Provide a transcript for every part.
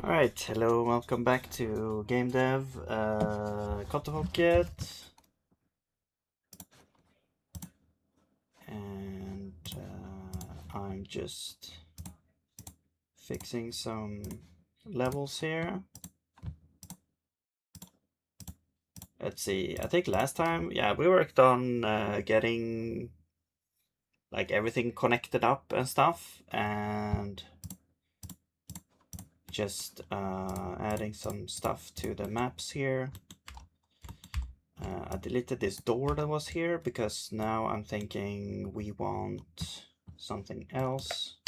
Alright, hello, welcome back to gamedev, kottefolket, and I'm just fixing some levels here. Let's see, I think last time, yeah, we worked on getting like everything connected up and stuff, and just adding some stuff to the maps here. I deleted this door that was here because now I'm thinking we want something else.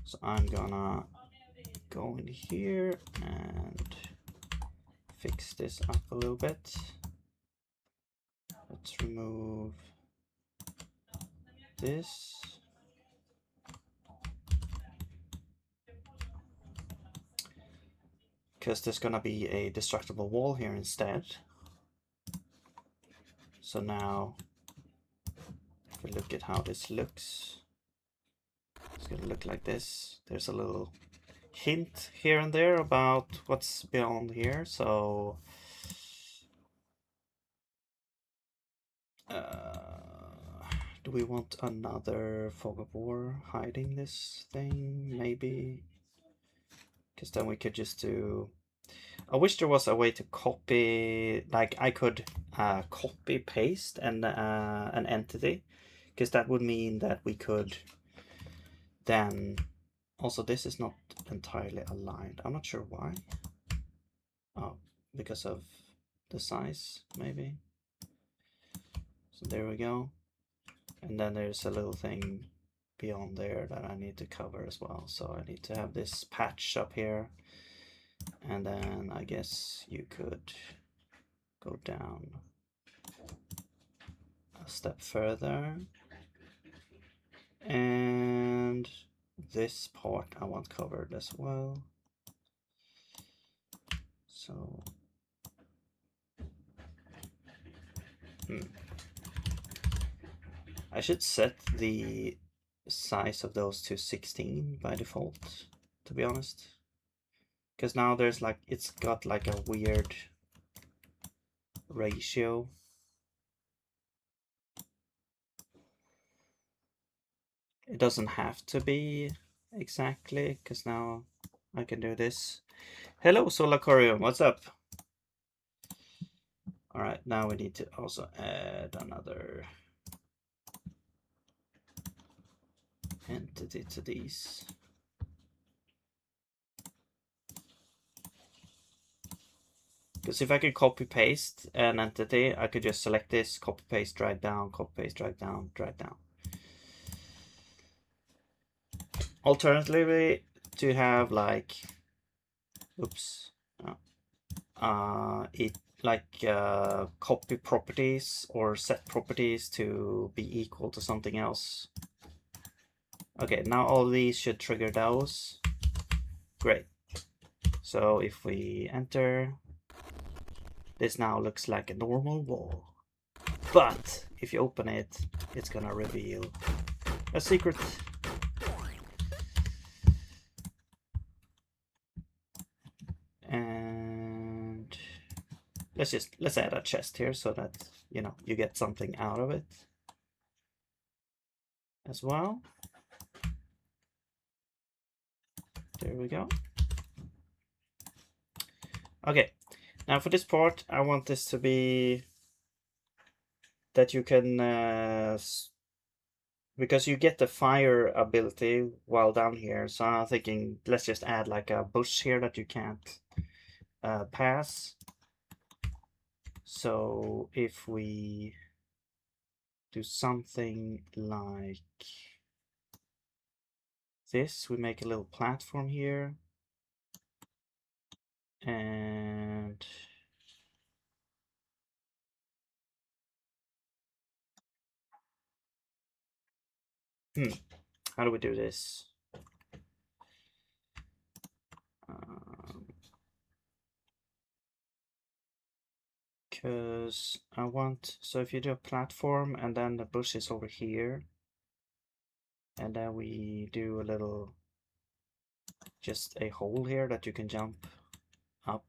So I'm gonna go in here and fix this up a little bit. Let's remove this. Because there's gonna be a destructible wall here instead. So now, if we look at how this looks, it's gonna look like this. There's a little hint here and there about what's beyond here, so do we want another fog of war hiding this thing? Maybe, because then we could just do, I wish there was a way to copy, like I could copy paste an entity, because that would mean that we could then, also this is not entirely aligned, I'm not sure why. Oh, because of the size, maybe. So there we go. And then there's a little thing beyond there that I need to cover as well. So I need to have this patch up here. And then I guess you could go down a step further. And this part I want covered as well. So I should set the size of those to 16 by default, to be honest. Because now there's like, it's got like a weird ratio. It doesn't have to be exactly, because now I can do this. Hello, Solacorium, what's up? All right, now we need to also add another entity to these. Because if I could copy paste an entity, I could just select this, copy paste, drag down, copy paste, drag down, drag down. Alternatively, to have like, oops, it like copy properties or set properties to be equal to something else. Okay, now all these should trigger those. Great. So if we enter, this now looks like a normal wall. But if you open it, it's gonna reveal a secret. And let's add a chest here so that you get something out of it as well. There we go. Okay, now for this part, I want this to be that you can, because you get the fire ability while down here. So I'm thinking, let's just add like a bush here that you can't pass. So if we do something like this, we make a little platform here. And how do we do this? Because I want, so if you do a platform and then the bush is over here, and then we do a little just a hole here that you can jump up,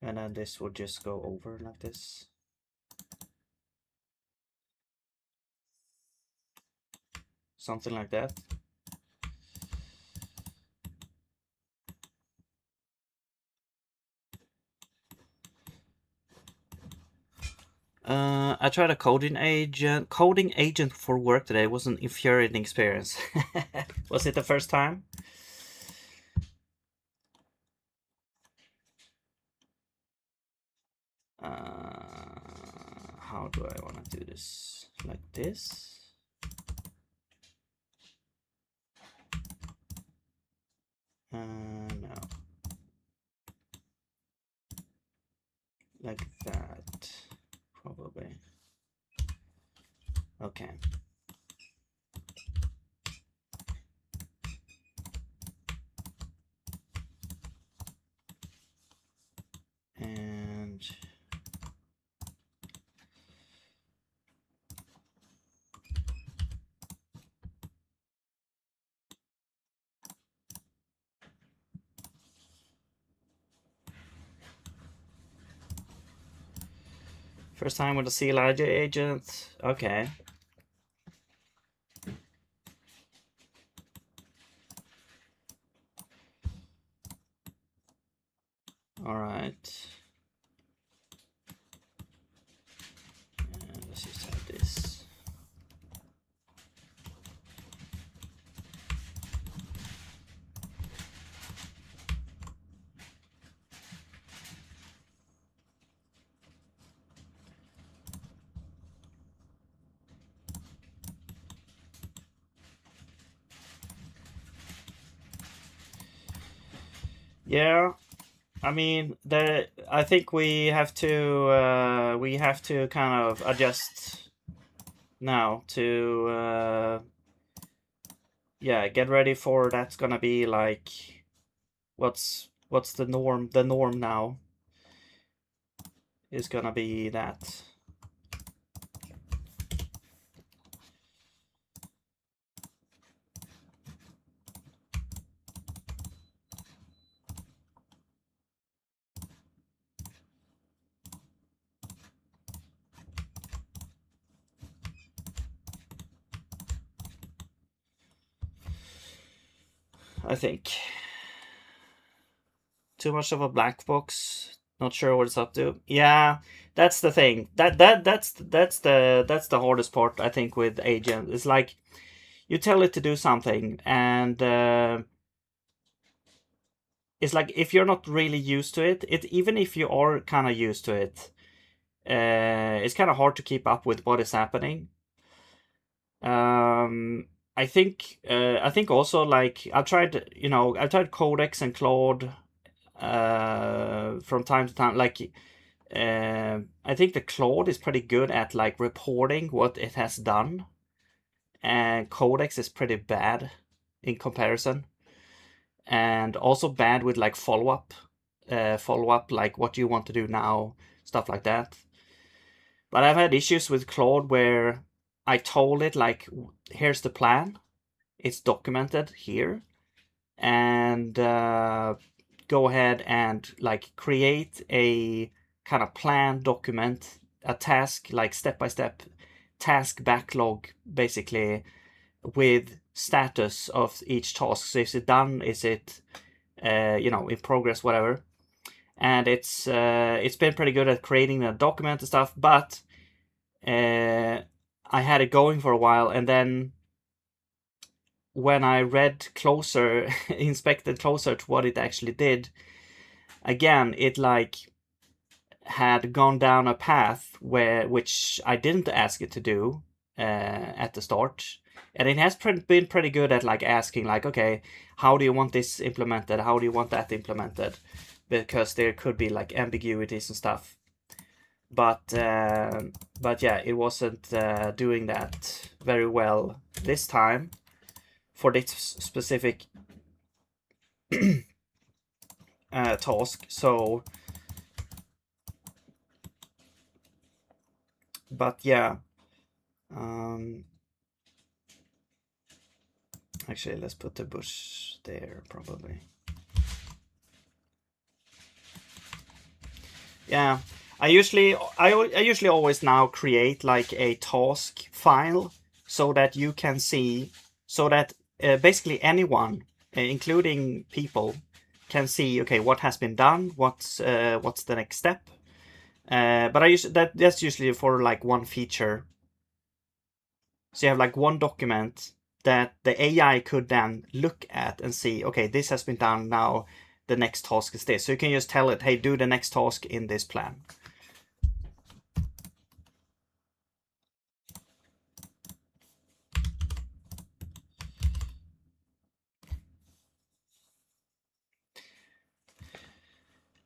and then this would just go over like this. Something like that. I tried a coding agent. Coding agent for work today was an infuriating experience. Was it the first time? How do I want to do this? Like this? No. Like that, probably. Okay. And first time with a CLI agent. Okay. All right. And let's just have this. Yeah, I mean, I think we have to kind of adjust now to yeah, get ready for that's gonna be like what's the norm? The norm now is gonna be that. I think. Too much of a black box. Not sure what it's up to. Yeah, that's the thing. That's the hardest part I think with agent. It's like you tell it to do something, and it's like if you're not really used to it, even if you are kind of used to it, it's kind of hard to keep up with what is happening. I think also like I've tried Codex and Claude from time to time. Like I think the Claude is pretty good at like reporting what it has done, and Codex is pretty bad in comparison, and also bad with like follow up like what do you want to do now, stuff like that. But I've had issues with Claude where I told it like, here's the plan, it's documented here, and go ahead and like create a kind of plan document, a task, like step by step task backlog, basically, with status of each task. So is it done? Is it in progress? Whatever. And it's been pretty good at creating the document and stuff, but I had it going for a while, and then when I read closer, inspected closer to what it actually did, again, it like had gone down a path which I didn't ask it to do at the start, and it has been pretty good at like asking like, okay, how do you want this implemented? How do you want that implemented? Because there could be like ambiguities and stuff. But yeah, it wasn't doing that very well this time for this specific task. So, but yeah, um, Actually, let's put the bush there probably. Yeah, I usually always now create like a task file so that you can see, so that basically anyone, including people, can see, okay, what has been done, what's the next step. But that's usually for like one feature. So you have like one document that the AI could then look at and see, okay, this has been done, now the next task is this. So you can just tell it, hey, do the next task in this plan.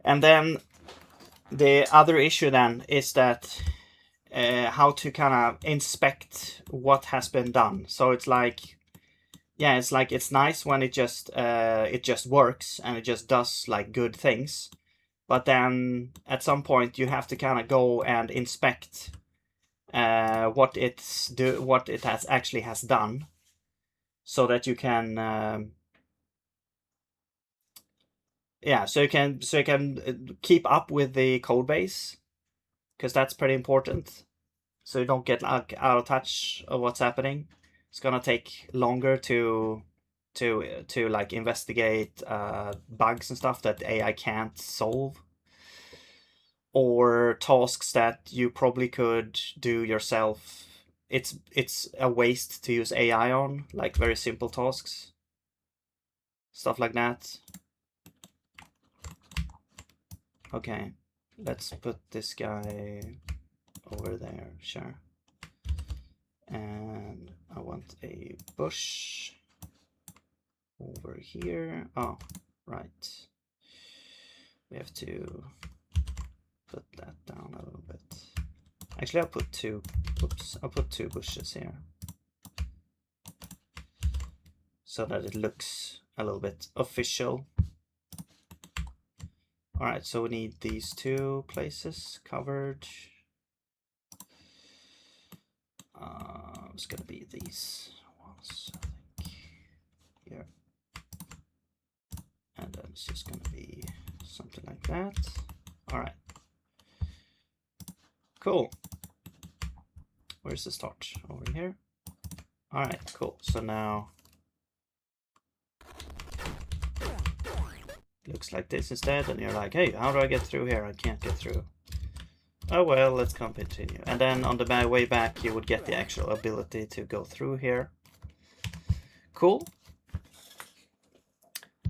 And then the other issue then is that how to kind of inspect what has been done. So it's like, yeah, it's like it's nice when it just works and it just does like good things, but then at some point you have to kind of go and inspect what it has actually has done, so that you can yeah, so you can keep up with the code base, because that's pretty important. So you don't get like out of touch of what's happening. It's gonna take longer to like investigate bugs and stuff that AI can't solve, or tasks that you probably could do yourself. It's a waste to use AI on, like very simple tasks, stuff like that. Okay, let's put this guy over there, sure. And I want a bush over here. Oh, right. We have to put that down a little bit. Actually, I'll put two. Oops, I'll put two bushes here, so that it looks a little bit official. All right, so we need these two places covered. It's gonna be these ones, I think, here. And then it's just gonna be something like that. All right, cool. Where's the start? Over here. All right, cool. So now it looks like this instead, and you're like, hey, how do I get through here? I can't get through. Oh well, let's continue. And then on the way back, you would get the actual ability to go through here. Cool.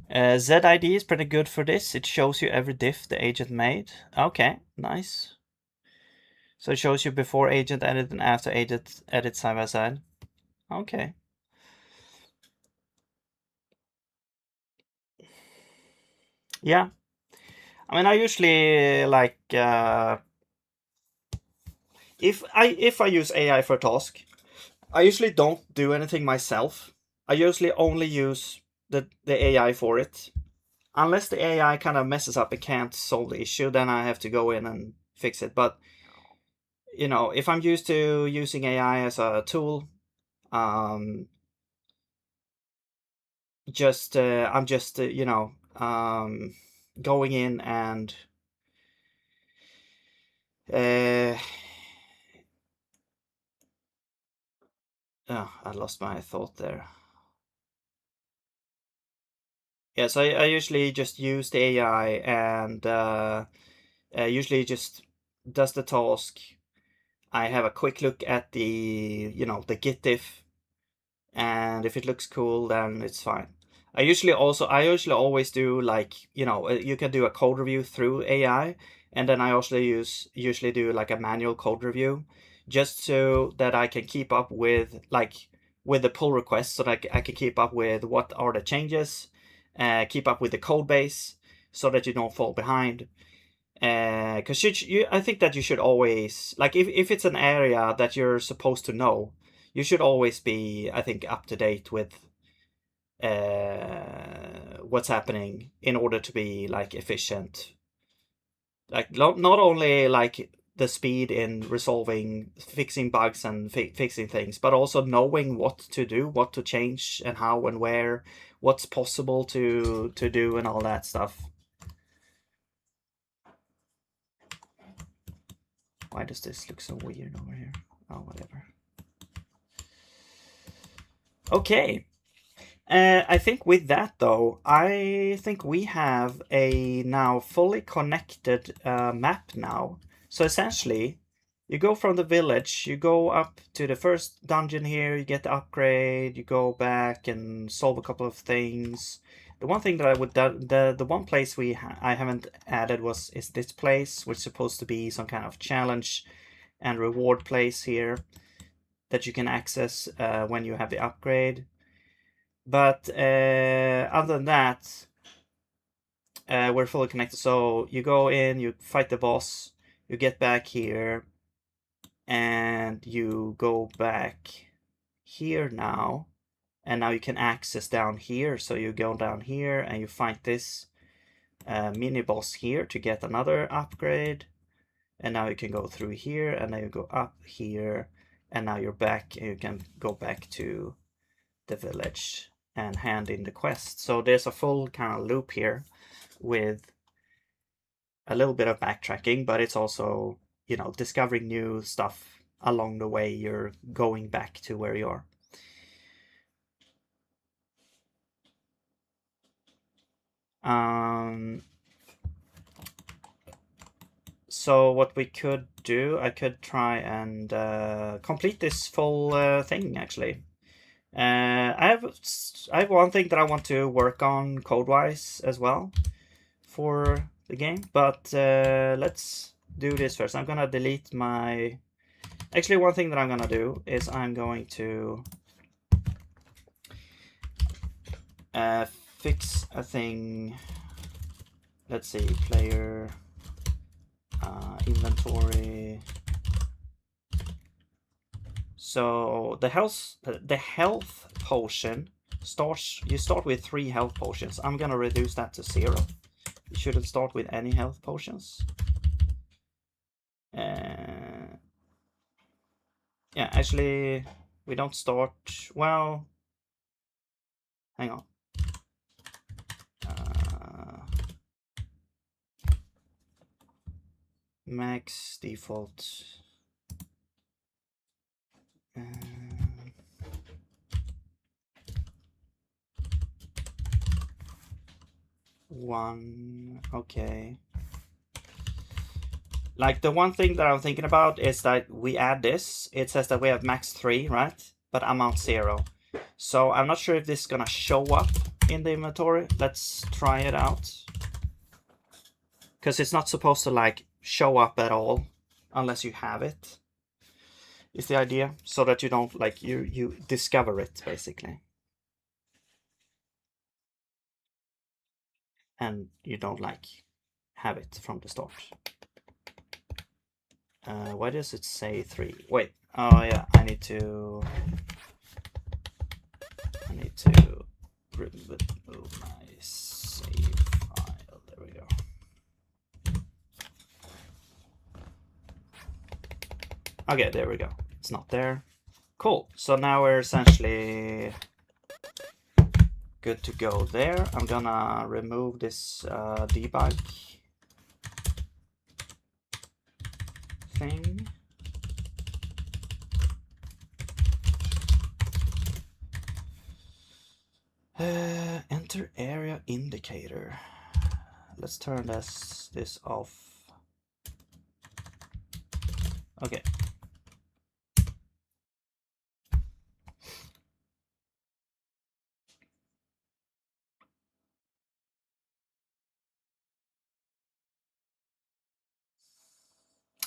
ZID is pretty good for this. It shows you every diff the agent made. Okay, nice. So it shows you before agent edit and after agent edit side by side. Okay. Yeah. I mean, I usually like if I use AI for a task, I usually don't do anything myself. I usually only use the AI for it. Unless the AI kind of messes up and can't solve the issue, then I have to go in and fix it. But you know, if I'm used to using AI as a tool, I'm just you know, going in and oh, I lost my thought there. Yeah, so I usually just use the AI and usually just does the task. I have a quick look at the, you know, the git diff, and if it looks cool, then it's fine. I usually always do, like, you know, you can do a code review through AI, and then I also usually do like a manual code review, just so that I can keep up with the pull requests, so that I can keep up with what are the changes, keep up with the code base, so that you don't fall behind. Because I think that you should always, like, if it's an area that you're supposed to know, you should always be, I think, up to date with what's happening in order to be like efficient. Like not only like the speed in resolving, fixing bugs and fixing things, but also knowing what to do, what to change, and how and where, what's possible to do, and all that stuff. Why does this look so weird over here? Oh, whatever. Okay. I think with that, though, I think we have a now fully connected map now. So essentially, you go from the village, you go up to the first dungeon here, you get the upgrade, you go back and solve a couple of things. The one thing that I would the one place I haven't added is this place, which is supposed to be some kind of challenge and reward place here that you can access when you have the upgrade. But other than that, we're fully connected. So you go in, you fight the boss, you get back here, and you go back here now. And now you can access down here. So you go down here and you fight this mini boss here to get another upgrade. And now you can go through here, and then you go up here, and now you're back, and you can go back to the village and hand in the quest. So there's a full kind of loop here with a little bit of backtracking, but it's also, you know, discovering new stuff along the way you're going back to where you are. So what we could do, I could try and complete this full thing, actually. I have one thing that I want to work on code-wise as well for the game, but let's do this first. I'm gonna delete my... Actually, one thing that I'm gonna do is I'm going to fix a thing. Let's see, player inventory. So the health potion starts. You start with 3 health potions. I'm gonna reduce that to 0. You shouldn't start with any health potions. Yeah, actually, we don't start. Well, hang on. Max default. 1. Okay. Like, the one thing that I'm thinking about is that we add this. It says that we have max 3, right? But amount 0. So I'm not sure if this is gonna show up in the inventory. Let's try it out. Because it's not supposed to, like, show up at all unless you have it. Is the idea, so that you don't, like, you discover it, basically. And you don't, like, have it from the start. Why does it say 3? Wait, oh yeah, I need to remove my save file. There we go. Okay, there we go. It's not there. Cool. So now we're essentially good to go there. I'm gonna remove this debug thing. Enter area indicator. Let's turn this off. Okay.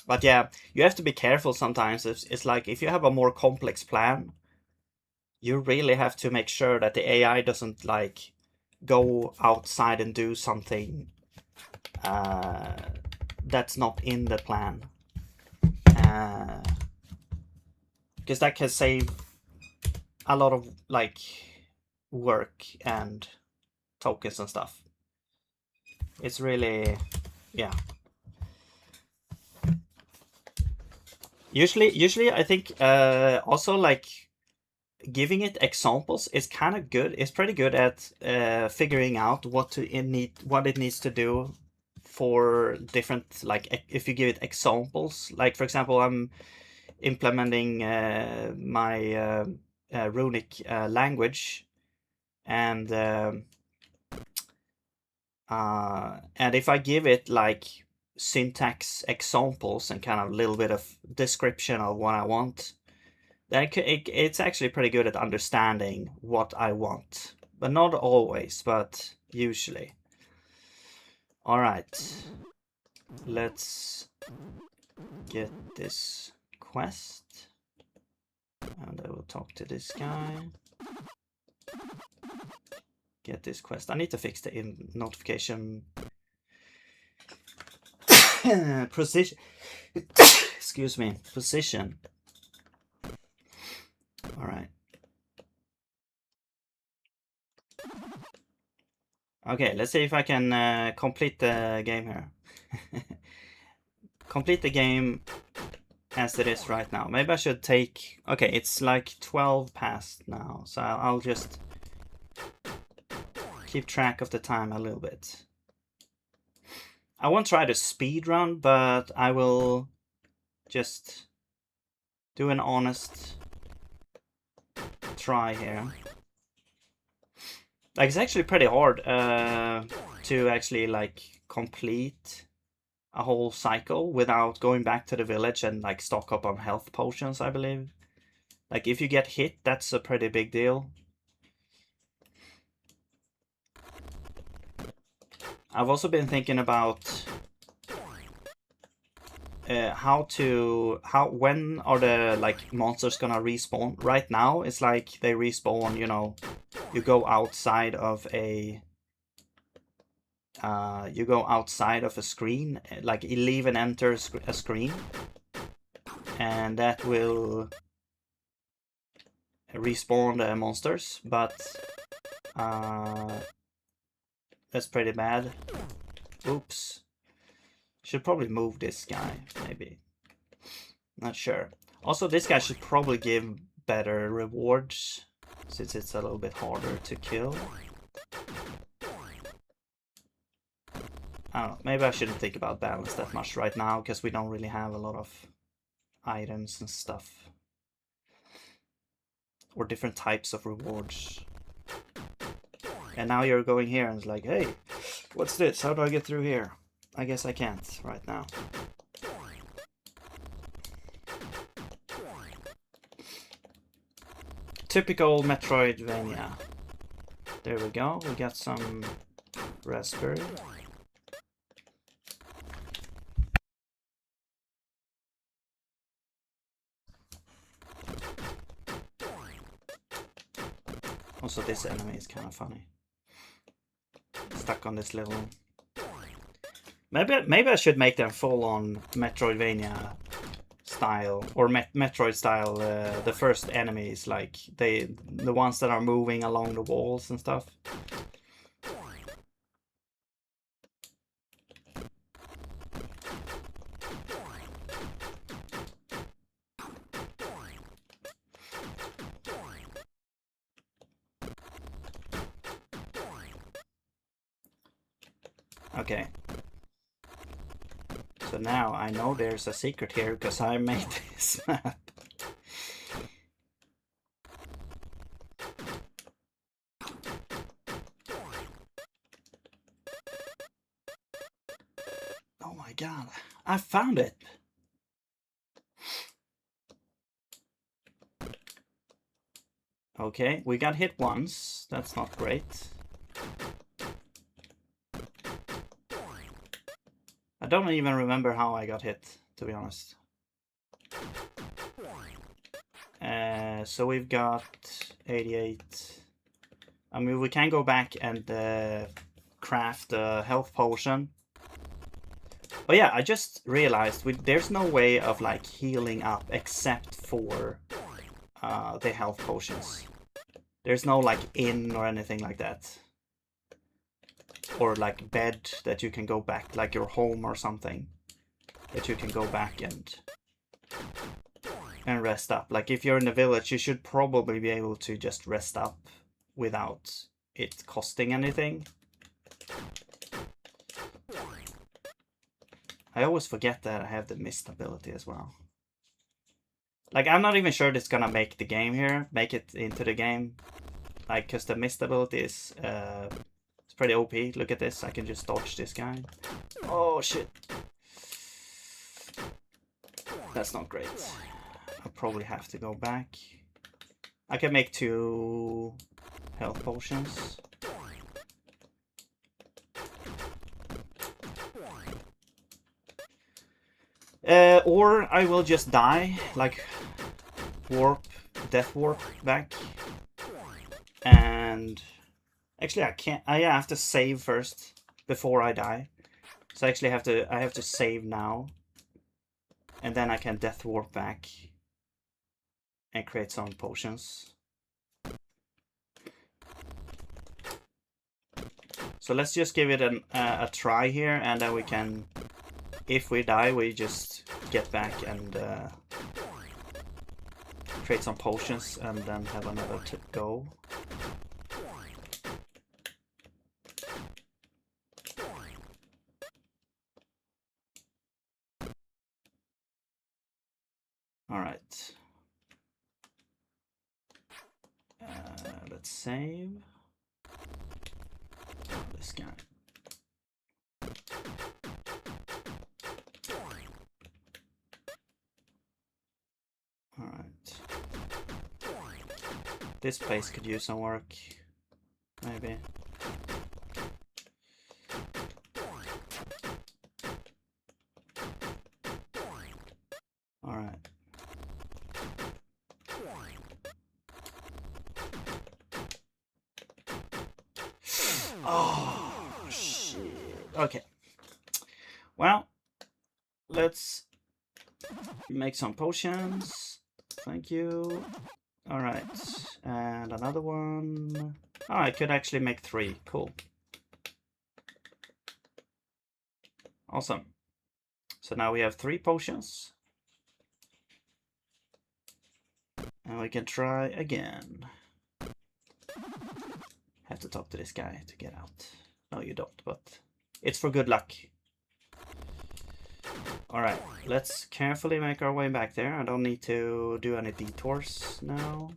But yeah, you have to be careful sometimes. It's like, if you have a more complex plan, you really have to make sure that the AI doesn't, like, go outside and do something that's not in the plan. Because that can save a lot of, like, work and tokens and stuff. It's really, yeah. Usually I think also like giving it examples is kind of good. It's pretty good at figuring out what it needs to do for different, like if you give it examples. Like for example, I'm implementing my runic language, and if I give it like syntax examples and kind of a little bit of description of what I want, then it's actually pretty good at understanding what I want. But not always, but usually. All right, let's get this quest, and I will talk to this guy. Get this quest. I need to fix the notification position. Excuse me, position. All right. Okay, let's see if I can complete the game here. Complete the game as it is right now. Maybe I should take... Okay, it's like 12 past now, so I'll just keep track of the time a little bit. I won't try to speed run, but I will just do an honest try here. Like, it's actually pretty hard to actually like complete a whole cycle without going back to the village and like stock up on health potions, I believe. Like if you get hit, that's a pretty big deal. I've also been thinking about when are the like monsters gonna respawn. Right now it's like they respawn, you know, you go outside of a screen, like you leave and enter a screen, and that will respawn the monsters, but that's pretty bad. Oops. Should probably move this guy, maybe. Not sure. Also, this guy should probably give better rewards, since it's a little bit harder to kill. I don't know, maybe I shouldn't think about balance that much right now, because we don't really have a lot of items and stuff. Or different types of rewards. And now you're going here and it's like, hey, what's this? How do I get through here? I guess I can't right now. Typical metroidvania. There we go, we got some raspberry. Also, this enemy is kind of funny. Stuck on this little... Maybe I should make them full on Metroidvania style, or Metroid style. The first enemies, like the ones that are moving along the walls and stuff. Okay. So now I know there's a secret here because I made this map. Oh my god, I found it! Okay, we got hit once. That's not great. I don't even remember how I got hit, to be honest. So we've got 88. I mean, we can go back and craft a health potion. Oh yeah, I just realized there's no way of like healing up except for the health potions. There's no like inn or anything like that. Or like bed that you can go back, like your home or something, that you can go back and and rest up. Like if you're in the village, you should probably be able to just rest up without it costing anything. I always forget that I have the mist ability as well. Like, I'm not even sure it's gonna make the game here, make it into the game. Like, cause the mist ability is it's pretty OP. Look at this, I can just dodge this guy. Oh shit. That's not great. I'll probably have to go back. I can make 2 health potions. Or I will just die, like warp, death warp back. And actually I can't, I have to save first before I die. So actually I have to save now. And then I can death warp back and create some potions. So let's just give it a try here, and then we can, if we die, we just get back and create some potions and then have another go. Alright. Let's save. This guy. Alright. This place could use some work. Maybe. Alright. Oh, shit. Okay. Well, let's make some potions. Thank you. Alright. And another one. Oh, I could actually make 3. Cool. Awesome. So now we have 3 potions. And we can try again. Have to talk to this guy to get out. No, you don't, but it's for good luck. Alright, let's carefully make our way back there. I don't need to do any detours now.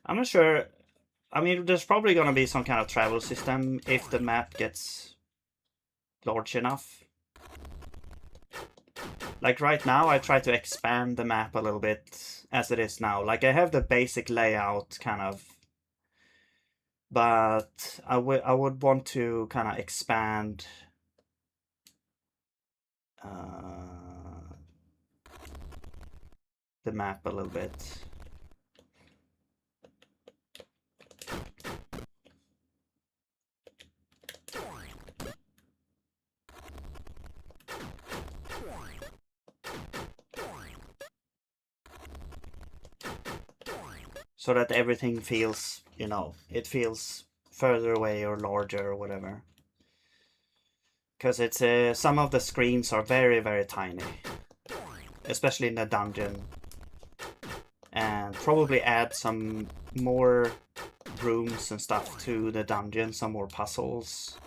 I'm not sure. I mean, there's probably gonna be some kind of travel system if the map gets large enough. Like right now, I try to expand the map a little bit as it is now. Like I have the basic layout kind of, but I would want to kind of expand the map a little bit. So that everything feels, you know, it feels further away or larger or whatever. Because it's some of the screens are very, very tiny. Especially in the dungeon. And probably add some more rooms and stuff to the dungeon, some more puzzles.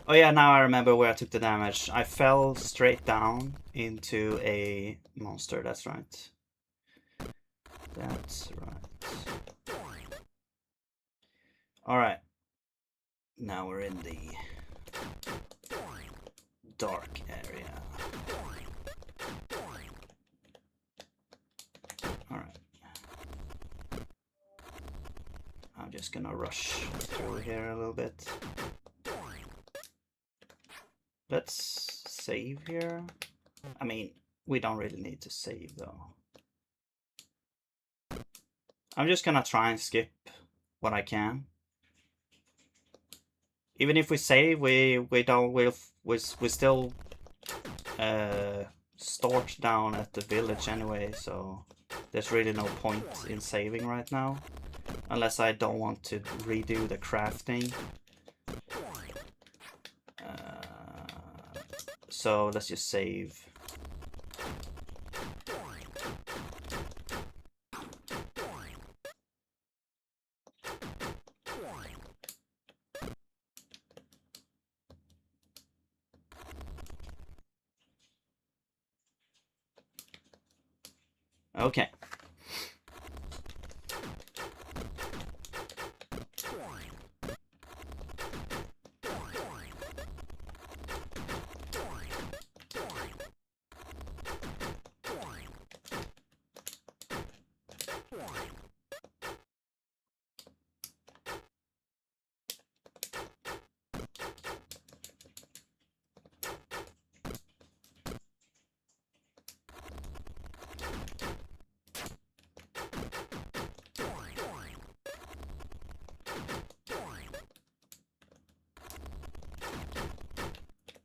Oh yeah, now I remember where I took the damage. I fell straight down into a monster, that's right. That's right. Alright. Now we're in the dark area. Alright. I'm just gonna rush through here a little bit. let's save here. I mean, we don't really need to save though. I'm just gonna try and skip what I can. Even if we save, we still start down at the village anyway, so there's really no point in saving right now, unless I don't want to redo the crafting. So let's just save. Okay.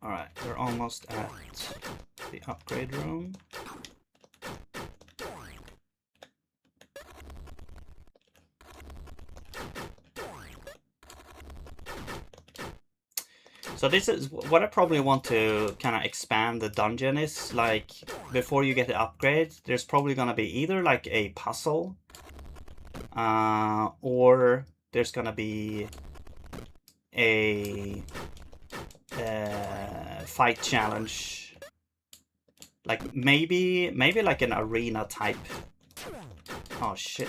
Alright, we're almost at the upgrade room. So this is what I probably want to kind of expand the dungeon is, like, before you get the upgrade, there's probably gonna be either like a puzzle, or there's gonna be a fight challenge, like maybe like an arena type. Oh shit.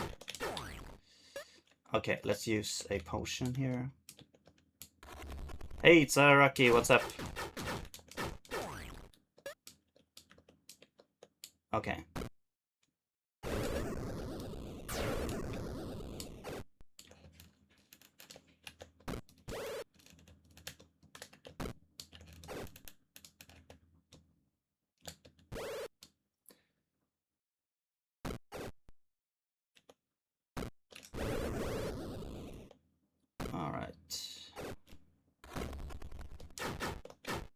Okay, let's use a potion here. Hey, it's Rocky, what's up? Okay.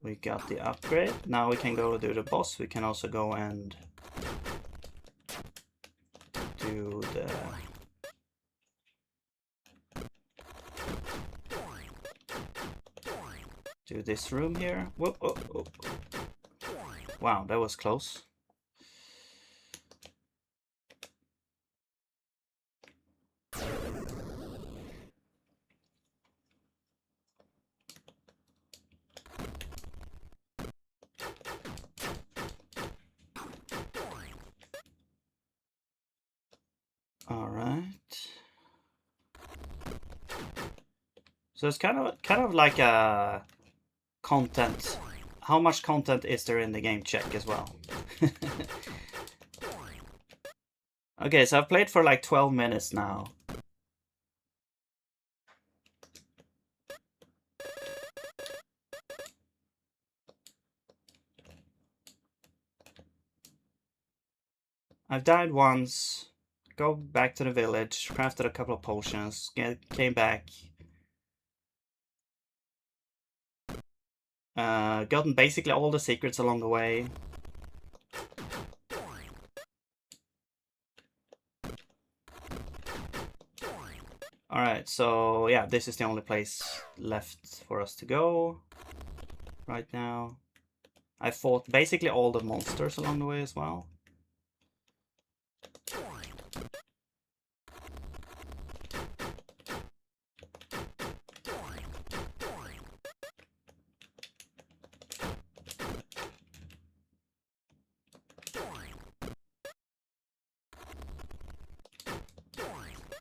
We got the upgrade. Now we can go do the boss. We can also go and do this room here. Whoa, whoa, whoa. Wow, that was close. All right. So it's kind of like a content. How much content is there in the game check as well? Okay, so I've played for like 12 minutes now. I've died once, go back to the village, crafted a couple of potions, came back. Gotten basically all the secrets along the way. Alright, so yeah, this is the only place left for us to go right now. I fought basically all the monsters along the way as well.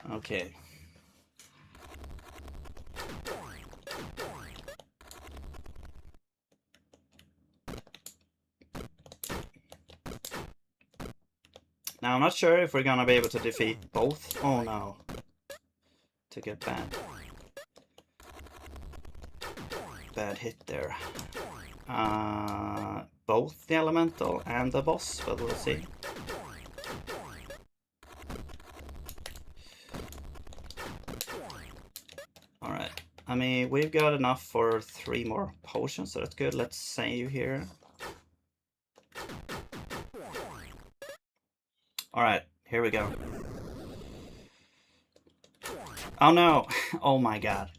Okay. Now I'm not sure if we're gonna be able to defeat both. Oh no. Took a bad hit there. both the elemental and the boss, but we'll see. Alright, I mean, we've got enough for 3 more potions, so that's good. Let's save here. Alright, here we go. Oh no! Oh my god.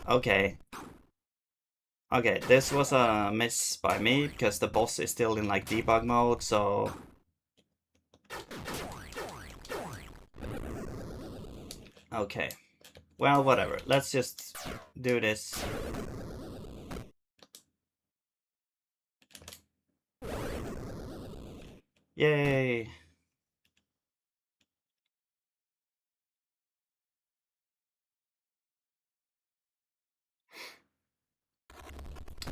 Okay. Okay, this was a miss by me, because the boss is still in like debug mode, so... Okay. Well, whatever. Let's just do this. Yay!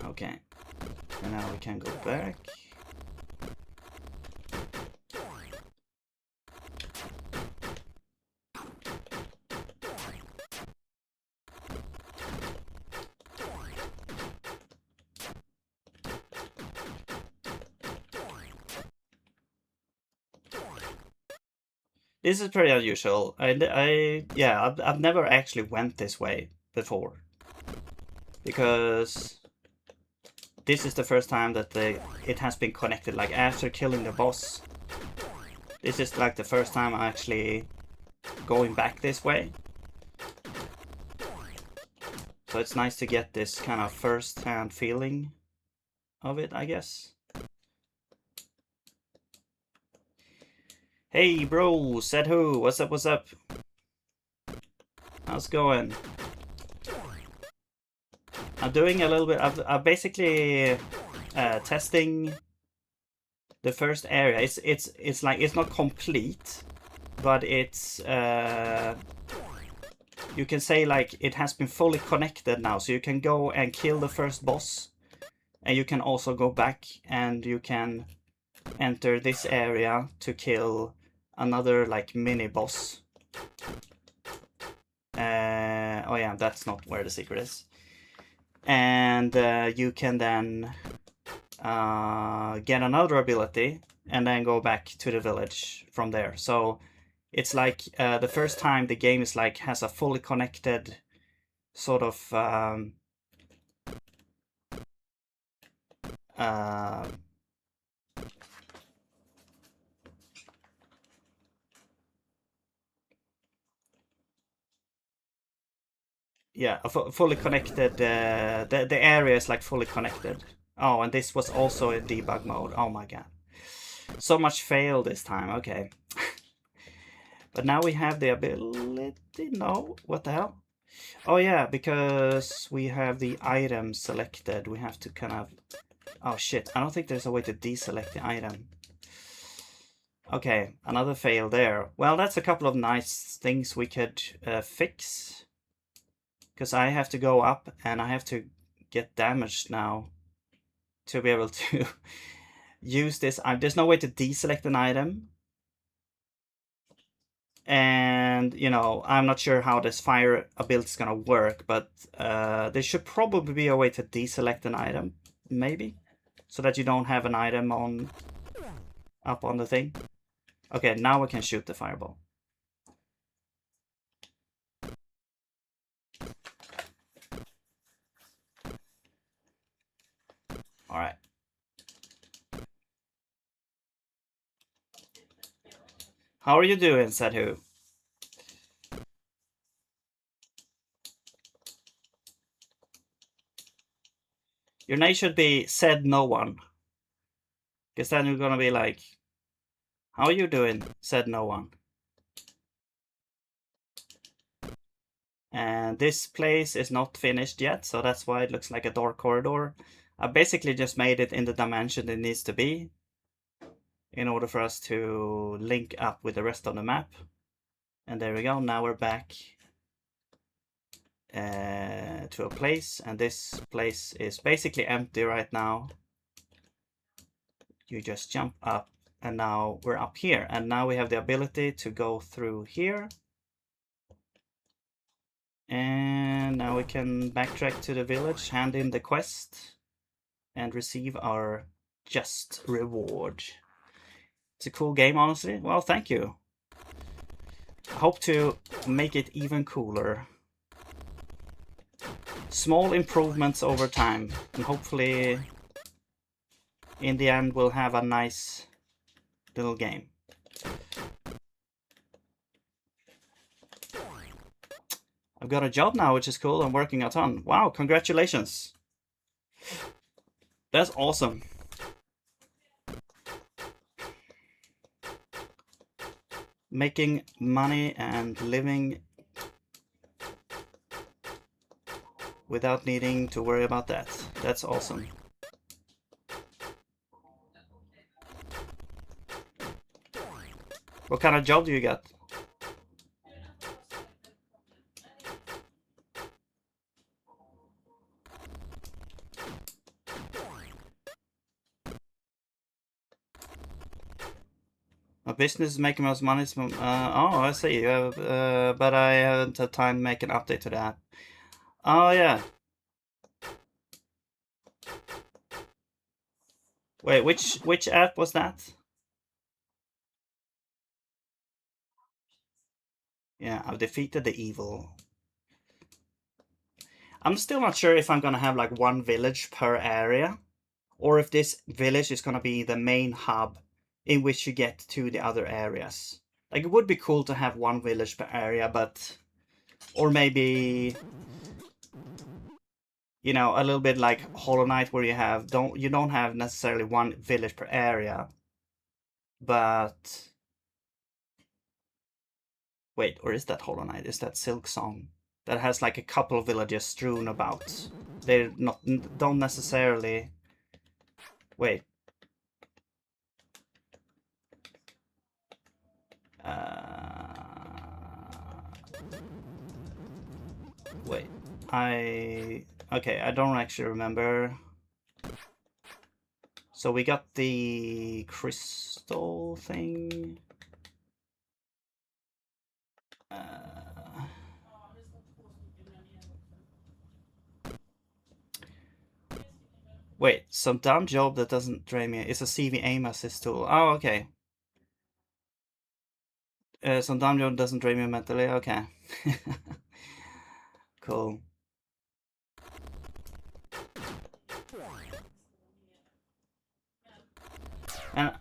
Okay. And now we can go back. This is pretty unusual. Yeah, I've never actually went this way before. Because this is the first time that it has been connected, like after killing the boss. This is like the first time I'm actually going back this way. So it's nice to get this kind of first-hand feeling of it, I guess. Hey bro, said who? What's up, what's up? How's it going? I'm doing a little bit, I'm basically testing the first area. It's like, it's not complete, but it's, you can say like it has been fully connected now, so you can go and kill the first boss, and you can also go back and you can enter this area to kill another like mini boss. Oh yeah, that's not where the secret is. And you can then get another ability and then go back to the village from there. So it's like the first time the game is like has a fully connected sort of yeah, a fully connected, the area is like fully connected. Oh, and this was also in debug mode. Oh my god. So much fail this time, okay. But now we have the ability, no, what the hell? Oh yeah, because we have the item selected, we have to kind of, oh shit, I don't think there's a way to deselect the item. Okay, another fail there. Well, that's a couple of nice things we could fix. Because I have to go up and I have to get damaged now to be able to use this. There's no way to deselect an item. And, you know, I'm not sure how this fire ability is going to work, but there should probably be a way to deselect an item, maybe, so that you don't have an item on up on the thing. Okay, now we can shoot the fireball. All right. How are you doing, said who? Your name should be said no one. Because then you're gonna be like, how are you doing? Said no one. And this place is not finished yet, so that's why it looks like a dark corridor. I basically just made it in the dimension it needs to be in order for us to link up with the rest of the map. And there we go, now we're back to a place, and this place is basically empty right now. You just jump up, and now we're up here, and now we have the ability to go through here. And now we can backtrack to the village, hand in the quest. and receive our just reward. It's a cool game, honestly. Well, thank you. I hope to make it even cooler. Small improvements over time, and hopefully in the end we'll have a nice little game. I've got a job now, which is cool. I'm working a ton. Wow, congratulations. That's awesome. Making money and living without needing to worry about that. That's awesome. What kind of job do you get? A business is making most money. Oh, I see. But I haven't had time to make an update to that. Oh, yeah. Wait, which app was that? Yeah, I've defeated the evil. I'm still not sure if I'm gonna have like one village per area, or if this village is gonna be the main hub in which you get to the other areas. Like, it would be cool to have one village per area, but... Or maybe... You know, a little bit like Hollow Knight, where you don't have necessarily one village per area, but... Wait, or is that Hollow Knight? Is that Silk Song? That has like a couple of villages strewn about. They don't necessarily... Wait. Wait. Okay, I don't actually remember. So we got the crystal thing. Wait, some dumb job that doesn't drain me. It's a CV aim assist tool. Oh, okay. Some dumb job doesn't drain me mentally. Okay. Cool. And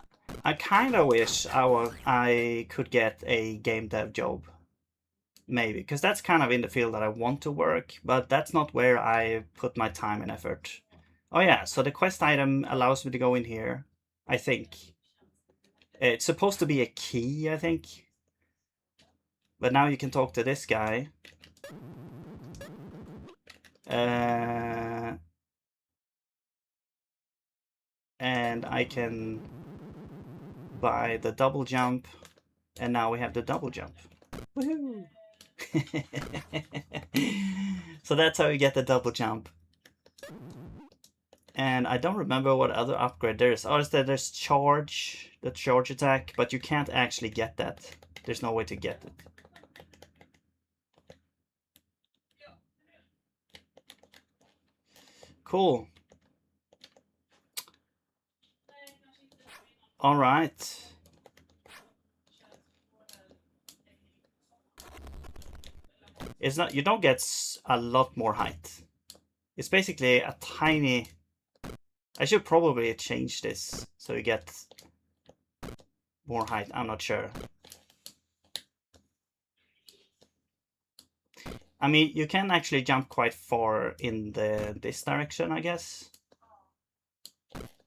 I kind of wish I could get a game dev job. Maybe, because that's kind of in the field that I want to work, but that's not where I put my time and effort. Oh yeah, so the quest item allows me to go in here, I think. It's supposed to be a key, I think. But now you can talk to this guy. And I can buy the double jump, and now we have the double jump. Woohoo! So that's how you get the double jump. And I don't remember what other upgrade there is. Oh, there's charge, the charge attack, but you can't actually get that. There's no way to get it. Cool. All right. It's not, you don't get a lot more height. It's basically a tiny... I should probably change this so you get more height. I'm not sure. I mean, you can actually jump quite far in this direction, I guess.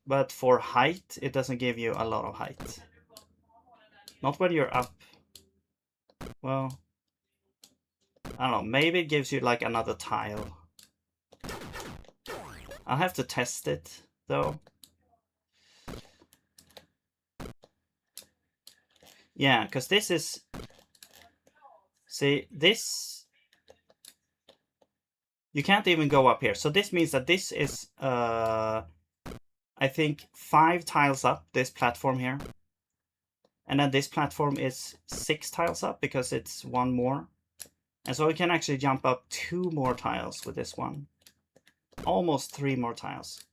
But for height, it doesn't give you a lot of height. Not when you're up. Well, I don't know. Maybe it gives you like another tile. I'll have to test it, though. Yeah, because this is... See, this... You can't even go up here. So this means that this is, I think, 5 tiles up, this platform here. And then this platform is 6 tiles up because it's 1 more. And so we can actually jump up 2 more tiles with this one. Almost 3 more tiles.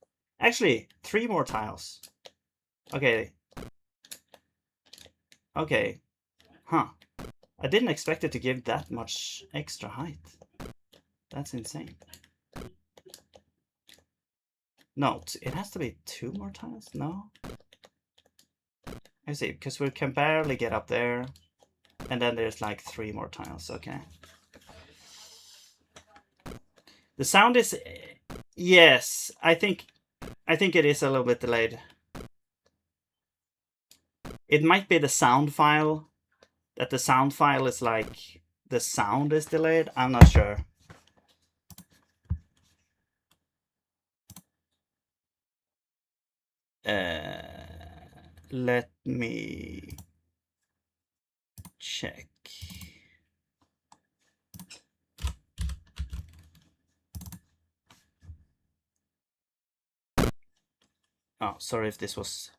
Actually, 3 more tiles. Okay. Okay. Huh. I didn't expect it to give that much extra height. That's insane. No, it has to be 2 more tiles? No? I see, because we can barely get up there. And then there's like 3 more tiles, okay. The sound is... Yes, I think it is a little bit delayed. It might be the sound file. That the sound file is like... The sound is delayed? I'm not sure. Let me check. Oh, sorry if this was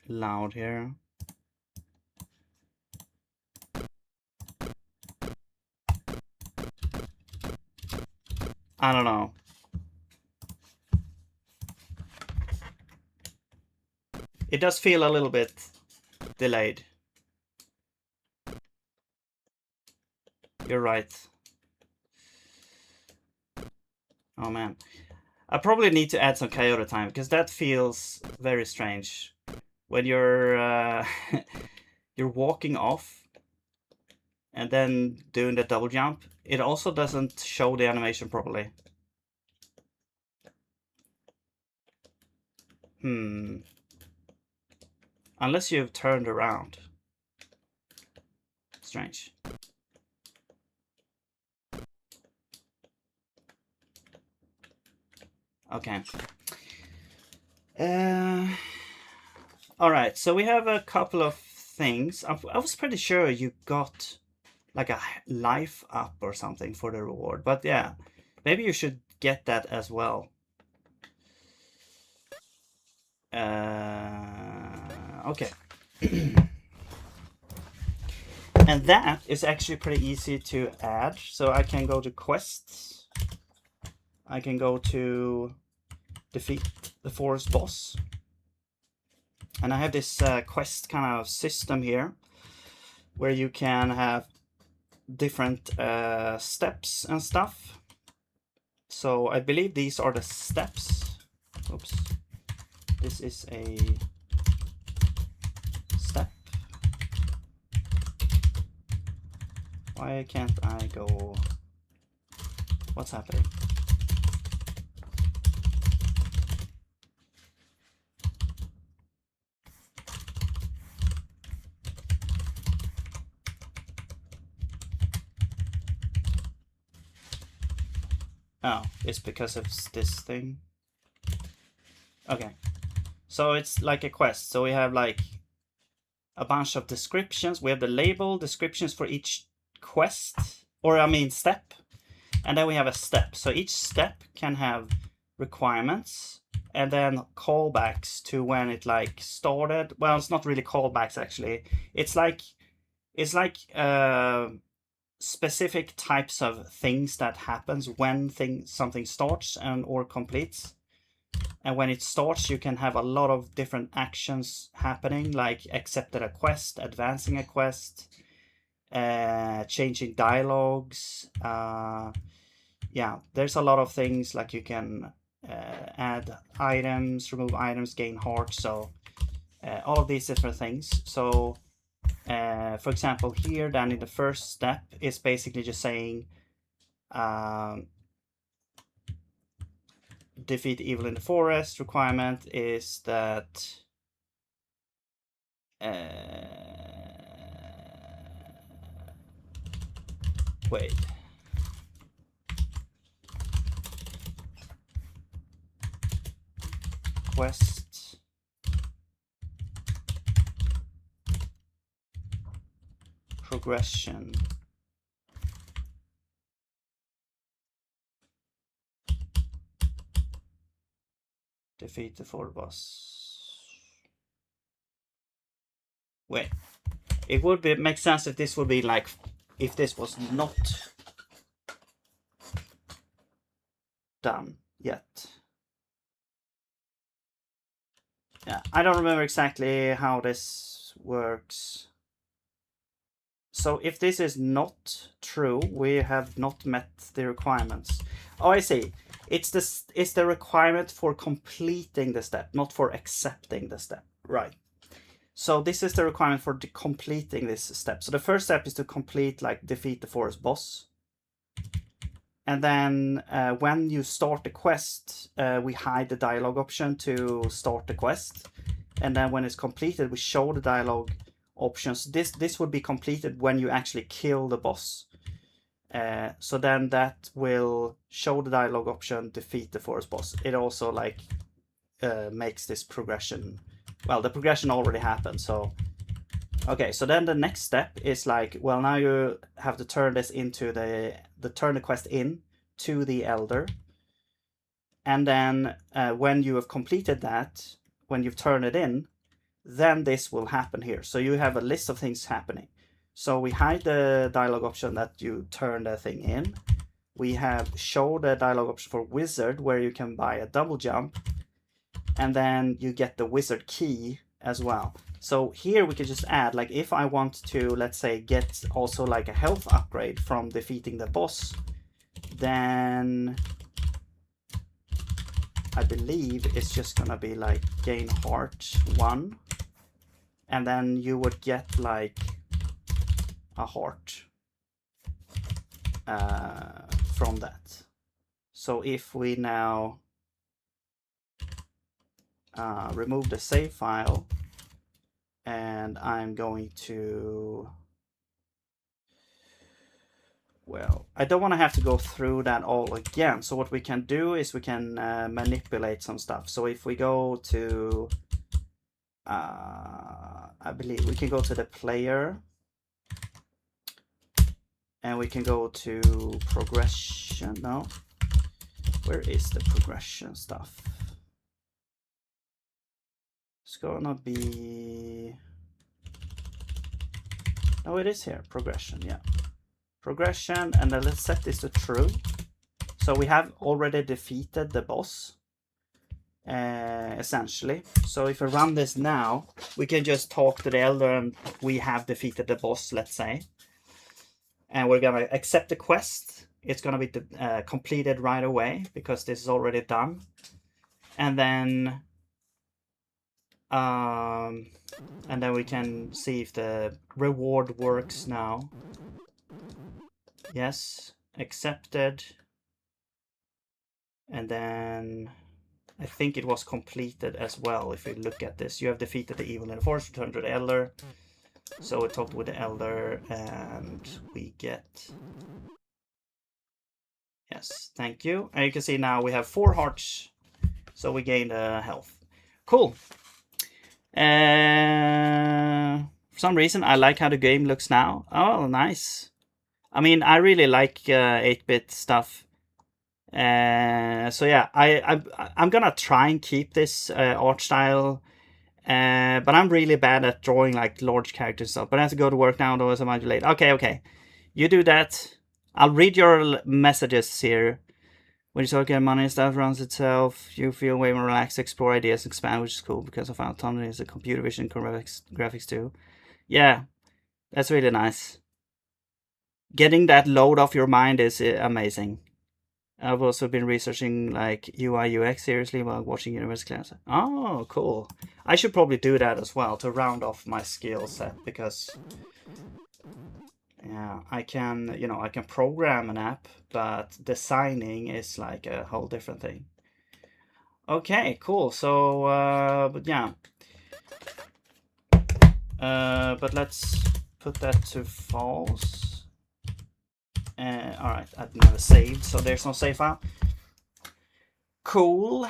loud here. I don't know. It does feel a little bit delayed. You're right. Oh man. I probably need to add some coyote time, because that feels very strange. When you're you're walking off and then doing the double jump, it also doesn't show the animation properly. Unless you've turned around. Strange. Okay. Alright, so we have a couple of things. I was pretty sure you got like a life up or something for the reward. But yeah, maybe you should get that as well. Okay. And that is actually pretty easy to add. So I can go to quests. I can go to defeat the forest boss. And I have this quest kind of system here where you can have different steps and stuff. So I believe these are the steps. Oops. This is a step. Why can't I go? What's happening? Oh, it's because of this thing. Okay. So it's like a quest. So we have like a bunch of descriptions. We have the label, descriptions for each quest, or I mean step. And then we have a step. So each step can have requirements and then callbacks to when it like started. Well, it's not really callbacks actually. It's like specific types of things that happens when something starts and or completes. And when it starts, you can have a lot of different actions happening, like accepted a quest, advancing a quest, changing dialogues. Yeah, there's a lot of things, like you can add items, remove items, gain hearts. So all of these different things. So for example, here then in the first step is basically just saying defeat evil in the forest. Requirement is that wait. Quest. Progression. Defeat the four boss. Wait. It would make sense if this would be like, if this was not done yet. Yeah, I don't remember exactly how this works. So if this is not true, we have not met the requirements. Oh, I see. It's the requirement for completing the step, not for accepting the step. Right. So this is the requirement for completing this step. So the first step is to complete, like, defeat the forest boss. And then when you start the quest, we hide the dialogue option to start the quest. And then when it's completed, we show the dialogue options. This would be completed when you actually kill the boss. So then that will show the dialogue option, defeat the forest boss. It also, like, makes this progression. Well, the progression already happened, so okay. So then the next step is like, well, now you have to turn this into turn the quest in to the elder, and then when you have completed that, when you've turned it in, then this will happen here. So you have a list of things happening. So we hide the dialogue option that you turn the thing in. We have show the dialogue option for wizard, where you can buy a double jump, and then you get the wizard key as well. So here we could just add, like, if I want to, let's say, get also like a health upgrade from defeating the boss, then I believe it's just gonna be like gain heart 1, and then you would get like a heart from that. So if we now remove the save file, and I'm going to, well, I don't want to have to go through that all again. So what we can do is we can manipulate some stuff. So if we go to, I believe we can go to the player, and we can go to progression. No, where is the progression stuff? It's gonna be, no, it is here, progression, yeah. Progression, and then let's set this to true. So we have already defeated the boss, essentially. So if we run this now, we can just talk to the elder and we have defeated the boss, let's say. And we're gonna accept the quest. It's gonna be completed right away because this is already done. And then we can see if the reward works now. Yes, accepted. And then I think it was completed as well. If you look at this, you have defeated the evil in the forest, return to the elder. So we talked with the elder and we get, yes, thank you. And you can see now we have 4 hearts, so we gained health. Cool. For some reason I like how the game looks now. Oh, nice. I mean, I really like 8-bit stuff. So yeah, I'm gonna try and keep this art style, but I'm really bad at drawing like large characters and stuff. But I have to go to work now, otherwise I might be late. Okay, you do that. I'll read your messages here. When you start getting money and stuff runs itself, you feel way more relaxed, explore ideas, expand, which is cool because of autonomy is a computer vision graphics too. Yeah, that's really nice. Getting that load off your mind is amazing. I've also been researching like UI UX seriously while watching university class. Oh, cool. I should probably do that as well to round off my skill set, because yeah, I can, I can program an app, but designing is like a whole different thing. Okay, cool. So, but yeah. But let's put that to false. All right, I've never saved, so there's no save file. Cool.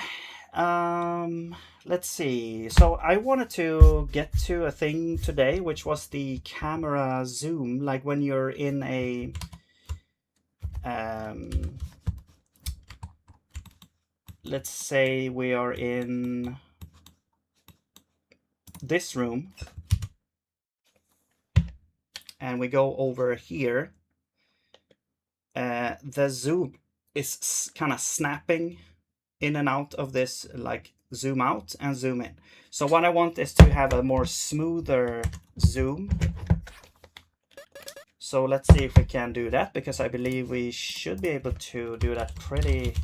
Let's see. So I wanted to get to a thing today, which was the camera zoom. Like when you're in a let's say we are in this room and we go over here. The zoom is kind of snapping in and out of this like zoom out and zoom in. So what I want is to have a more smoother zoom. So let's see if we can do that, because I believe we should be able to do that pretty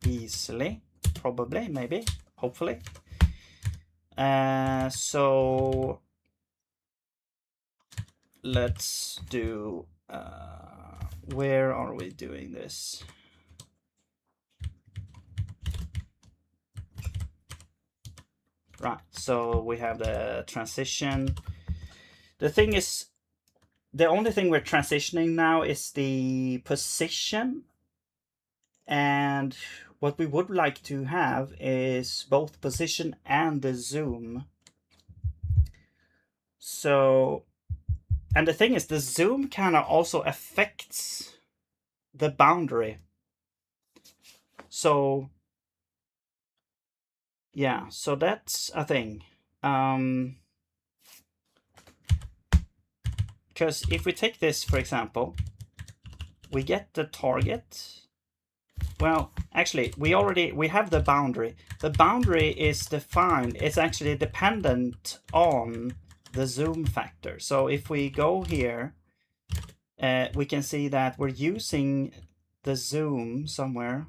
easily. Probably, maybe, hopefully. So let's do, where are we doing this? Right, so we have the transition. The thing is, the only thing we're transitioning now is the position. And what we would like to have is both position and the zoom. So, and the thing is, the zoom kind of also affects the boundary. So, yeah, so that's a thing. Because if we take this, for example, we get the target. Well, actually, we have the boundary. The boundary is defined, it's actually dependent on the zoom factor. So if we go here, we can see that we're using the zoom somewhere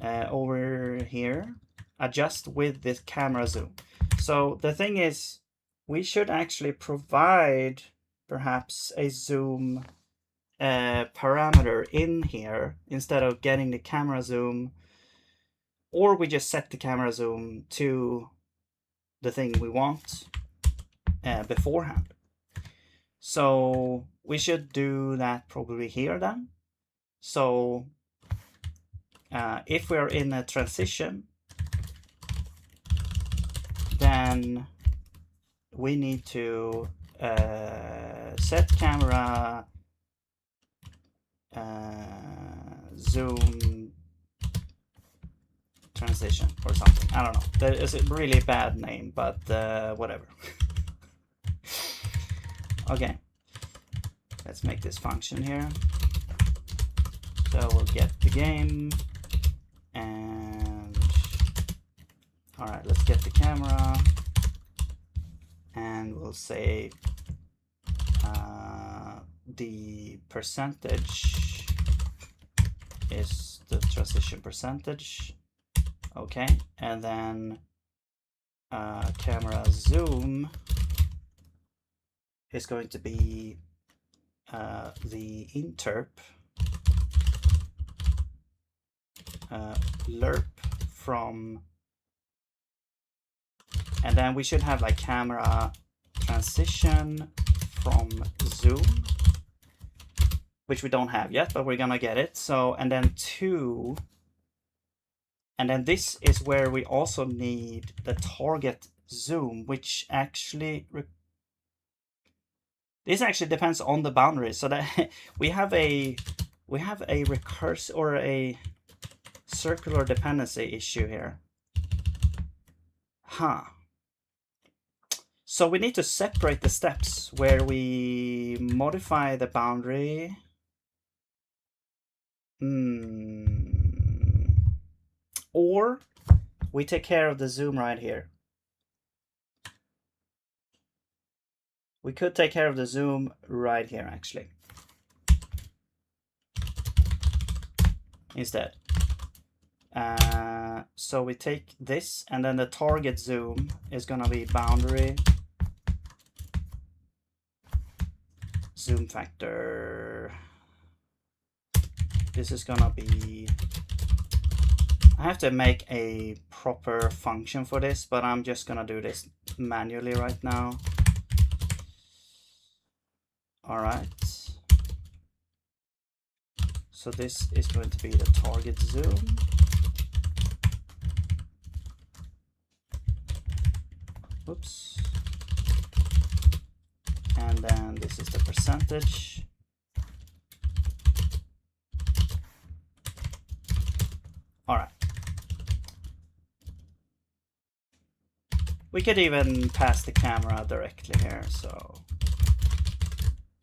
over here, adjust with this camera zoom. So the thing is, we should actually provide perhaps a zoom parameter in here instead of getting the camera zoom, or we just set the camera zoom to the thing we want beforehand. So we should do that probably here then. So if we're in a transition, then we need to set camera zoom transition or something. I don't know. That is a really bad name, but whatever. Okay, let's make this function here. So we'll get the game, and all right, let's get the camera, and we'll say the percentage is the transition percentage. Okay, and then camera zoom is going to be the interp lerp from, and then we should have like camera transition from zoom, which we don't have yet, but we're gonna get it. So, and then 2, and then this is where we also need the target zoom, which actually this actually depends on the boundary. So that we have a recursive or a circular dependency issue here. So we need to separate the steps where we modify the boundary. Or we take care of the zoom right here. We could take care of the zoom right here, actually, instead. So we take this, and then the target zoom is gonna be boundary zoom factor. This is gonna be, I have to make a proper function for this, but I'm just gonna do this manually right now. All right. So this is going to be the target zoom. Oops. And then this is the percentage. All right. We could even pass the camera directly here, so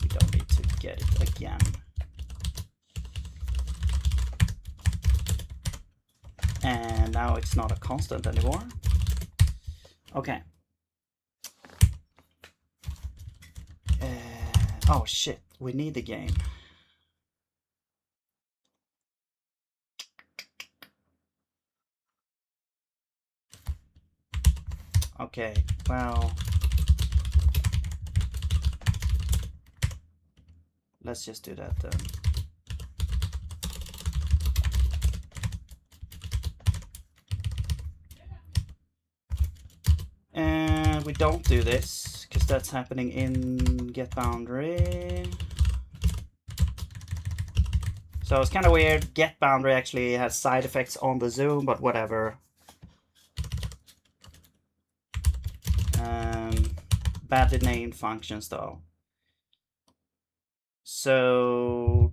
we don't need to get it again. And now it's not a constant anymore. Okay. Oh shit, we need the game. Okay, well, let's just do that then. And we don't do this because that's happening in get boundary. So it's kind of weird. Get boundary actually has side effects on the zoom, but whatever. Badly named functions though. So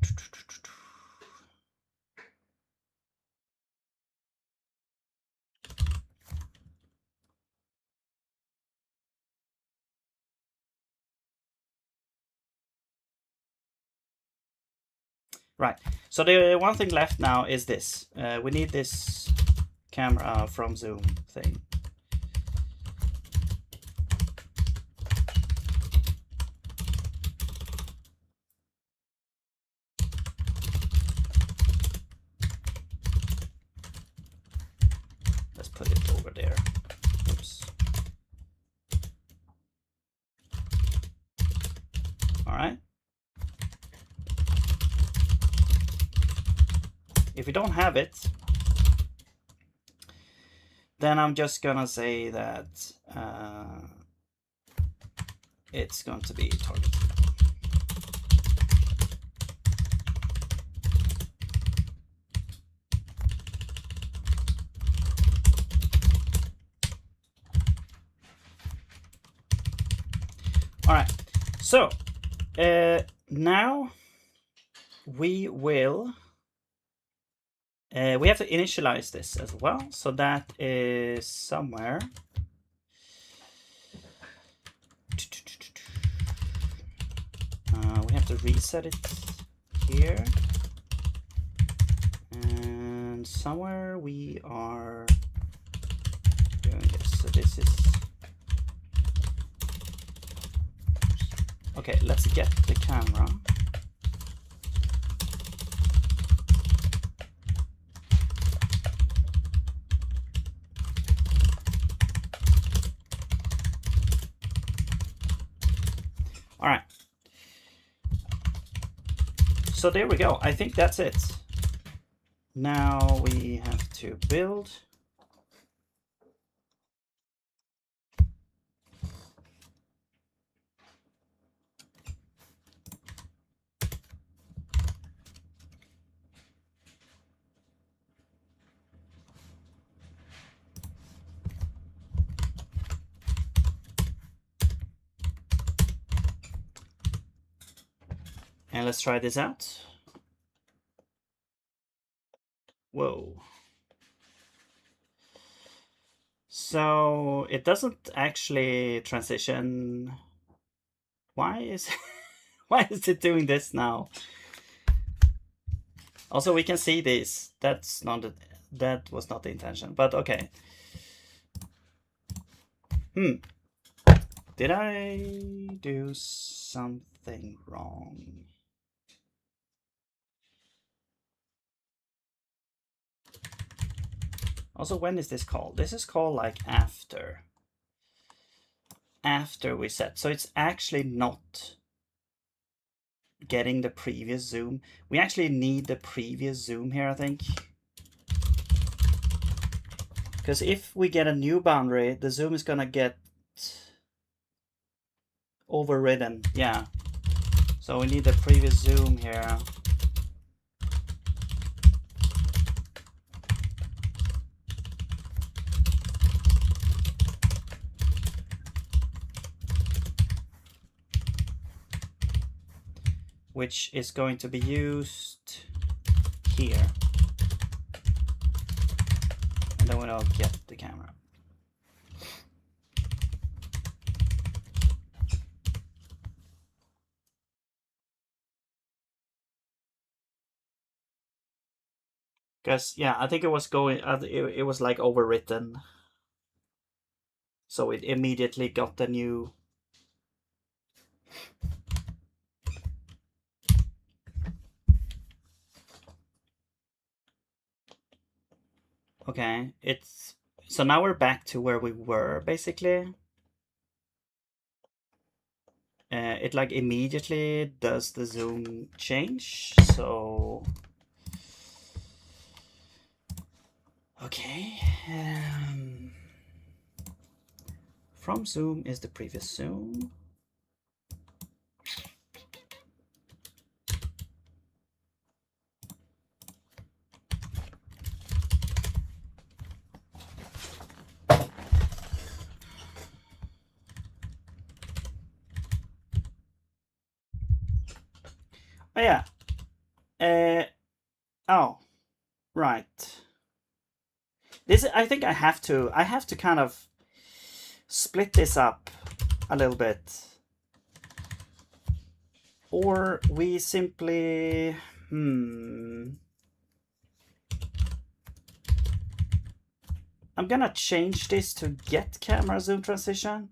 right. So the one thing left now is this. We need this camera from zoom thing. Let's put it over there. Oops. All right. If we don't have it, then I'm just gonna say that it's going to be targeted. All right, so now we will we have to initialize this as well, so that is somewhere. We have to reset it here, and somewhere we are doing this. So this is okay. Let's get the camera. All right. So there we go. I think that's it. Now we have to build. And let's try this out. Whoa. So it doesn't actually transition. Why is why is it doing this now? Also, we can see this. That's not that was not the intention, but okay. Did I do something wrong? Also, when is this called? This is called like after we set. So it's actually not getting the previous zoom. We actually need the previous zoom here, I think. Because if we get a new boundary, the zoom is gonna get overridden. Yeah. So we need the previous zoom here. Which is going to be used here. And then we'll get the camera. Because, yeah, I think it was going, it was like overwritten. So it immediately got the new. Okay, it's. So now we're back to where we were, basically. It like immediately does the zoom change, so. Okay. From zoom is the previous zoom. Oh yeah. Oh, right. This, I think I have to kind of split this up a little bit. Or we simply, I'm gonna change this to get camera zoom transition.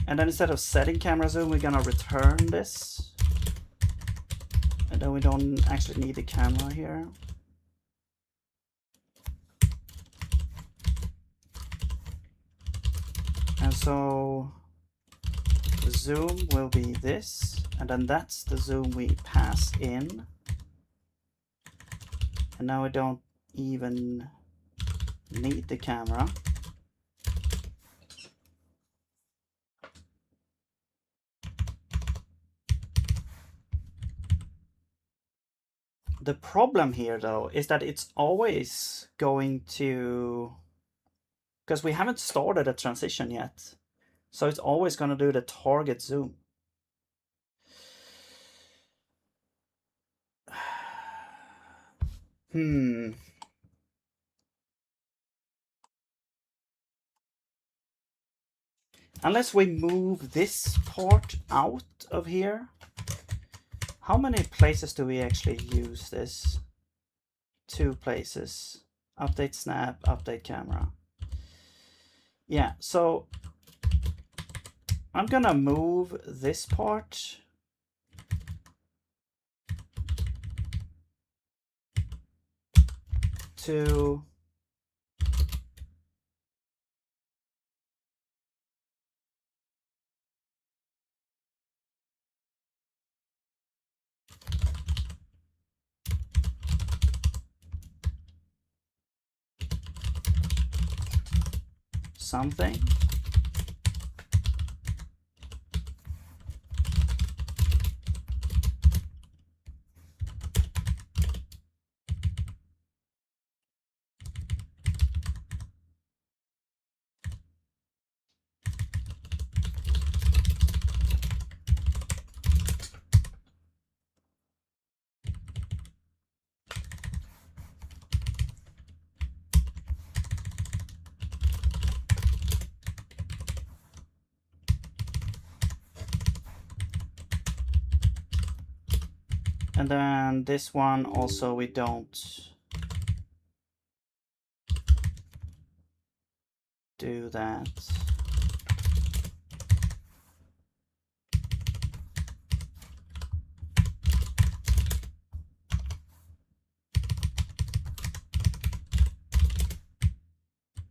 And then instead of setting camera zoom, we're gonna return this. And then we don't actually need the camera here. And so the zoom will be this, and then that's the zoom we pass in. And now we don't even need the camera. The problem here, though, is that it's always going to, because we haven't started a transition yet, so it's always going to do the target zoom. Unless we move this part out of here. How many places do we actually use this? 2 places. Update snap, update camera. Yeah, so I'm gonna move this part to something. And then this one also we don't do that.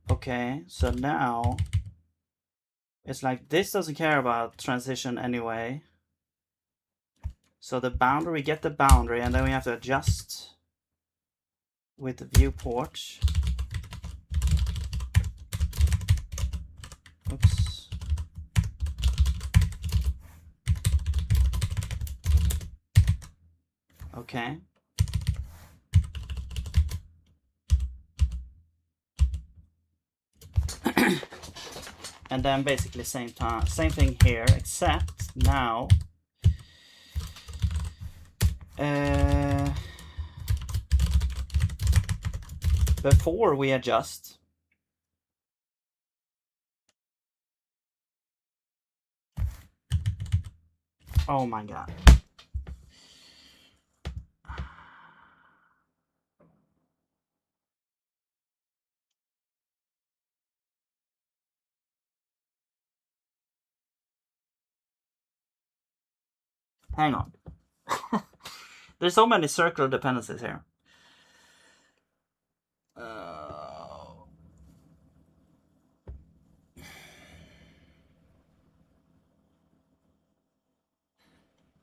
Okay, so now it's like this doesn't care about transition anyway. So the boundary, we get the boundary, and then we have to adjust with the viewport. Oops. Okay. And then basically same thing here, except now before we adjust, oh my god. Hang on. There's so many circular dependencies here.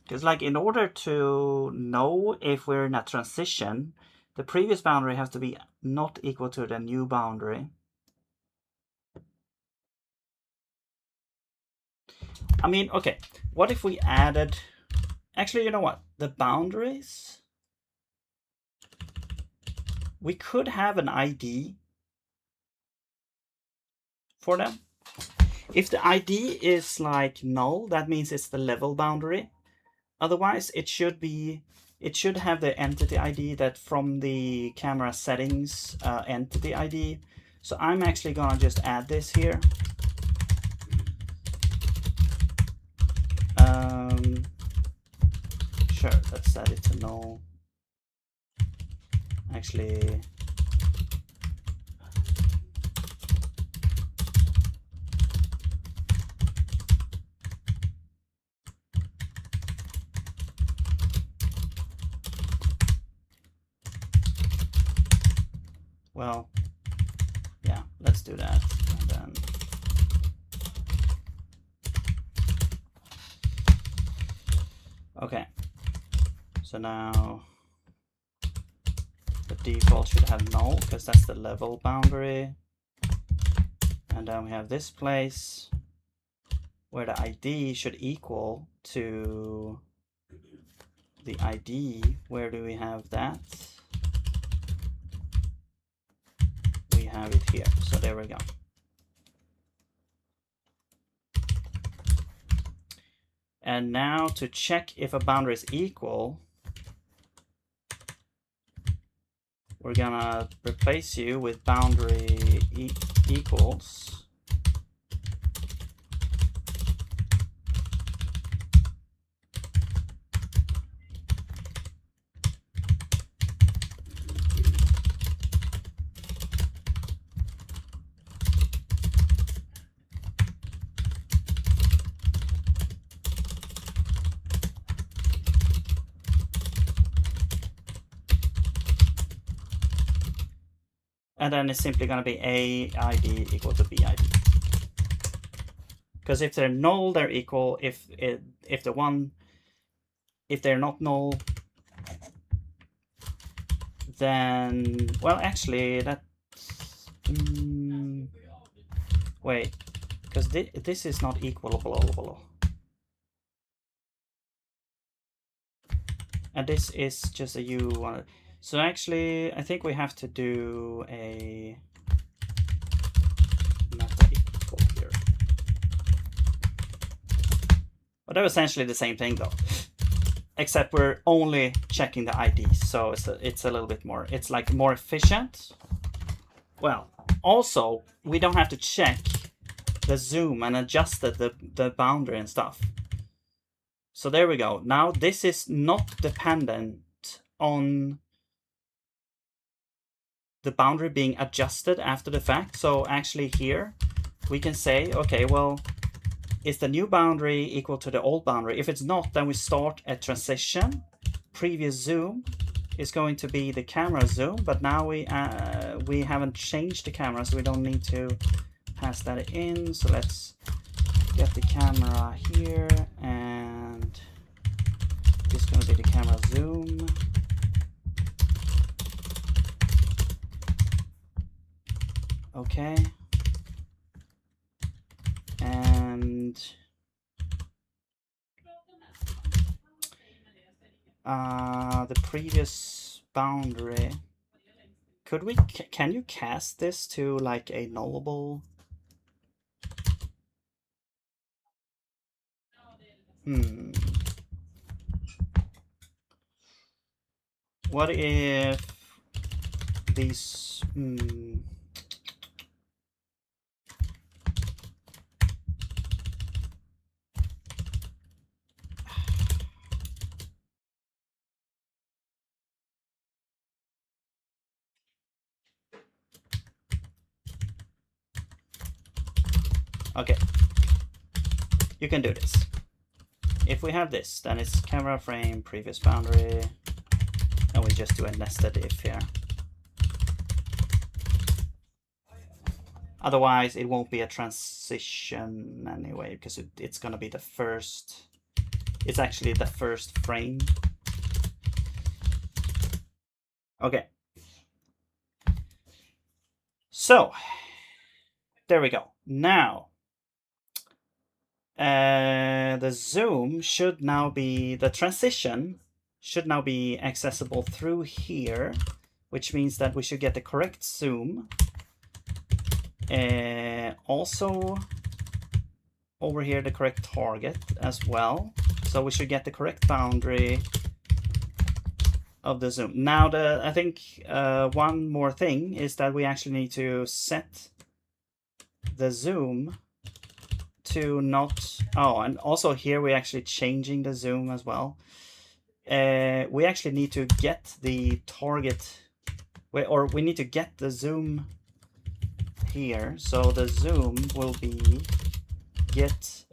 Because like in order to know if we're in a transition, the previous boundary has to be not equal to the new boundary. I mean, okay, what if we added... Actually, you know what? The boundaries... We could have an ID for them. If the ID is like null, that means it's the level boundary. Otherwise, it should have the entity ID that from the camera settings entity ID. So I'm actually gonna just add this here. Sure, let's set it to null. Actually, well, yeah, let's do that. And then okay, so now the default should have null because that's the level boundary. And then we have this place where the ID should equal to the ID. Where do we have that? We have it here. So there we go. And now to check if a boundary is equal, we're gonna replace you with boundary equals. And then it's simply going to be A ID equal to B ID. Because if they're null, they're equal. If they're not null, then, well, actually, that... wait, because this is not equalable. And this is just a U1. So actually, I think we have to do a meta equal here. But they're essentially the same thing, though. Except we're only checking the IDs, so it's a little bit more. It's like more efficient. Well, also, we don't have to check the zoom and adjust the boundary and stuff. So there we go. Now this is not dependent on the boundary being adjusted after the fact. So actually here we can say, okay, well, is the new boundary equal to the old boundary? If it's not, then we start a transition. Previous zoom is going to be the camera zoom, but now we haven't changed the camera, so we don't need to pass that in. So let's get the camera here, and this is going to be the camera zoom. Okay. And the previous boundary, can you cast this to like a nullable? What if these okay, you can do this. if we have this, then it's camera frame, previous boundary, and we just do a nested if here. Otherwise, it won't be a transition anyway, because it's going to be the first. It's actually the first frame. Okay. So, there we go. Now, the zoom should now be, the transition should now be accessible through here, which means that we should get the correct zoom. Also, over here, the correct target as well. So we should get the correct boundary of the zoom. Now, I think one more thing is that we actually need to set the zoom to not. Oh, and also here we're actually changing the zoom as well. We actually need to get the target, or we need to get the zoom here. So the zoom will be get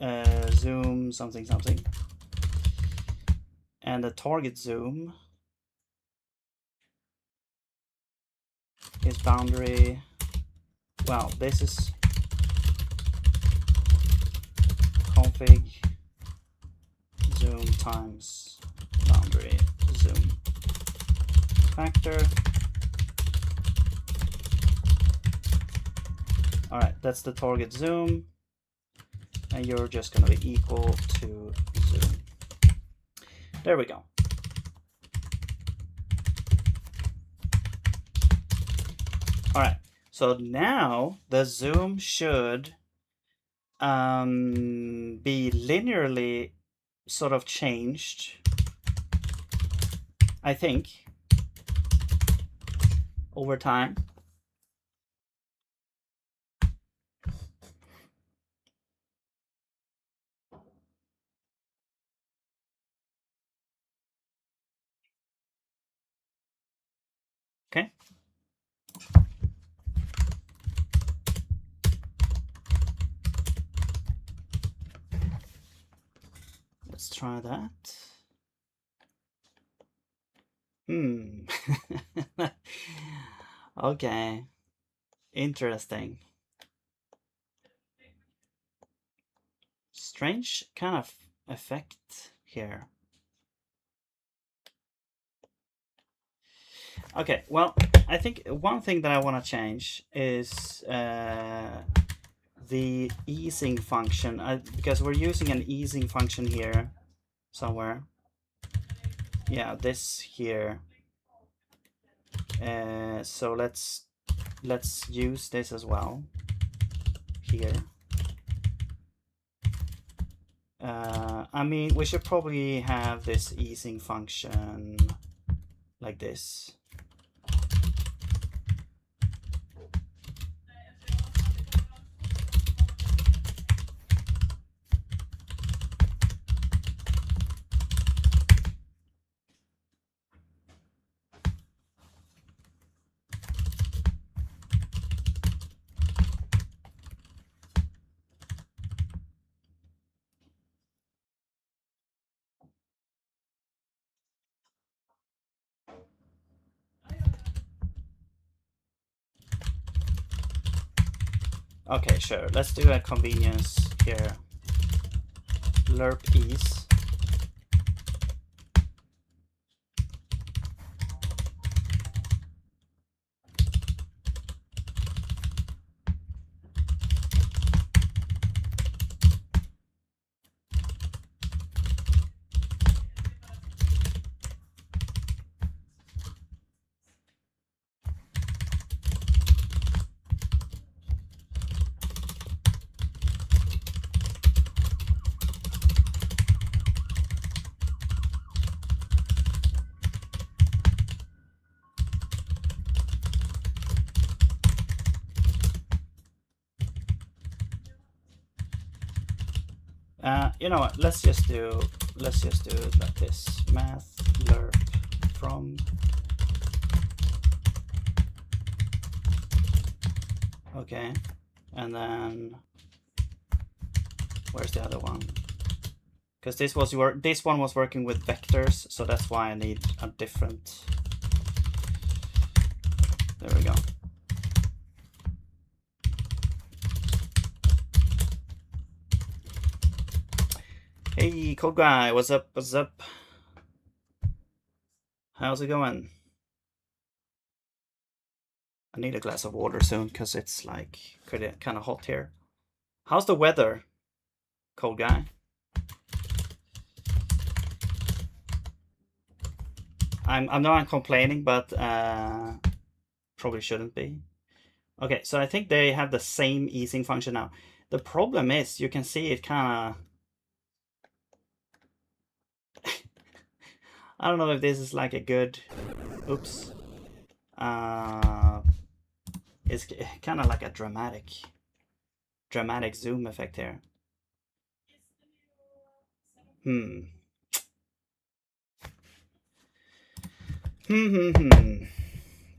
zoom something something, and the target zoom is boundary. Well, this is config zoom times boundary zoom factor. All right, that's the target zoom, and you're just going to be equal to zoom. There we go. All right, so now the zoom should be linearly sort of changed, I think, over time. Okay. Let's try that. Okay. Interesting. Strange kind of effect here. Okay, well, I think one thing that I want to change is the easing function, because we're using an easing function here somewhere. Yeah, this here. So let's use this as well here. I mean, we should probably have this easing function like this. Okay, sure. Let's do a convenience here. Lerp ease. You know what? Let's just do it like this. Math lerp from. Okay, and then where's the other one? because this one was working with vectors, so that's why I need a different. There we go. Hey, cool guy, what's up? What's up? How's it going? I need a glass of water soon because it's like kind of hot here. How's the weather, cold guy? I know I'm complaining, but probably shouldn't be. Okay, so I think they have the same easing function now. The problem is you can see it kind of. I don't know if this is like a good. Oops. It's kind of like a dramatic zoom effect here.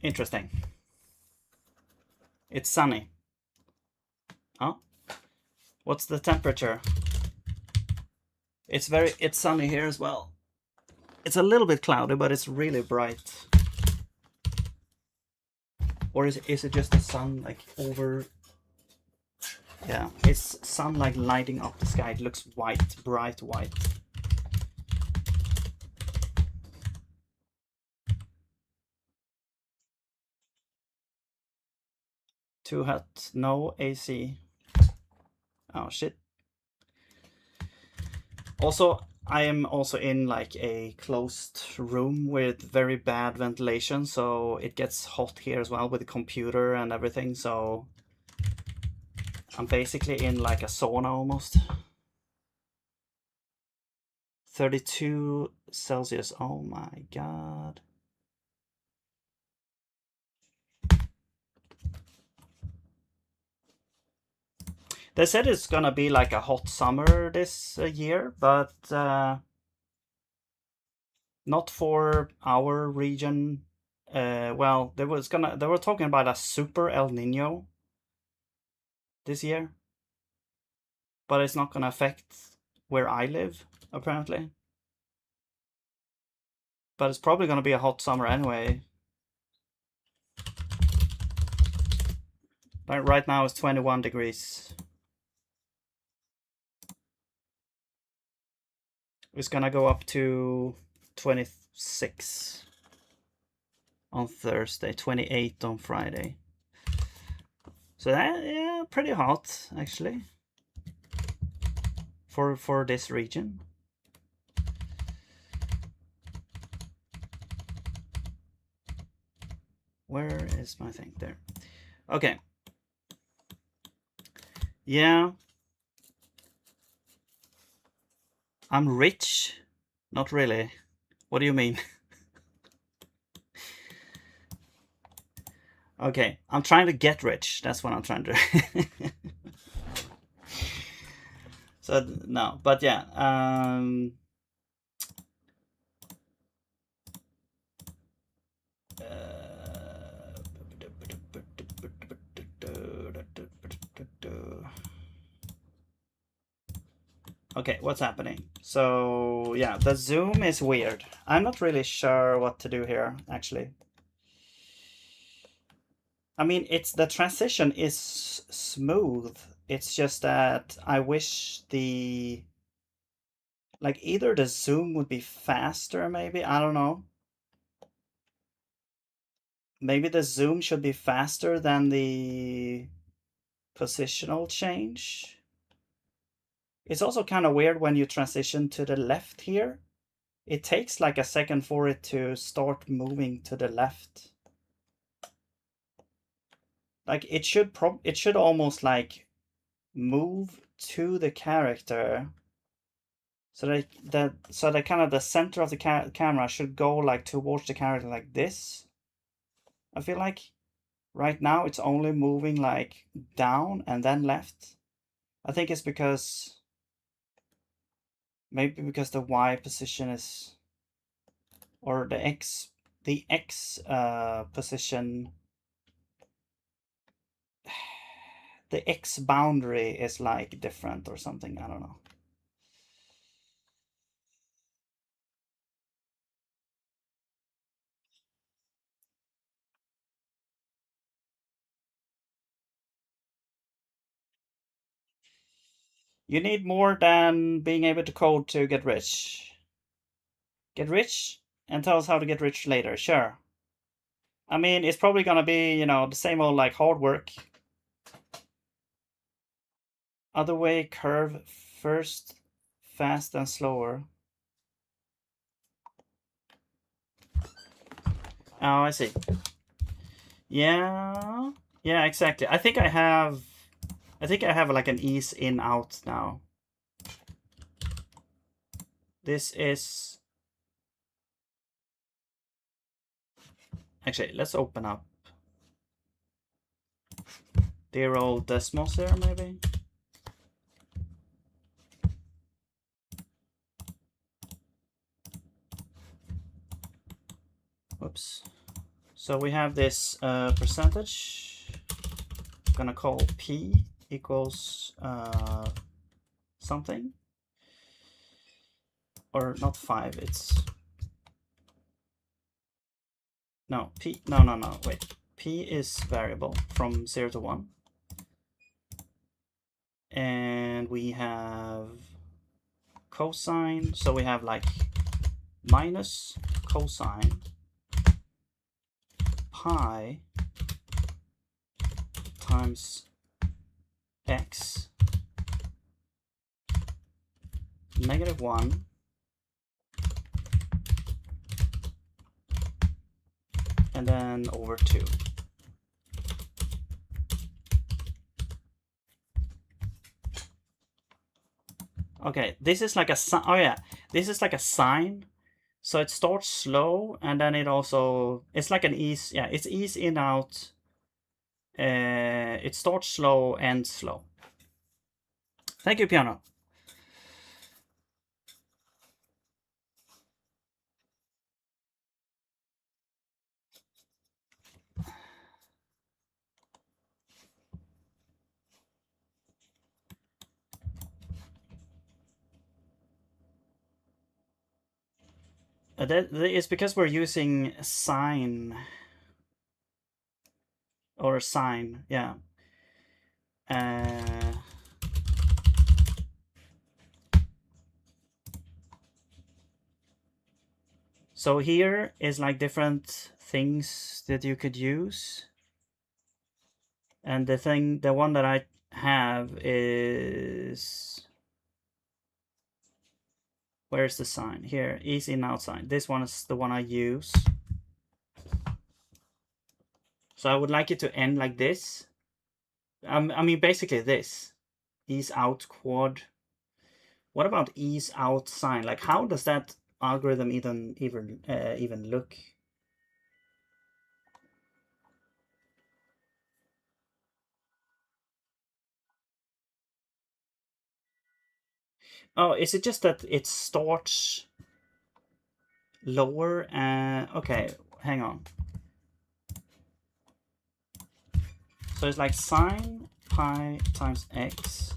Interesting. It's sunny. Oh, what's the temperature? It's sunny here as well. It's a little bit cloudy, but it's really bright. Or is it just the sun like over? Yeah, it's sun like lighting up the sky. It looks white, bright white. Too hot, no AC. Oh shit. Also, I am also in like a closed room with very bad ventilation, so it gets hot here as well with the computer and everything, so I'm basically in like a sauna almost. 32 Celsius, oh my god. They said it's gonna be like a hot summer this year, but not for our region. Well, they were talking about a super El Nino this year, but it's not gonna affect where I live apparently. But it's probably gonna be a hot summer anyway. Like right now it's 21 degrees. It's gonna go up to 26 on Thursday, 28 on Friday. So that, yeah, pretty hot actually for this region. Where is my thing? There. Okay. Yeah. I'm rich. Not really. What do you mean? Okay, I'm trying to get rich. That's what I'm trying to do. So no, but yeah. Okay, what's happening? So yeah, the zoom is weird. I'm not really sure what to do here, actually. I mean, the transition is smooth. It's just that I wish like either the zoom would be faster, maybe, I don't know. Maybe the zoom should be faster than the positional change. It's also kind of weird when you transition to the left here. It takes like a second for it to start moving to the left. Like it should almost like move to the character. So that kind of the center of the camera should go like towards the character like this. I feel like right now it's only moving like down and then left. I think it's because maybe because the Y position is, or the X position, the X boundary is like different or something. I don't know. You need more than being able to code to get rich. Get rich and tell us how to get rich later. Sure. I mean, it's probably gonna be, the same old like hard work. Other way, curve first, fast and slower. Oh, I see. Yeah, yeah, exactly. I think I have like an ease in out now. This is actually, let's open up dear old Desmos here, maybe. Whoops. So we have this percentage. I'm gonna call p equals something, or not 5. It's no p. No. Wait. P is variable from 0 to 1, and we have cosine. So we have like minus cosine pi times x -1 and then over 2. Okay, this is like a oh yeah, this is like a sine. So it starts slow and then it's like an ease. Yeah, it's ease in out. It starts slow, ends slow. Thank you, piano. That is because we're using sine or sine. Yeah. So here is like different things that you could use. And the one that I have is, where's the sign? Here, ease in outside. This one is the one I use. So I would like it to end like this. I mean, basically this. Ease out quad. What about ease out sign? Like, how does that algorithm even look? Oh, is it just that it starts lower? Okay, hang on. So it's like sine pi times x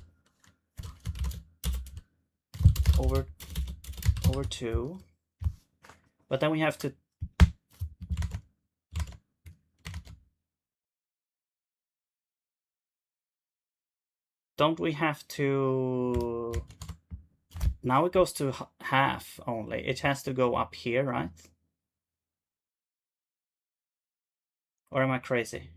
over 2. But then we have to don't we have to now it goes to half only. It has to go up here, right? Or am I crazy?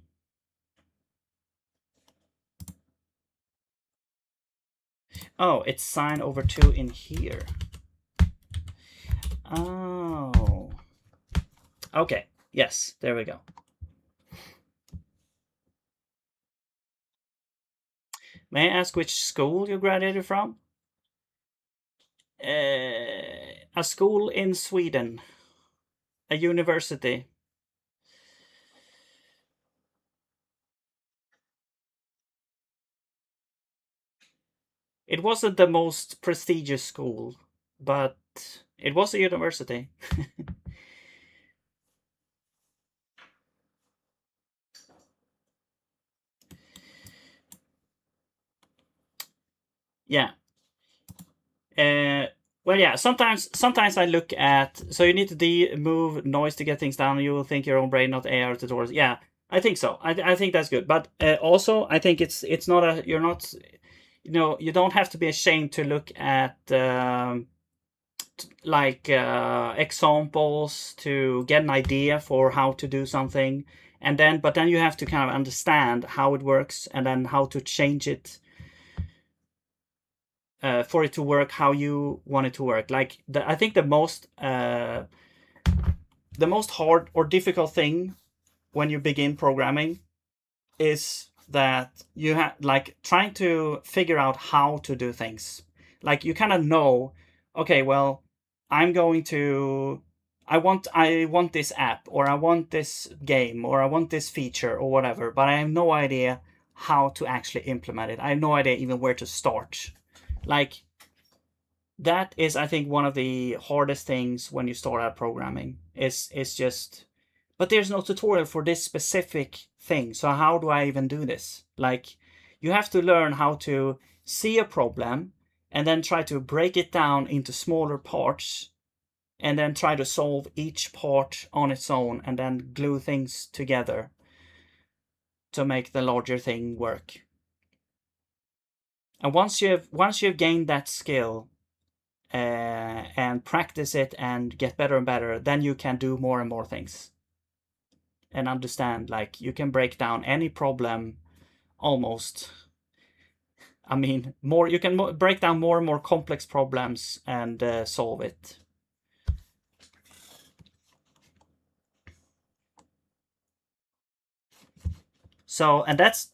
Oh, it's sine over 2 in here. Oh. Okay. Yes, there we go. May I ask which school you graduated from? A school in Sweden. A university. It wasn't the most prestigious school, but it was a university. Yeah. Well, yeah. Sometimes I look at. So you need to move noise to get things down. You will think your own brain, not AI or tutorials. Yeah, I think so. I think that's good. But also, I think it's not a. you don't have to be ashamed to look at examples to get an idea for how to do something, and then you have to kind of understand how it works and then how to change it for it to work how you want it to work. I think the most hard or difficult thing when you begin programming is that you have trying to figure out how to do things. Like you kind of know, okay, well, I'm going to I want this app, or I want this game, or I want this feature or whatever, but I have no idea how to actually implement it. I have no idea even where to start. Like that is, I think, one of the hardest things when you start out programming. Is just, but there's no tutorial for this specific thing, so how do I even do this? Like, you have to learn how to see a problem and then try to break it down into smaller parts and then try to solve each part on its own and then glue things together to make the larger thing work. And once you've gained that skill, and practice it and get better and better, then you can do more and more things and understand. Like, you can break down any problem almost. I mean, more you can break down more and more complex problems and solve it. So, and that's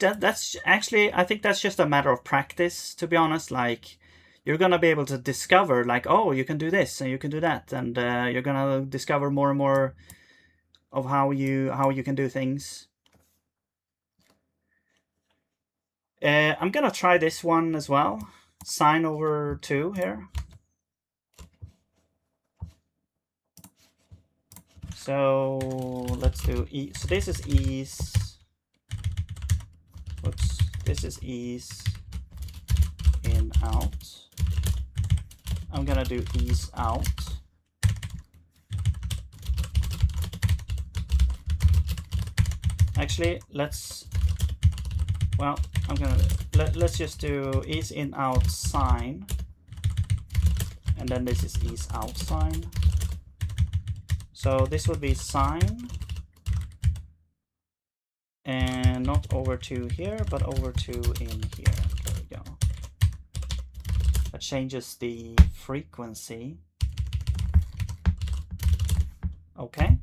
actually, I think that's just a matter of practice, to be honest. Like, you're gonna be able to discover, like, oh, you can do this and you can do that, and you're gonna discover more and more of how you can do things. I'm gonna try this one as well. Sine over 2 here. So let's do e. So this is ease. Whoops. This is ease in out. I'm gonna do ease out. Actually, let's just do ease in out sine, and then this is ease out sine. So this would be sine, and not over 2 here, but over 2 in here. There we go. That changes the frequency. Okay.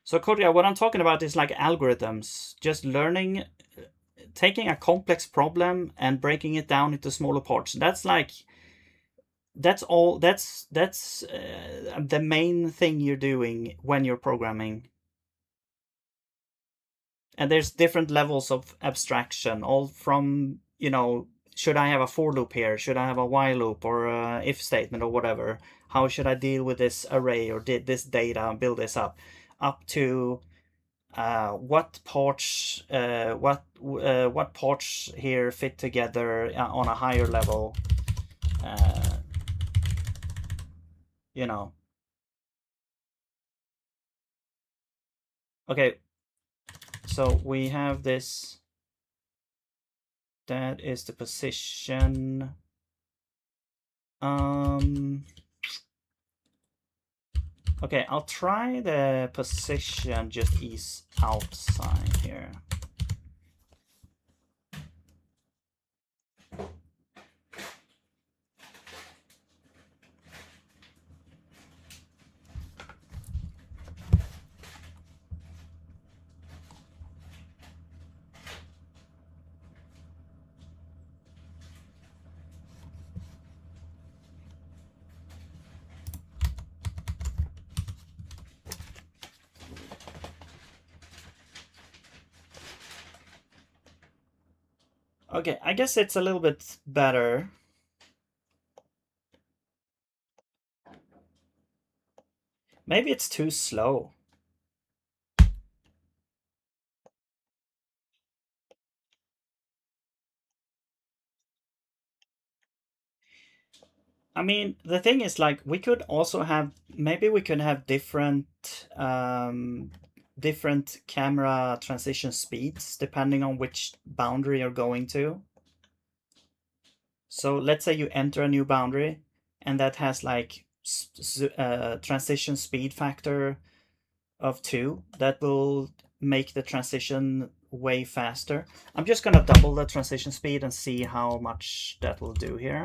So Kodja, what I'm talking about is like algorithms, just learning, taking a complex problem and breaking it down into smaller parts. That's all. That's the main thing you're doing when you're programming. And there's different levels of abstraction, all from, should I have a for loop here? Should I have a while loop or a if statement or whatever? How should I deal with this array or did this data and build this up to what parts here fit together on a higher level, uh, you know. Okay, so we have this. That is the position. Okay, I'll try the position just ease outside here. Okay, I guess it's a little bit better. Maybe it's too slow. I mean, the thing is, like, we could also have, maybe we could have different camera transition speeds depending on which boundary you're going to. So let's say you enter a new boundary and that has like transition speed factor of 2 that will make the transition way faster. I'm just gonna double the transition speed and see how much that will do here.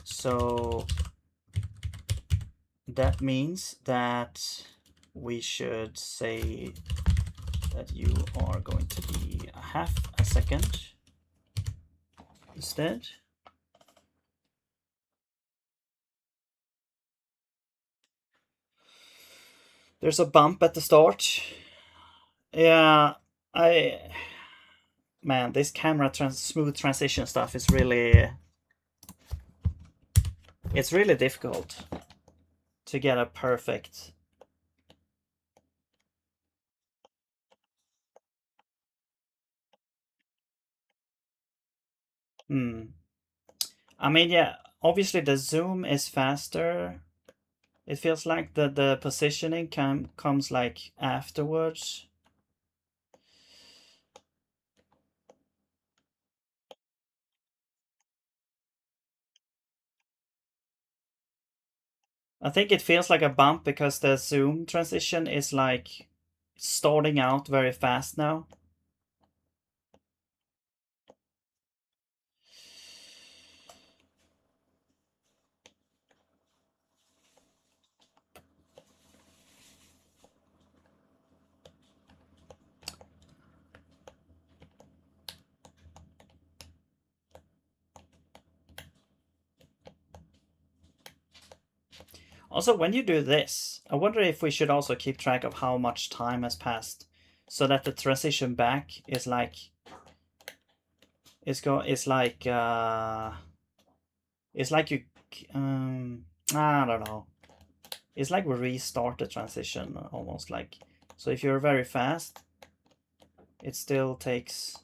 So that means that we should say that you are going to be a half a second instead. There's a bump at the start. Yeah, man, this camera smooth transition stuff is really, it's really difficult to get a perfect. I mean, yeah, obviously the zoom is faster. It feels like the positioning comes like afterwards. I think it feels like a bump because the zoom transition is like starting out very fast now. Also, when you do this, I wonder if we should also keep track of how much time has passed so that the transition back is like it's like you I don't know. It's like we restart the transition almost like. So if you're very fast, it still takes,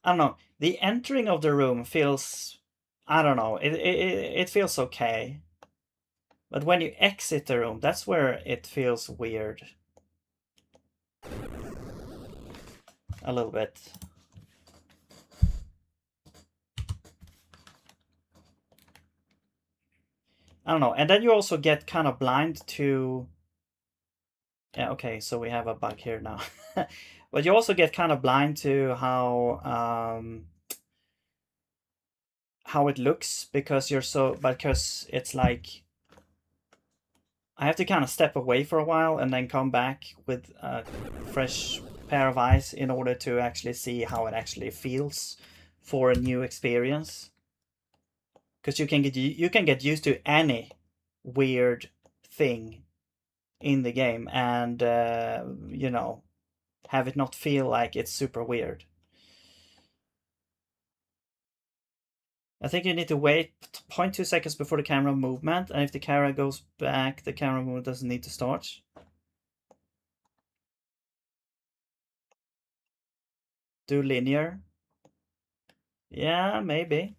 I don't know. The entering of the room feels, I don't know. It feels okay. But when you exit the room, that's where it feels weird. A little bit. I don't know. And then you also get kind of blind to. Yeah, okay, so we have a bug here now. But you also get kind of blind to how it looks because it's like I have to kind of step away for a while and then come back with a fresh pair of eyes in order to actually see how it actually feels for a new experience. Because you can get used to any weird thing in the game and have it not feel like it's super weird. I think you need to wait 0.2 seconds before the camera movement, and if the camera goes back, the camera movement doesn't need to start. Do linear. Yeah, maybe.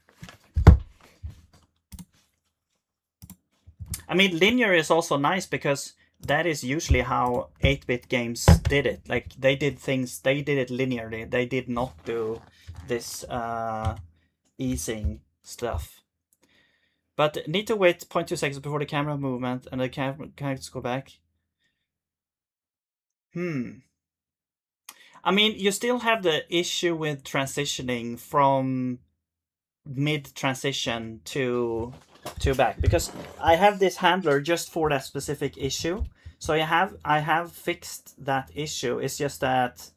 I mean, linear is also nice because that is usually how 8-bit games did it. Like, they did it linearly. They did not do this easing stuff. But need to wait 0.2 seconds before the camera movement and the characters go back. I mean, you still have the issue with transitioning from mid transition to back because I have this handler just for that specific issue. So I have fixed that issue. It's just that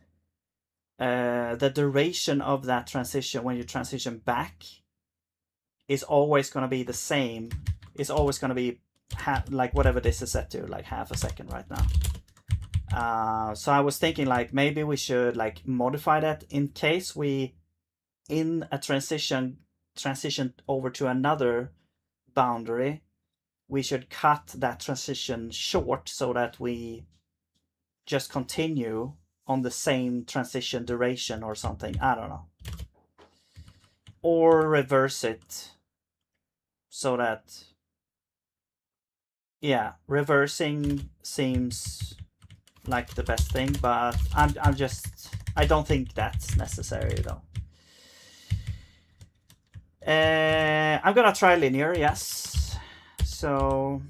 the duration of that transition when you transition back is always going to be the same. It's always going to be like whatever this is set to, like half a second right now. So I was thinking like maybe we should like modify that in case we in a transition transition over to another boundary, we should cut that transition short so that we just continue on the same transition duration or something. I don't know. Or reverse it so that, yeah, reversing seems like the best thing, but I don't think that's necessary though. I'm gonna try linear, yes. So,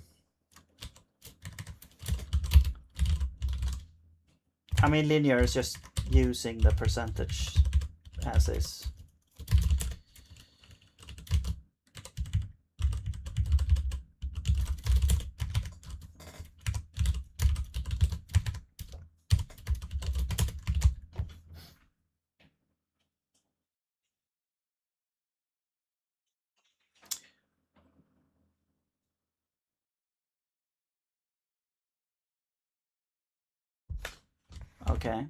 I mean, linear is just using the percentage as is. Okay.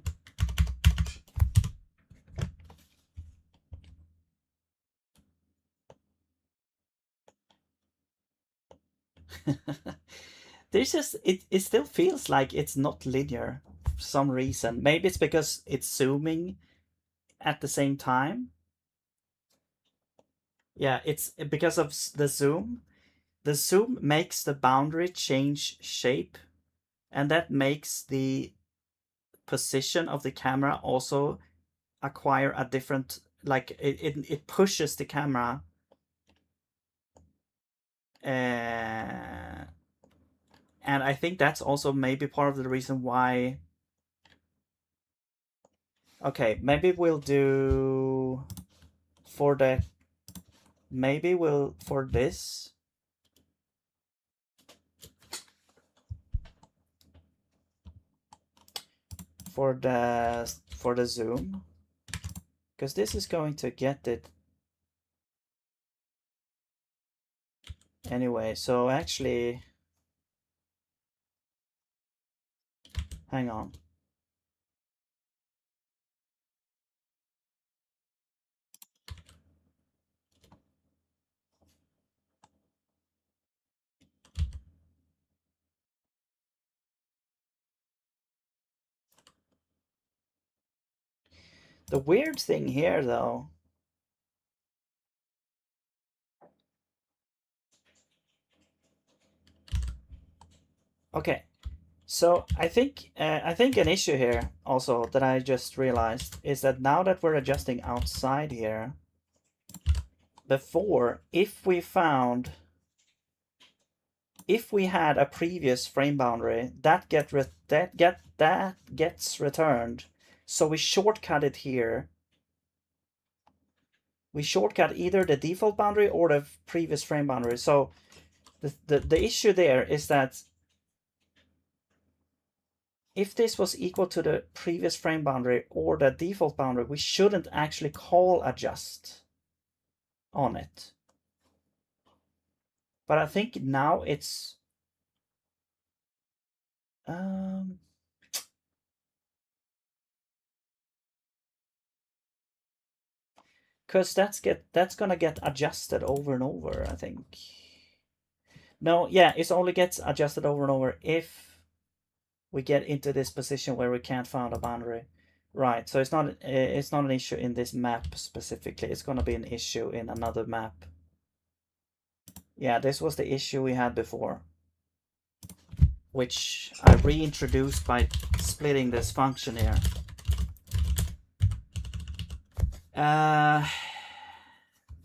There's just it still feels like it's not linear for some reason. Maybe it's because it's zooming at the same time. Yeah, it's because of the zoom. The zoom makes the boundary change shape, and that makes the position of the camera also acquire a different, like it pushes the camera and I think that's also maybe part of the reason why. Okay, maybe we'll do for the maybe we'll for this for the zoom, because this is going to get it anyway. So actually, hang on. The weird thing here though, okay, so I think an issue here also that I just realized is that now that we're adjusting outside here, before, if we had a previous frame boundary, that gets returned. So we shortcut it here. We shortcut either the default boundary or the previous frame boundary. So the issue there is that if this was equal to the previous frame boundary or the default boundary, we shouldn't actually call adjust on it. But I think now it's because that's gonna get adjusted over and over, I think. No, yeah, it only gets adjusted over and over if we get into this position where we can't find a boundary. Right, so it's not an issue in this map specifically. It's gonna be an issue in another map. Yeah, this was the issue we had before, which I reintroduced by splitting this function here.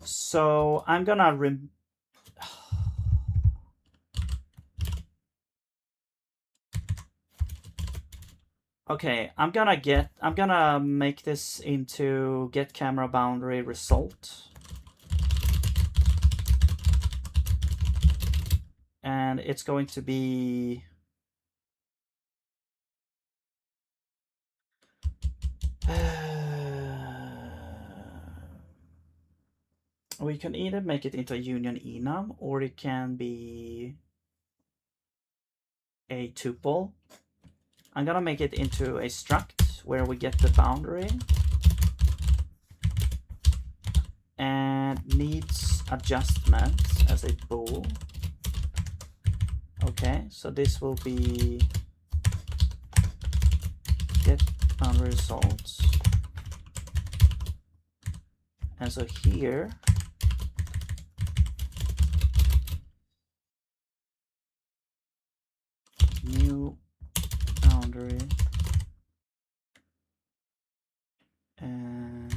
So I'm gonna okay, I'm gonna make this into get camera boundary result. And it's going to be we can either make it into a union enum or it can be a tuple. I'm gonna make it into a struct where we get the boundary. and needs adjustment as a bool. Okay, so this will be get boundary results. And so here, new boundary, and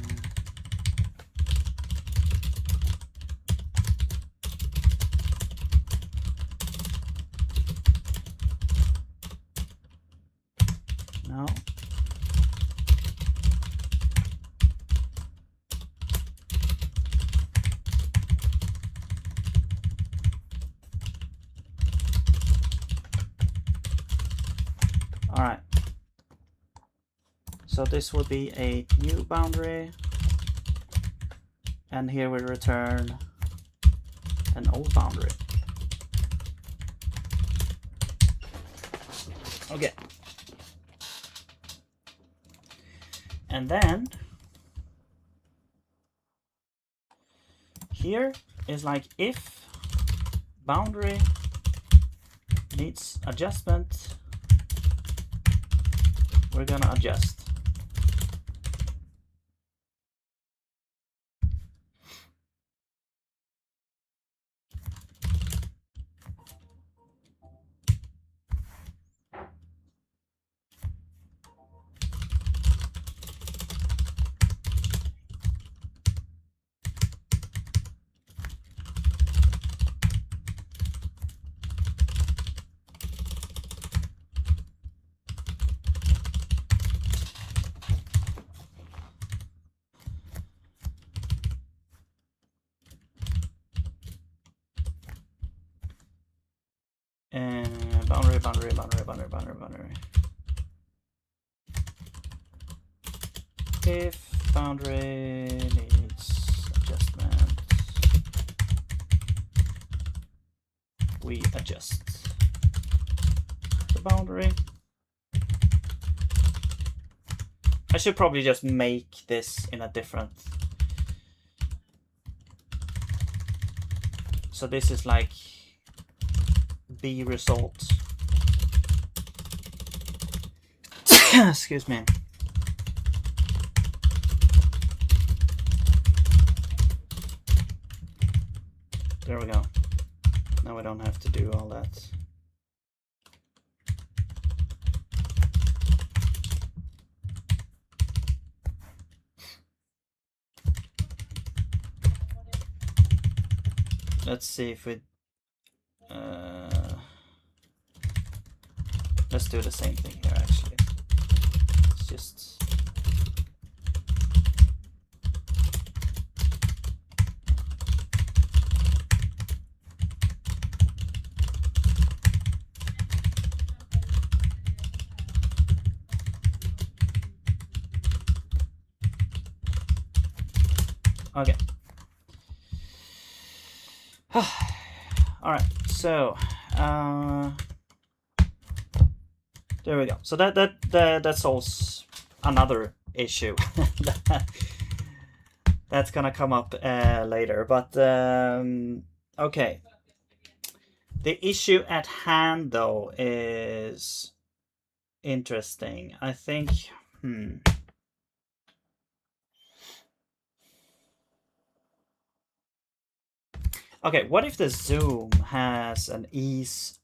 no. All right. So this will be a new boundary, and here we return an old boundary. Okay. And then here is like if boundary needs adjustment, we're gonna adjust. And boundary. If boundary needs adjustment, we adjust the boundary. I should probably just make this in a different. So this is like B result. Excuse me. There we go. Now we don't have to do all that. Let's see if we let's do the same thing here actually. It's just okay. All right, so there we go. So that solves another issue that's gonna come up later. But okay, the issue at hand though is interesting. I think. Okay, what if the zoom has an ease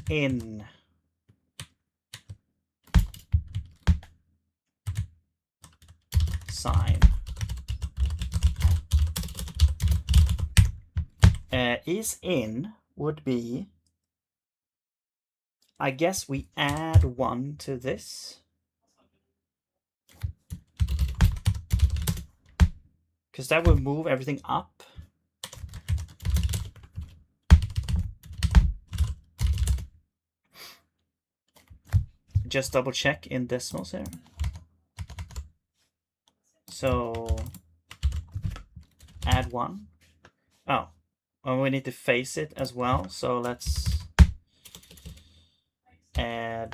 in sign? Ease in would be, I guess we add 1 to this. Because that would move everything up. Just double check in decimals here. So add 1. Oh, well, we need to face it as well. So let's add.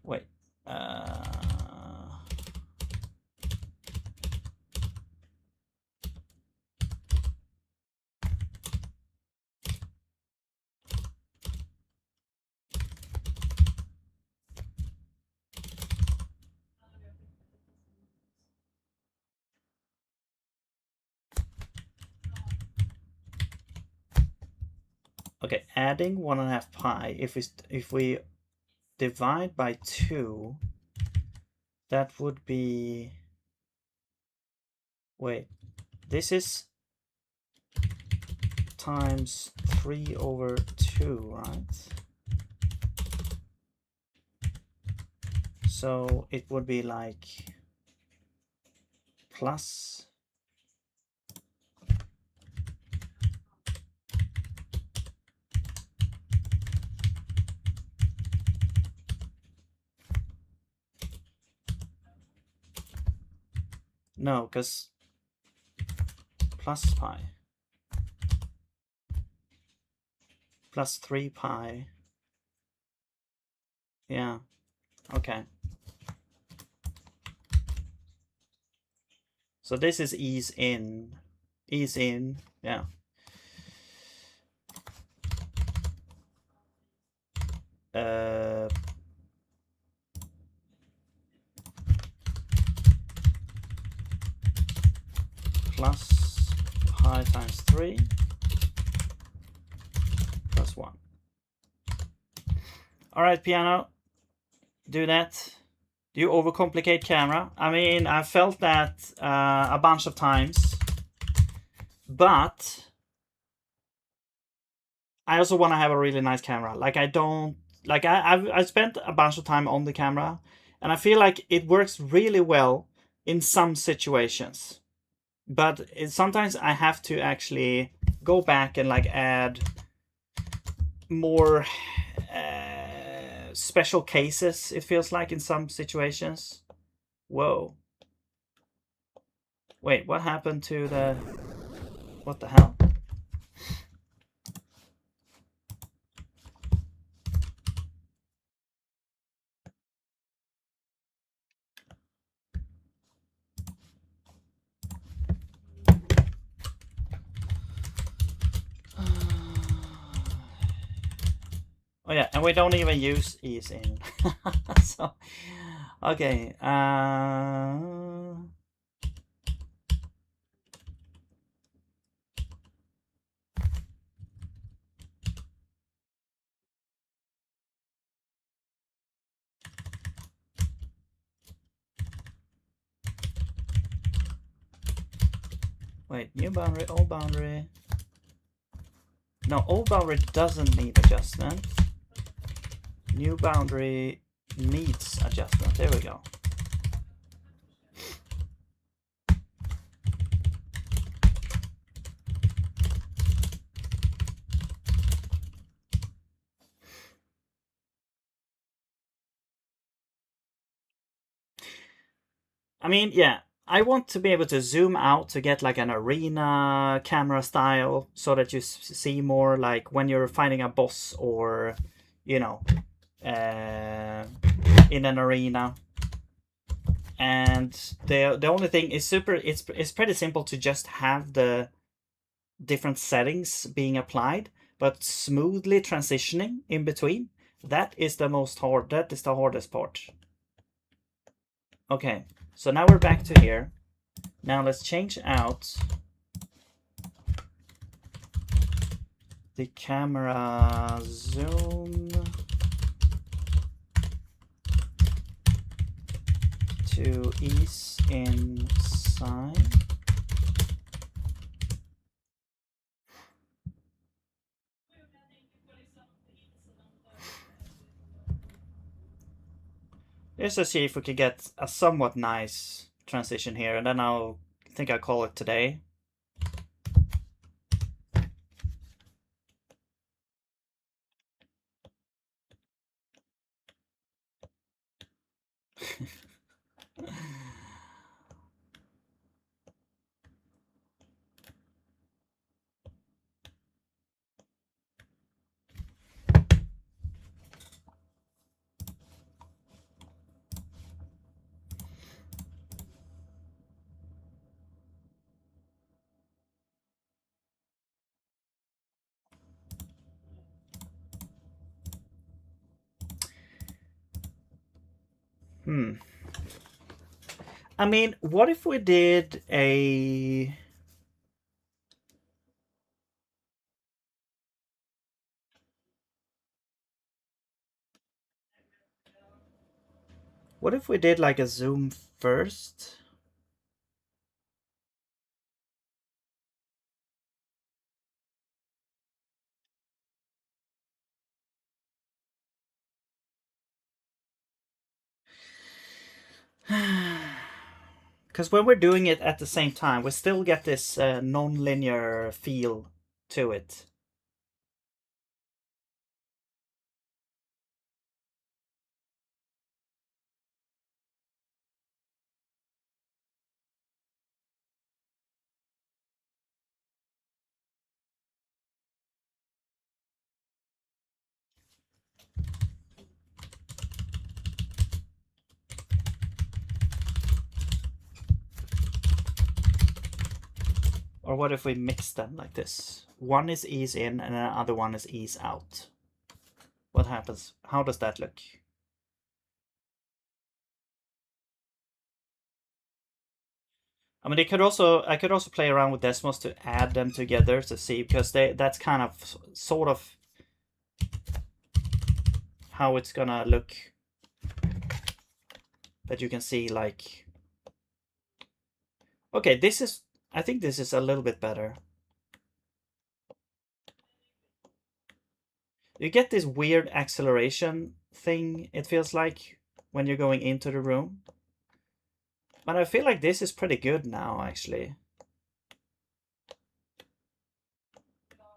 Wait. Okay, adding 1.5 pi. If we divide by 2, that would be, wait, this is times 3/2, right? So it would be like plus, no, because plus pi plus 3 pi. Yeah, okay. So this is ease in, yeah. Uh, plus pi times 3 plus 1. All right, piano, do that. Do you overcomplicate camera? I mean, I felt that a bunch of times, but I also want to have a really nice camera. Like I don't like I've spent a bunch of time on the camera, and I feel like it works really well in some situations. But sometimes I have to actually go back and like add more special cases. It feels like in some situations. Whoa. Wait, what happened to the? What the hell? Oh yeah, and we don't even use ease in. So, okay. Wait, new boundary, old boundary. No, old boundary doesn't need adjustment. New boundary needs adjustment. There we go. I mean, yeah, I want to be able to zoom out to get like an arena camera style so that you see more like when you're fighting a boss or, you know, in an arena. And the only thing is it's pretty simple to just have the different settings being applied, but smoothly transitioning in between, that is the hardest part. Okay, so now we're back to here. Now let's change out the camera zoom to ease inside. Just to see if we could get a somewhat nice transition here, and then I'll call it today. I mean, what if we did a What if we did like a zoom first? Because when we're doing it at the same time, we still get this non-linear feel to it. Or what if we mix them like this? One is ease in and the other one is ease out. What happens? How does that look? I mean, I could also play around with Desmos to add them together to see, because that's kind of sort of how it's gonna look. That you can see, like, okay, I think this is a little bit better. You get this weird acceleration thing, it feels like, when you're going into the room. But I feel like this is pretty good now, actually.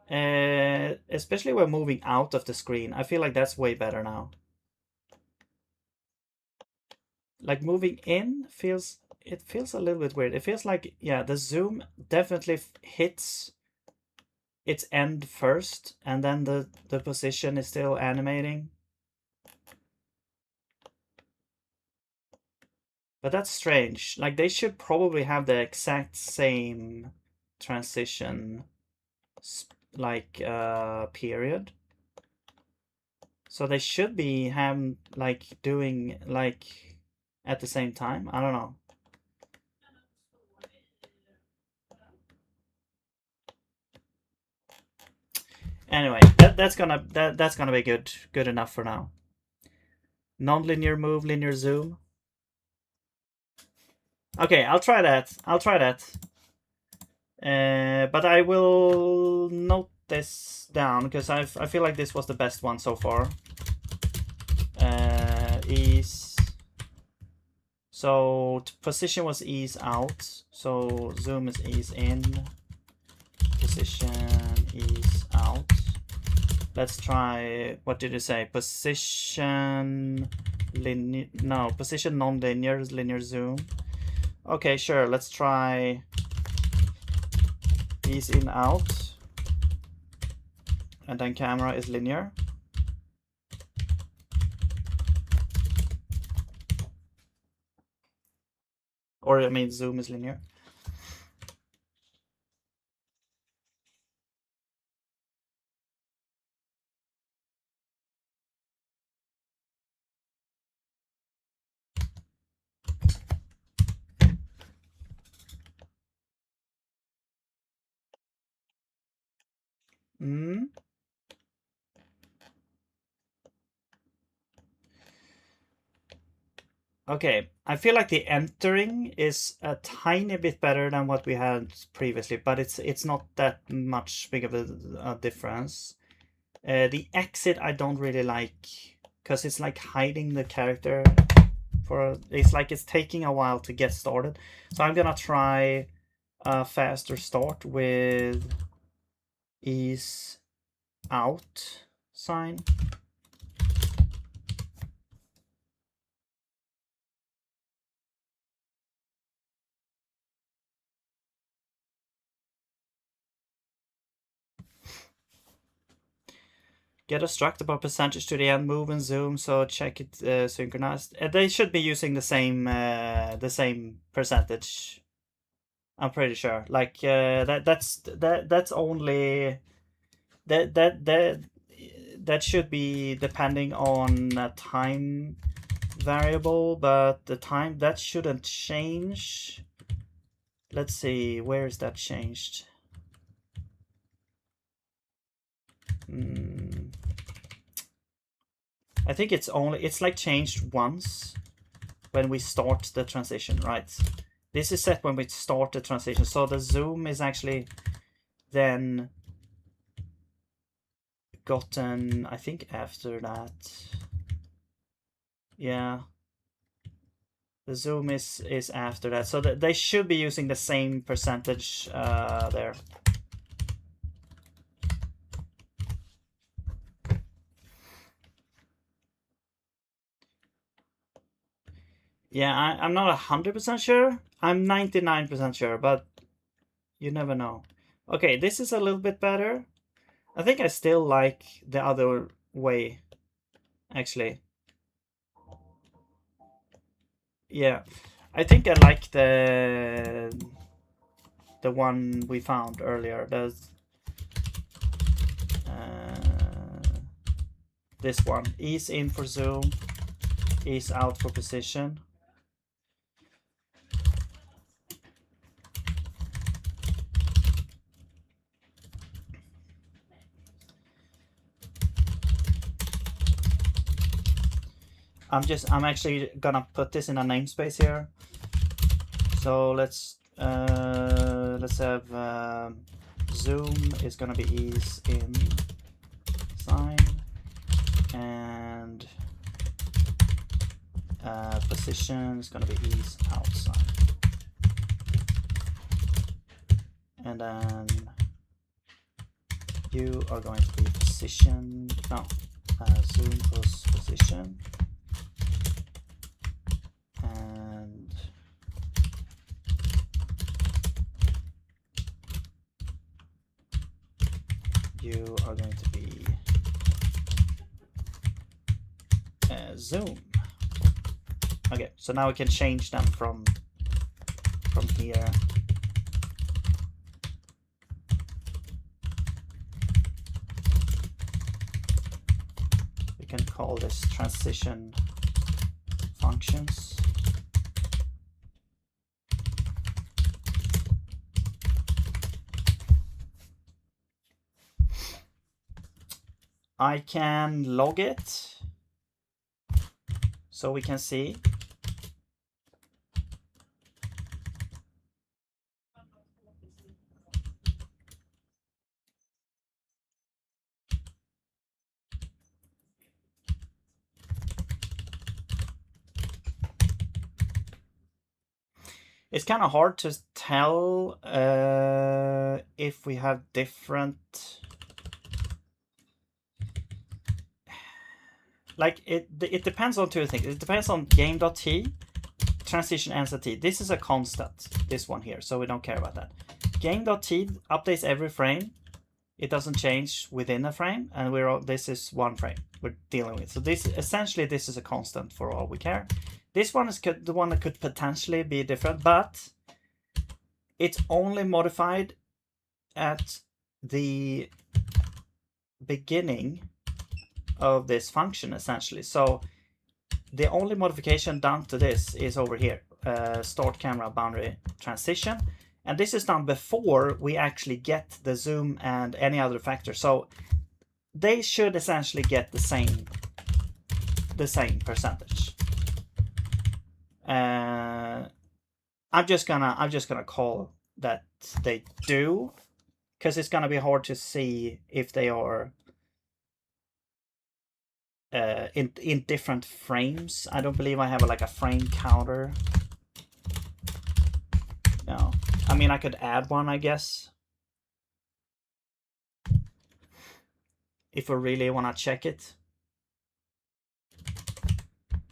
Especially when moving out of the screen. I feel like that's way better now. Like moving in feels a little bit weird. It feels like, yeah, the zoom definitely hits its end first, and then the position is still animating. But that's strange. Like, they should probably have the exact same transition, like, period. So they should be like doing like at the same time. I don't know. Anyway, that's gonna be good enough for now. Non-linear move, linear zoom. Okay, I'll try that. But I will note this down because I feel like this was the best one so far. Ease. So position was ease out. So zoom is ease in. Position ease out. Let's try. What did you say? Position linear. No, position non-linear is linear zoom. Okay, sure. Let's try ease in out. And then camera is linear. Or I mean zoom is linear. Mm. Okay, I feel like the entering is a tiny bit better than what we had previously, but it's not that much big of a difference. The exit I don't really like because it's like hiding the character it's like it's taking a while to get started. So I'm gonna try a faster start with ease out sign. Get a struct about percentage to the end, move and zoom, so check it synchronized. They should be using the same percentage. I'm pretty sure. Like that's only that should be depending on a time variable, but the time that shouldn't change. Let's see, where is that changed? I think it's like changed once. when we start the transition, right? This is set when we start the transition. So the zoom is actually then gotten, I think, after that. Yeah. The zoom is after that. So they should be using the same percentage there. Yeah, I'm not 100% sure. I'm 99% sure, but you never know. Okay, this is a little bit better. I think I still like the other way, actually. Yeah, I think I like the one we found earlier. This one. Ease in for zoom, ease out for position. I'm actually gonna put this in a namespace here. So let's have zoom is gonna be ease in sign, and position is gonna be ease outside, and then you are going to be position. No, zoom plus position, and you are going to be zoom. Okay, so now we can change them from here. We can call this transition functions. I can log it so we can see. It's kind of hard to tell if we have different, like it depends on two things. It depends on game.t, transition answer t. This is a constant, this one here, so we don't care about that. Game.t updates every frame. It doesn't change within a frame, and this is one frame we're dealing with. So this essentially this is a constant for all we care. This one is the one that could potentially be different, but it's only modified at the beginning of this function, essentially. So the only modification done to this is over here, start camera boundary transition. And this is done before we actually get the zoom and any other factor. So they should essentially get the same percentage. I'm just gonna call that they do, because it's gonna be hard to see if they are in different frames. I don't believe I have like a frame counter. No, I mean I could add one, I guess, if we really want to check it.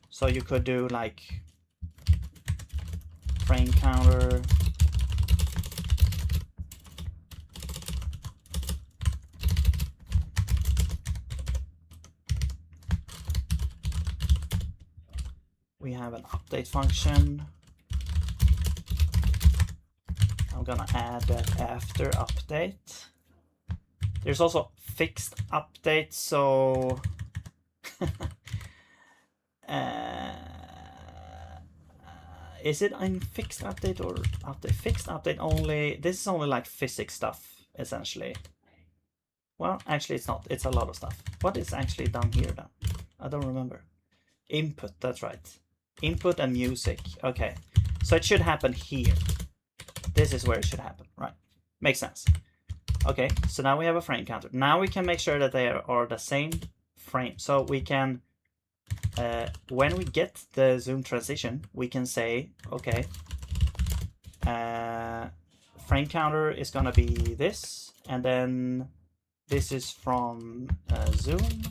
So you could do like frame counter, we have an update function. I'm gonna add that after update. There's also fixed update, so is it in fixed update or update? Fixed update only. This is only like physics stuff, essentially. Well, actually it's not. It's a lot of stuff. What is actually done here then? I don't remember. Input, that's right. Input and music. Okay. So it should happen here. This is where it should happen, right? Makes sense. Okay, so now we have a frame counter. Now we can make sure that they are the same frame. So we can, when we get the zoom transition, we can say, okay, frame counter is gonna be this, and then this is from zoom,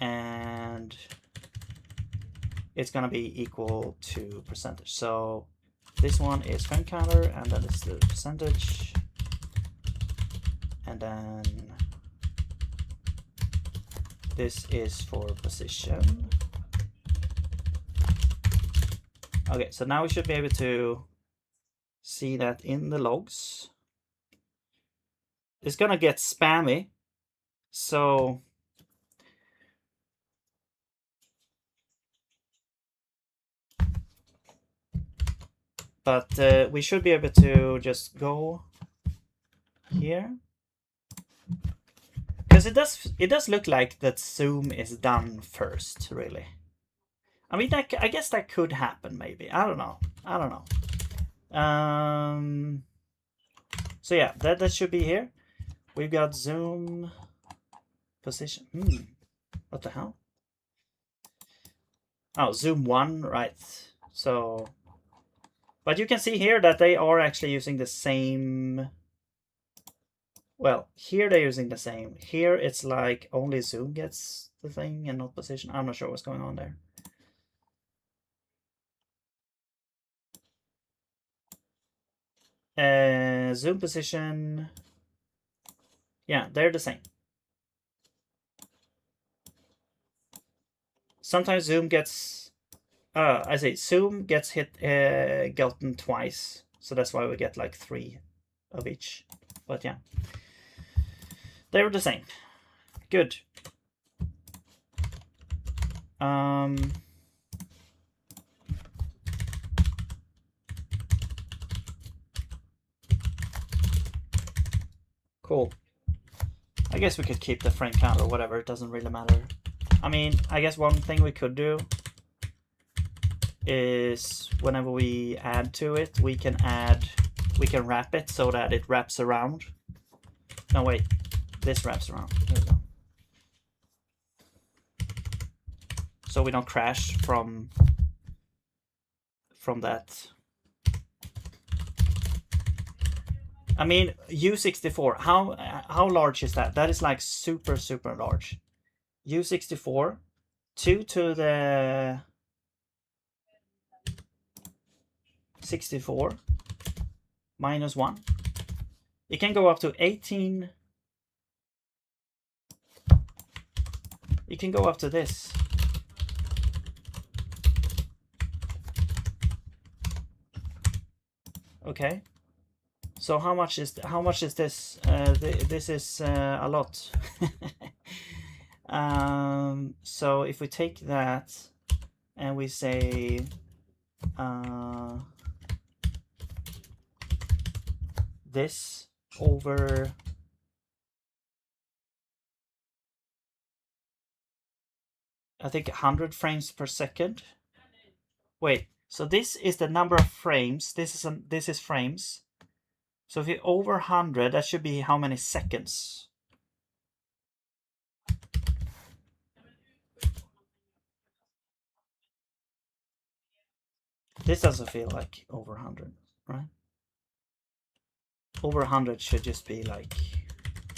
and it's gonna be equal to percentage. So this one is frame counter, and then it's the percentage, and then this is for position. Okay, so now we should be able to see that in the logs. It's gonna get spammy, so but we should be able to just go here, because it does look like that zoom is done first, really. I mean, I guess that could happen, maybe. I don't know. So yeah, that should be here. We've got zoom position. What the hell? Oh, zoom 1, right. So, but you can see here that they are actually using the same. Well, here they're using the same. Here it's like only zoom gets the thing and not position. I'm not sure what's going on there. Zoom position. Yeah, they're the same. Sometimes zoom gets. I say zoom gets gotten twice, so that's why we get like 3 of each. But yeah, they're the same. Good. Cool. I guess we could keep the frame count or whatever. It doesn't really matter. I mean, I guess one thing we could do is whenever we add to it, we can wrap it so that it wraps around. No, wait. This wraps around. There we go. So we don't crash from that. I mean, U64. How large is that? That is like super large. U64, 2 to the 64 minus 1. It can go up to 18. It can go up to this. Okay. So how much is this? This is a lot. So if we take that and we say this over I think 100 frames per second. Wait, so this is the number of frames. This is frames. So if you're over 100, that should be how many seconds? This doesn't feel like over 100, right? Over 100 should just be like,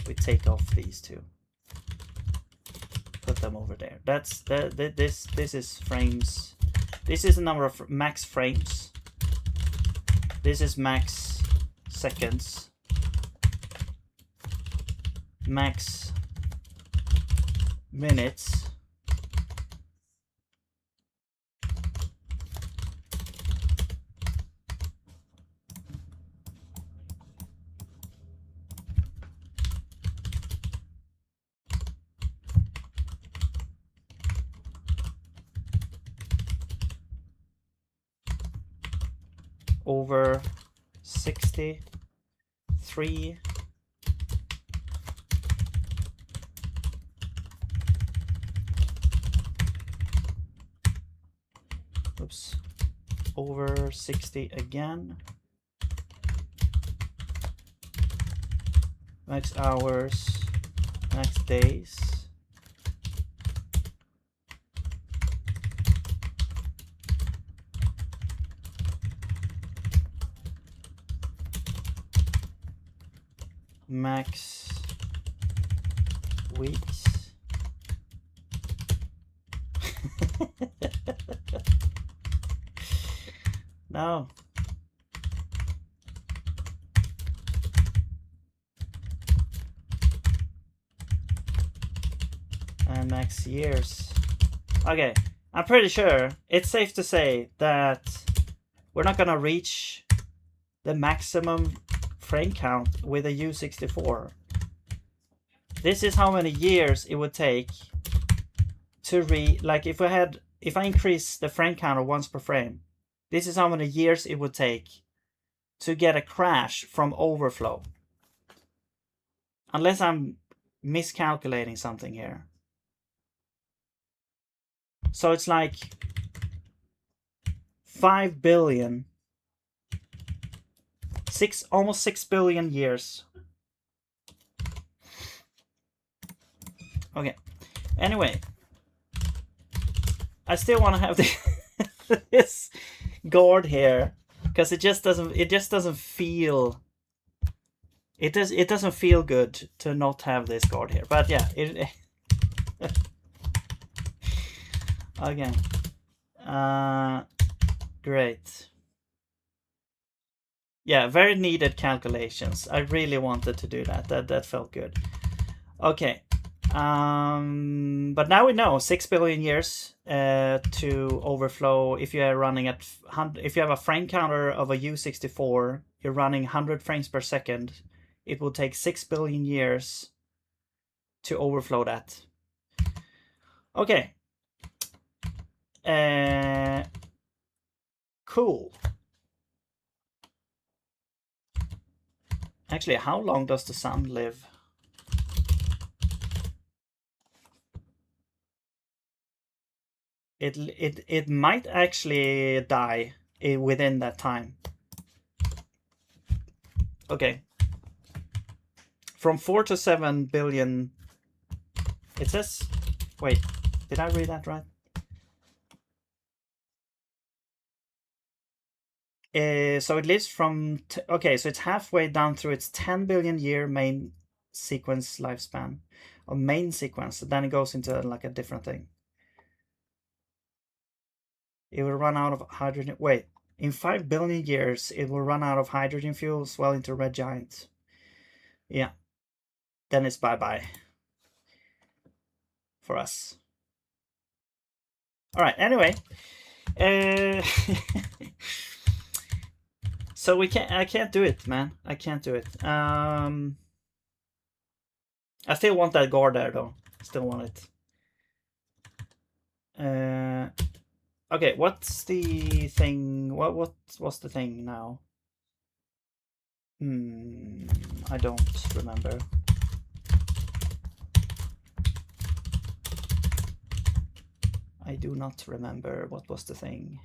we take off these two. Put them over there. This is frames. This is the number of max frames. This is max seconds. Max minutes. Over 63. oops, over 60 again. Max hours, max days. Max weeks. No. And max years. Okay, I'm pretty sure it's safe to say that we're not gonna reach the maximum frame count with a U64. This is how many years it would take to like if I increase the frame counter once per frame, this is how many years it would take to get a crash from overflow. Unless I'm miscalculating something here. So it's like 5 billion, almost 6 billion years. Okay. Anyway, I still want to have this guard here because it just doesn't feel. It doesn't feel good to not have this guard here. But yeah, again, great. Yeah, very needed calculations. I really wanted to do that. That felt good. Okay. But now we know 6 billion years to overflow. If you are running at if you have a frame counter of a U64, you're running 100 frames per second. It will take 6 billion years to overflow that. Okay. Cool. Actually, how long does the sun live? It might actually die within that time. Okay. From 4 to 7 billion. It says. Wait, did I read that right? So it lives from. Okay, so it's halfway down through its 10 billion year main sequence lifespan. Or main sequence. Then it goes into like a different thing. It will run out of hydrogen. Wait, in 5 billion years, it will run out of hydrogen fuel, swell into red giant. Yeah. Then it's bye-bye for us. All right, anyway. So I can't do it, man. I can't do it. I still want that guard there, though. Still want it. Okay, what's the thing? What's the thing now? I don't remember. I do not remember what was the thing.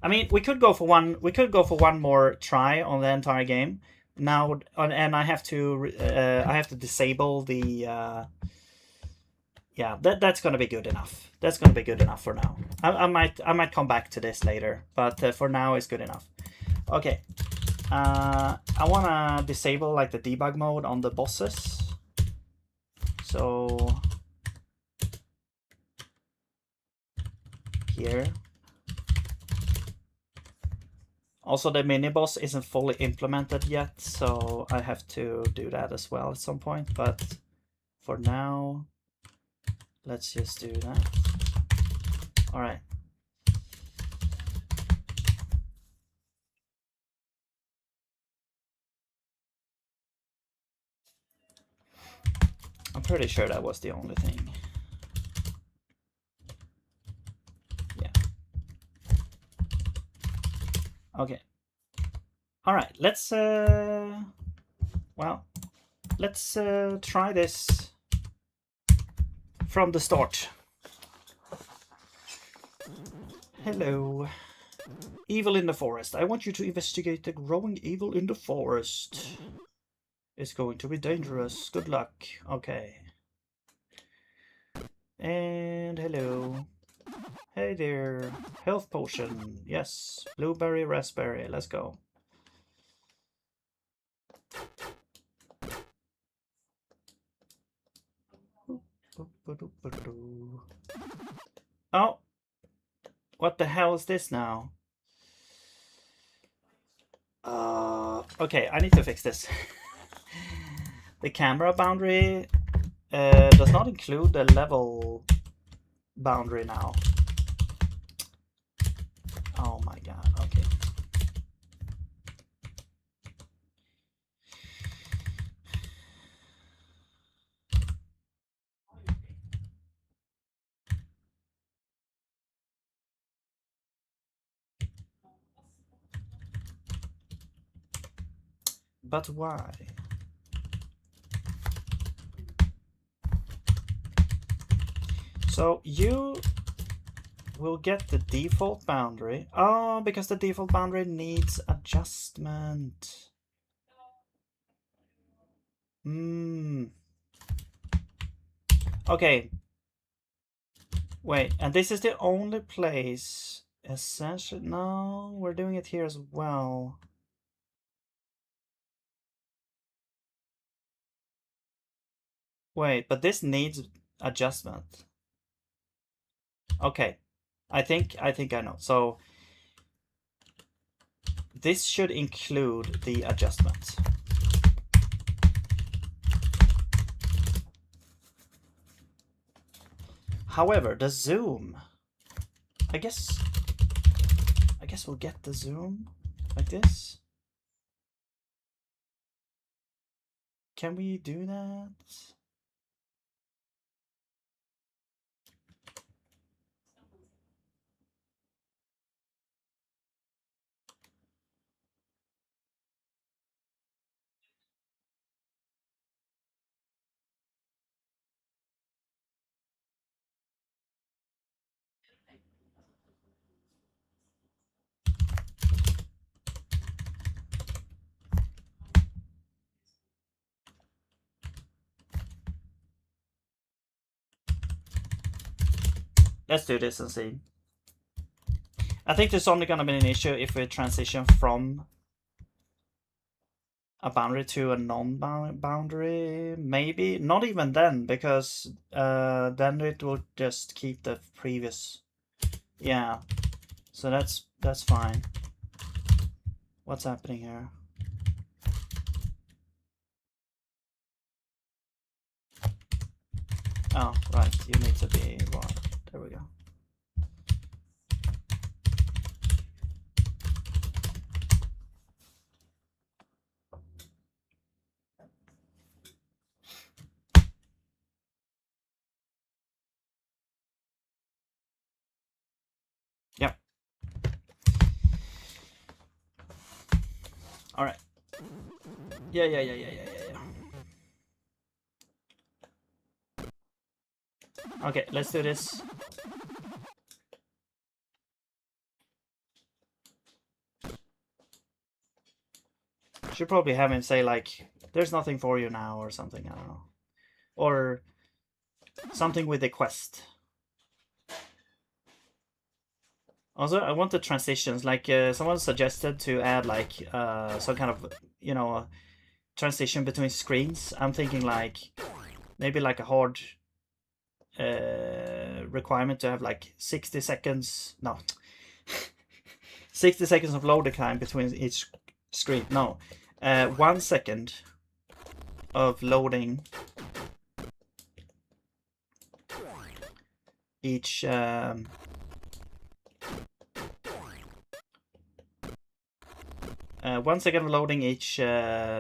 I mean, we could go for one. We could go for one more try on the entire game now, and I have to disable the. Yeah, that's gonna be good enough. That's gonna be good enough for now. I might come back to this later, but for now it's good enough. Okay. I wanna disable like the debug mode on the bosses. So here. Also, the mini boss isn't fully implemented yet, so I have to do that as well at some point. But for now, let's just do that. All right. I'm pretty sure that was the only thing. Yeah. Okay. All right, let's let's try this from the start. Hello. Evil in the forest. I want you to investigate the growing evil in the forest. It's going to be dangerous. Good luck. Okay. And hello. Hey there. Health potion. Yes. Blueberry, raspberry. Let's go. Oh. What the hell is this now? Okay, I need to fix this. The camera boundary does not include the level boundary now. Oh my god, okay. But why? So you will get the default boundary. Oh, because the default boundary needs adjustment. Okay. Wait, and this is the only place. Essentially, no, we're doing it here as well. Wait, but this needs adjustment. Okay, I think I know. So this should include the adjustment. However, the zoom, I guess we'll get the zoom like this. Can we do that? Let's do this and see. I think there's only gonna be an issue if we transition from a boundary to a non-boundary. Maybe not even then, because then it will just keep the previous. Yeah, so that's fine. What's happening here? Oh, right, you need to be one. There we go. Yep. All right. Yeah. Okay, let's do this. Should probably have him say like, "There's nothing for you now" or something. I don't know, or something with the quest. Also, I want the transitions. Like someone suggested to add like some kind of transition between screens. I'm thinking like maybe like a hard requirement to have like 60 seconds. No, 60 seconds of loading time between each screen. No, 1 second of loading each. 1 second of loading each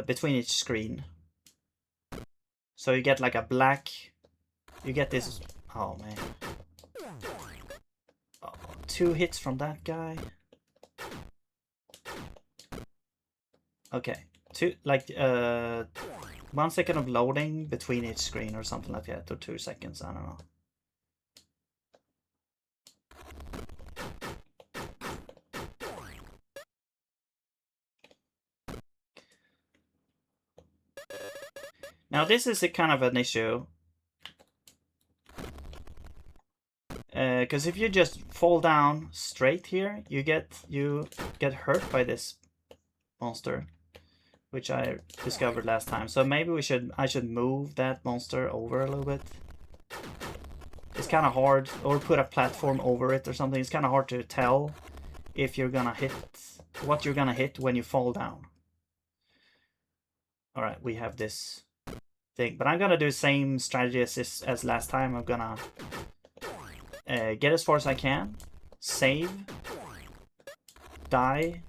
between each screen. So you get like a black. You get this. Oh man. Oh, 2 hits from that guy. Okay, 1 second of loading between each screen or something like that, or 2 seconds, I don't know. Now this is a kind of an issue, because if you just fall down straight here, you get hurt by this monster, which I discovered last time. So maybe I should move that monster over a little bit. It's kind of hard, or put a platform over it or something. It's kind of hard to tell if you're gonna hit what you're gonna hit when you fall down. All right, we have this thing, but I'm gonna do the same strategy as last time. I'm gonna get as far as I can, save, die,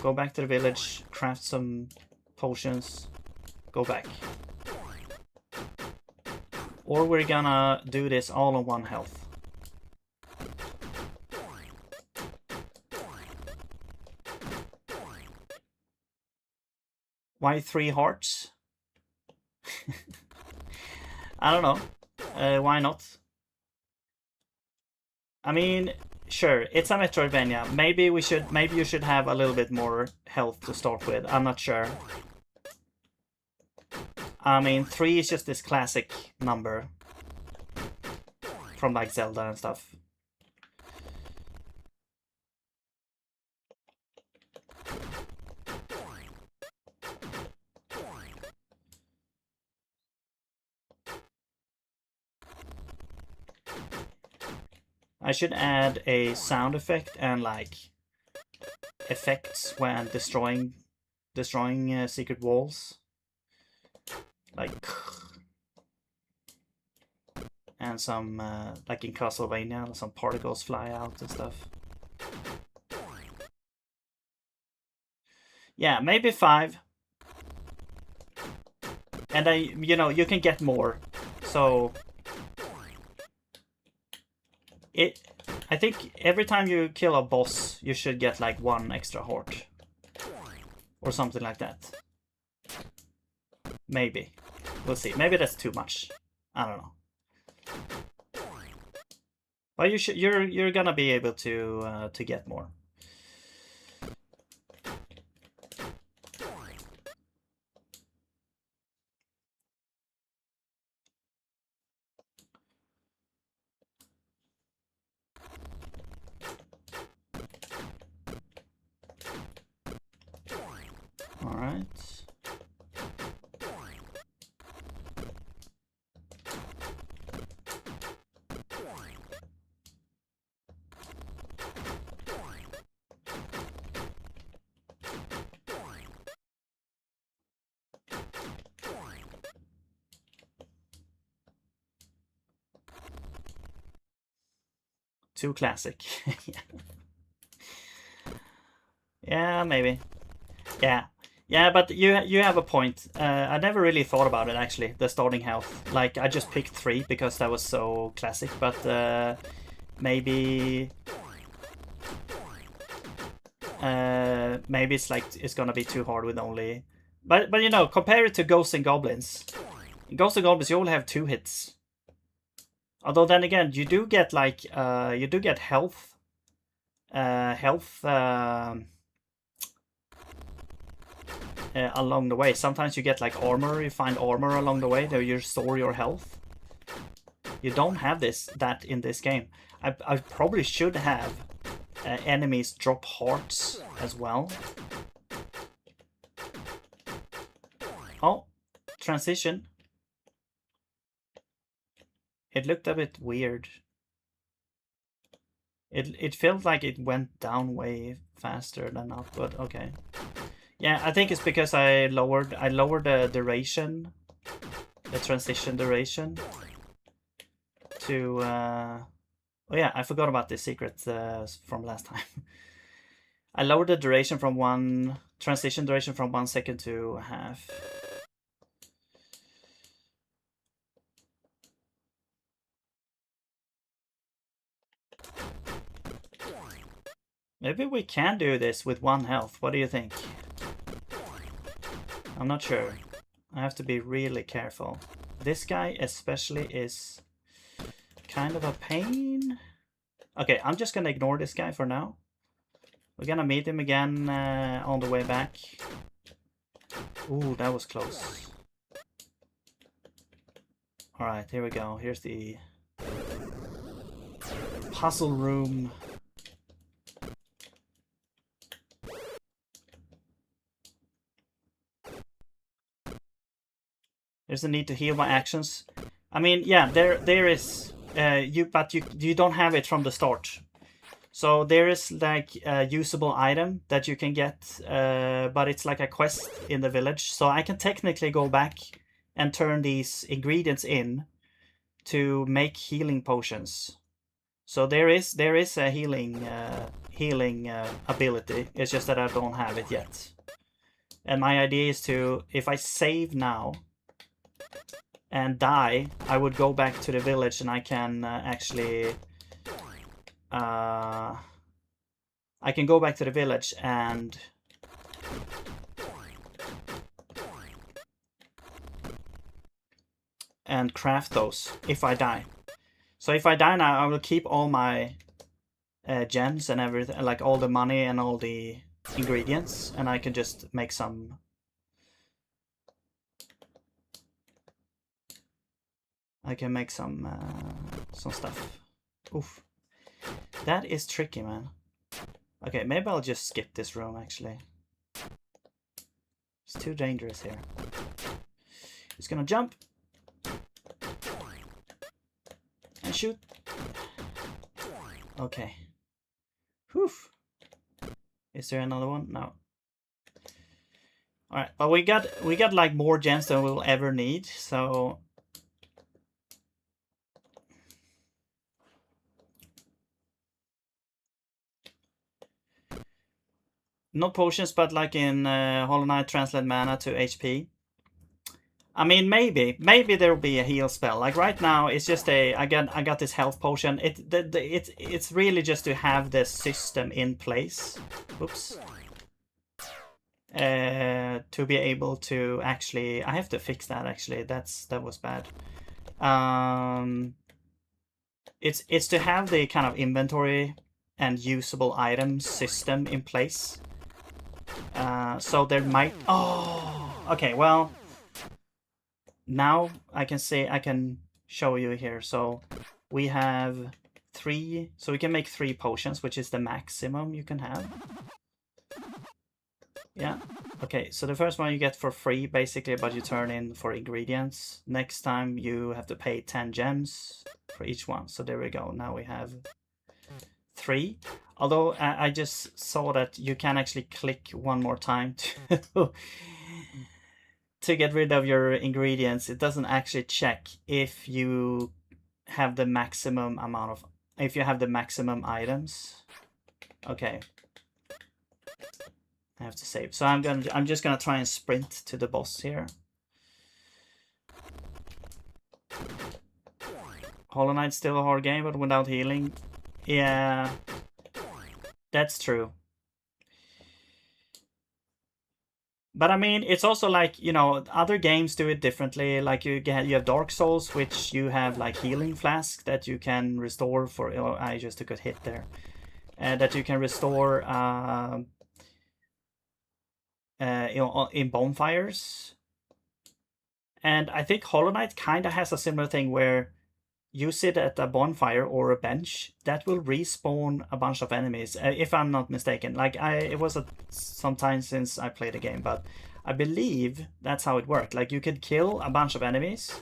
go back to the village, craft some potions, go back. Or we're gonna do this all on 1 health. Why 3 hearts? I don't know. Why not? I mean, sure, it's a metroidvania. Maybe you should have a little bit more health to start with. I'm not sure. I mean, 3 is just this classic number from like Zelda and stuff. I should add a sound effect and like effects when destroying secret walls, like, and some like in Castlevania, some particles fly out and stuff. Yeah, maybe 5. And you can get more. So I think every time you kill a boss, you should get like 1 extra heart. Or something like that. Maybe. We'll see. Maybe that's too much. I don't know. But you're gonna be able to get more. All right. Too classic. Yeah, maybe. Yeah, but you have a point. I never really thought about it actually. The starting health, like I just picked 3 because that was so classic. But maybe maybe it's gonna be too hard with only. But compare it to Ghosts and Goblins. In Ghosts and Goblins, you only have 2 hits. Although then again, you do get like health, along the way. Sometimes you get like armor. You find armor along the way that you restore your health. You don't have that in this game. I probably should have enemies drop hearts as well. Oh, transition. It looked a bit weird. It felt like it went down way faster than up, but okay. Yeah, I think it's because I lowered the duration, the transition duration to oh yeah, I forgot about this secret from last time. I lowered the duration from transition duration from 1 second to half. Maybe we can do this with 1 health. What do you think? I'm not sure. I have to be really careful. This guy especially is kind of a pain. Okay, I'm just gonna ignore this guy for now. We're gonna meet him again on the way back. Ooh, that was close. Alright, here we go. Here's the puzzle room. There's a need to heal my actions. I mean, yeah, there is but you don't have it from the start. So there is like a usable item that you can get, but it's like a quest in the village. So I can technically go back and turn these ingredients in to make healing potions. So there is a healing ability. It's just that I don't have it yet. And my idea is to, if I save now and die, I would go back to the village and I can actually I can go back to the village and craft those if I die. So if I die now, I will keep all my gems and everything, like all the money and all the ingredients, and I can just make some. I can make some stuff. Oof, that is tricky, man. Okay, maybe I'll just skip this room. Actually, it's too dangerous here. It's gonna jump and shoot. Okay. Whew. Is there another one? No. All right, but we got like more gems than we'll ever need, so. Not potions, but like in Hollow Knight, translate mana to HP. I mean, maybe there will be a heal spell. Like right now, it's just I got this health potion. It's really just to have the system in place. Oops. To be able to actually, I have to fix that. Actually, that was bad. It's to have the kind of inventory and usable items system in place. So there might. Oh, okay. Well. Now I can show you here. So we have 3, so we can make 3 potions, which is the maximum you can have. Yeah. Okay, so the first one you get for free basically, but you turn in for ingredients. Next time you have to pay 10 gems for each one. So there we go. Now we have 3. Although I just saw that you can actually click one more time to get rid of your ingredients. It doesn't actually check if you have the maximum amount of, if you have the maximum items. Okay, I have to save. So I'm just gonna try and sprint to the boss here. Hollow Knight's still a hard game, but without healing. Yeah, that's true. But I mean, it's also like, you know, other games do it differently. Like you have Dark Souls, which you have like healing flask that you can restore for. Oh, I just took a hit there. That you can restore in bonfires. And I think Hollow Knight kind of has a similar thing where you sit at a bonfire or a bench that will respawn a bunch of enemies, if I'm not mistaken. Like it was some time since I played the game, but I believe that's how it worked. Like you could kill a bunch of enemies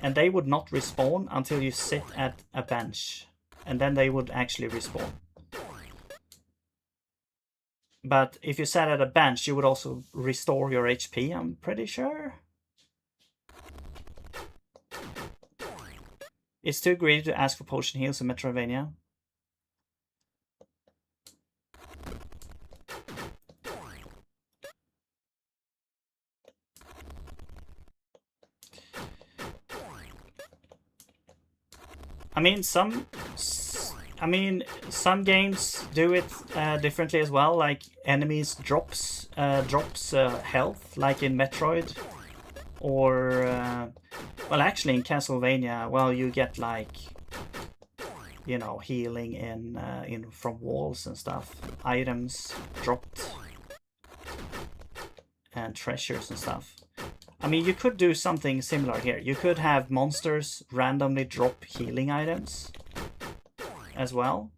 and they would not respawn until you sit at a bench, and then they would actually respawn. But if you sat at a bench, you would also restore your HP, I'm pretty sure. It's too greedy to ask for potion heals in metroidvania. I mean, some I mean, some games do it differently as well. Like enemies drops health, like in Metroid, or well, actually in Castlevania, well, you get like, you know, healing in from walls and stuff, items dropped, and treasures and stuff. I mean, you could do something similar here. You could have monsters randomly drop healing items as well.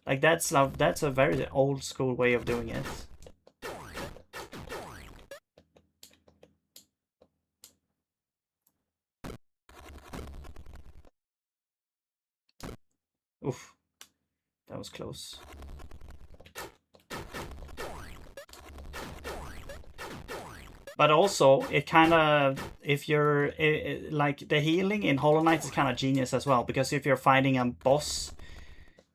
Like that's a very old school way of doing it. Oof, that was close. But also, it kind of, if you're like the healing in Hollow Knight is kind of genius as well, because if you're fighting a boss,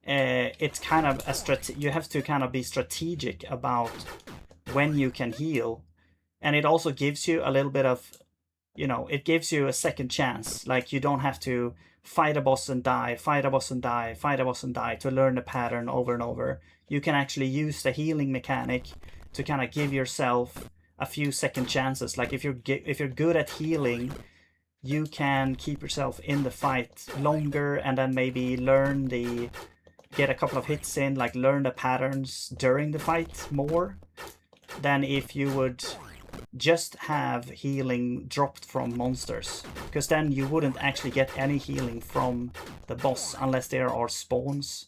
it's kind of a you have to kind of be strategic about when you can heal, and it also gives you a little bit of, you know, it gives you a second chance. Like you don't have to fight a boss and die, fight a boss and die, fight a boss and die to learn the pattern over and over. You can actually use the healing mechanic to kind of give yourself a few second chances. Like if you're good at healing, you can keep yourself in the fight longer, and then maybe get a couple of hits in, like learn the patterns during the fight more than if you would just have healing dropped from monsters, because then you wouldn't actually get any healing from the boss unless there are spawns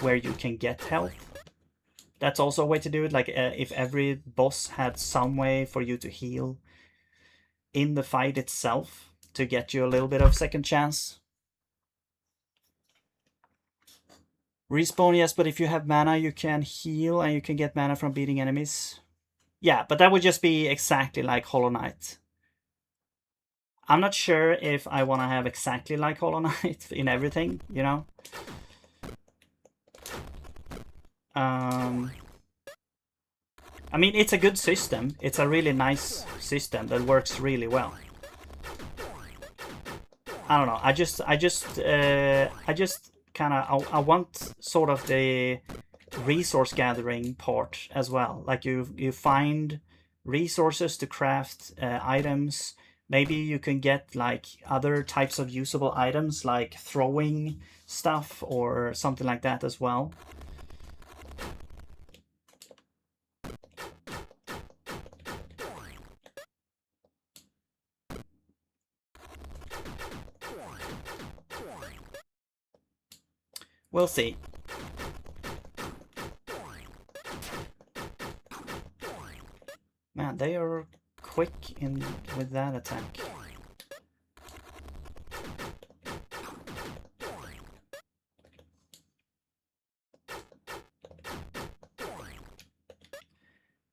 where you can get health. That's also a way to do it, like if every boss had some way for you to heal in the fight itself to get you a little bit of second chance. Respawn, yes, but if you have mana, you can heal and you can get mana from beating enemies. Yeah, but that would just be exactly like Hollow Knight. I'm not sure if I want to have exactly like Hollow Knight in everything, you know? I mean, it's a good system. It's a really nice system that works really well. I don't know. I just kind of I want sort of the resource gathering part as well. Like you find resources to craft items. Maybe you can get like other types of usable items, like throwing stuff or something like that as well. We'll see. Man, they are quick in with that attack.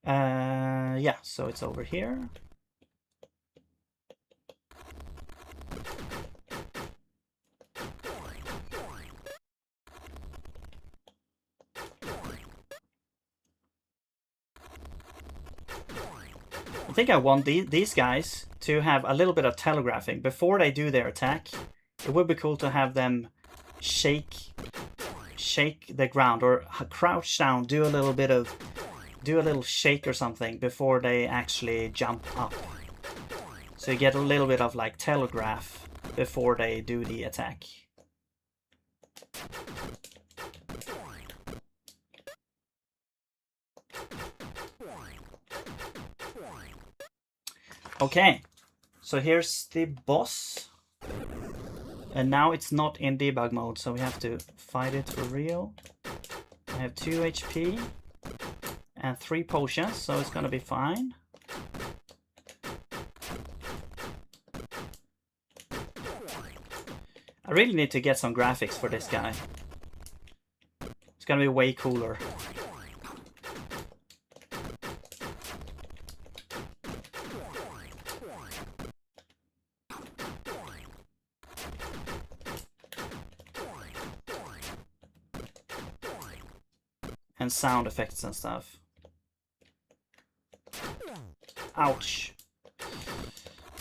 Yeah, so it's over here. I think I want these guys to have a little bit of telegraphing before they do their attack. It would be cool to have them shake the ground or crouch down, do a little shake or something before they actually jump up. So you get a little bit of like telegraph before they do the attack. Okay, so here's the boss. And now it's not in debug mode, so we have to fight it for real. I have 2 HP and 3 potions, so it's gonna be fine. I really need to get some graphics for this guy. It's gonna be way cooler. And sound effects and stuff. Ouch.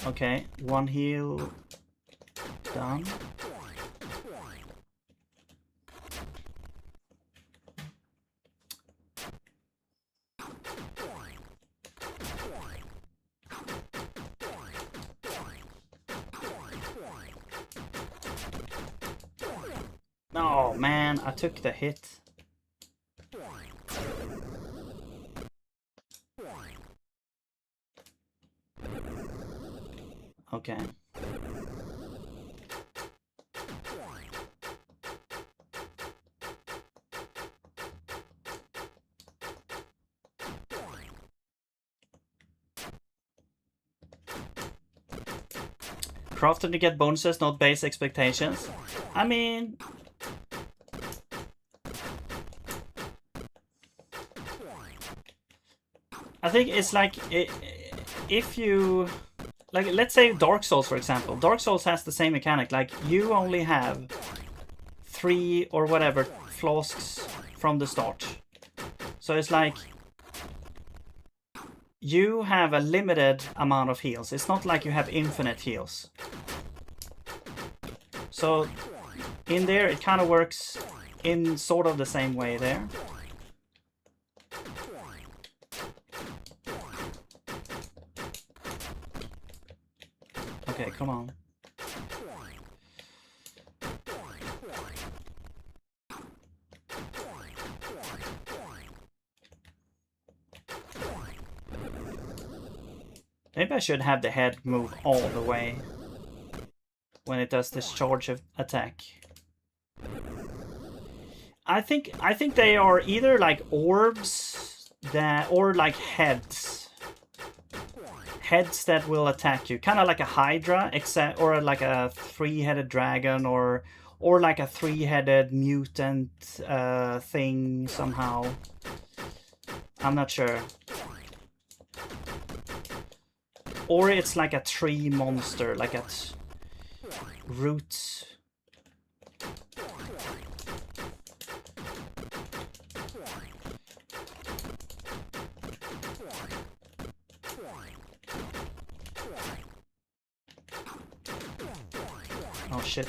Okay, 1 heal done. Oh man, I took the hit. Okay. Crafted to get bonuses, not base expectations. I mean, I think it's like if you like, let's say Dark Souls, for example. Dark Souls has the same mechanic. Like, you only have 3 or whatever flasks from the start. So it's like you have a limited amount of heals. It's not like you have infinite heals. So in there, it kind of works in sort of the same way there. Okay, come on. Maybe I should have the head move all the way when it does this charge attack. I think they are either like orbs that or like heads. Heads that will attack you, kind of like a Hydra, except or like a 3-headed dragon, or like a 3-headed mutant thing somehow. I'm not sure. Or it's like a tree monster, like a root. Oh shit.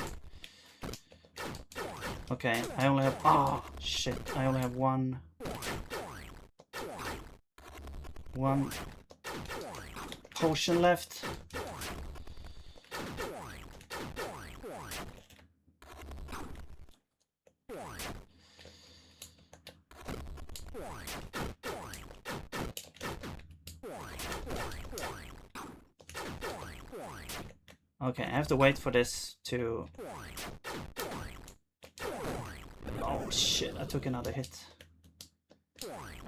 Okay, I only have... Oh shit, I only have one potion left. Okay, I have to wait for this to... Oh shit, I took another hit.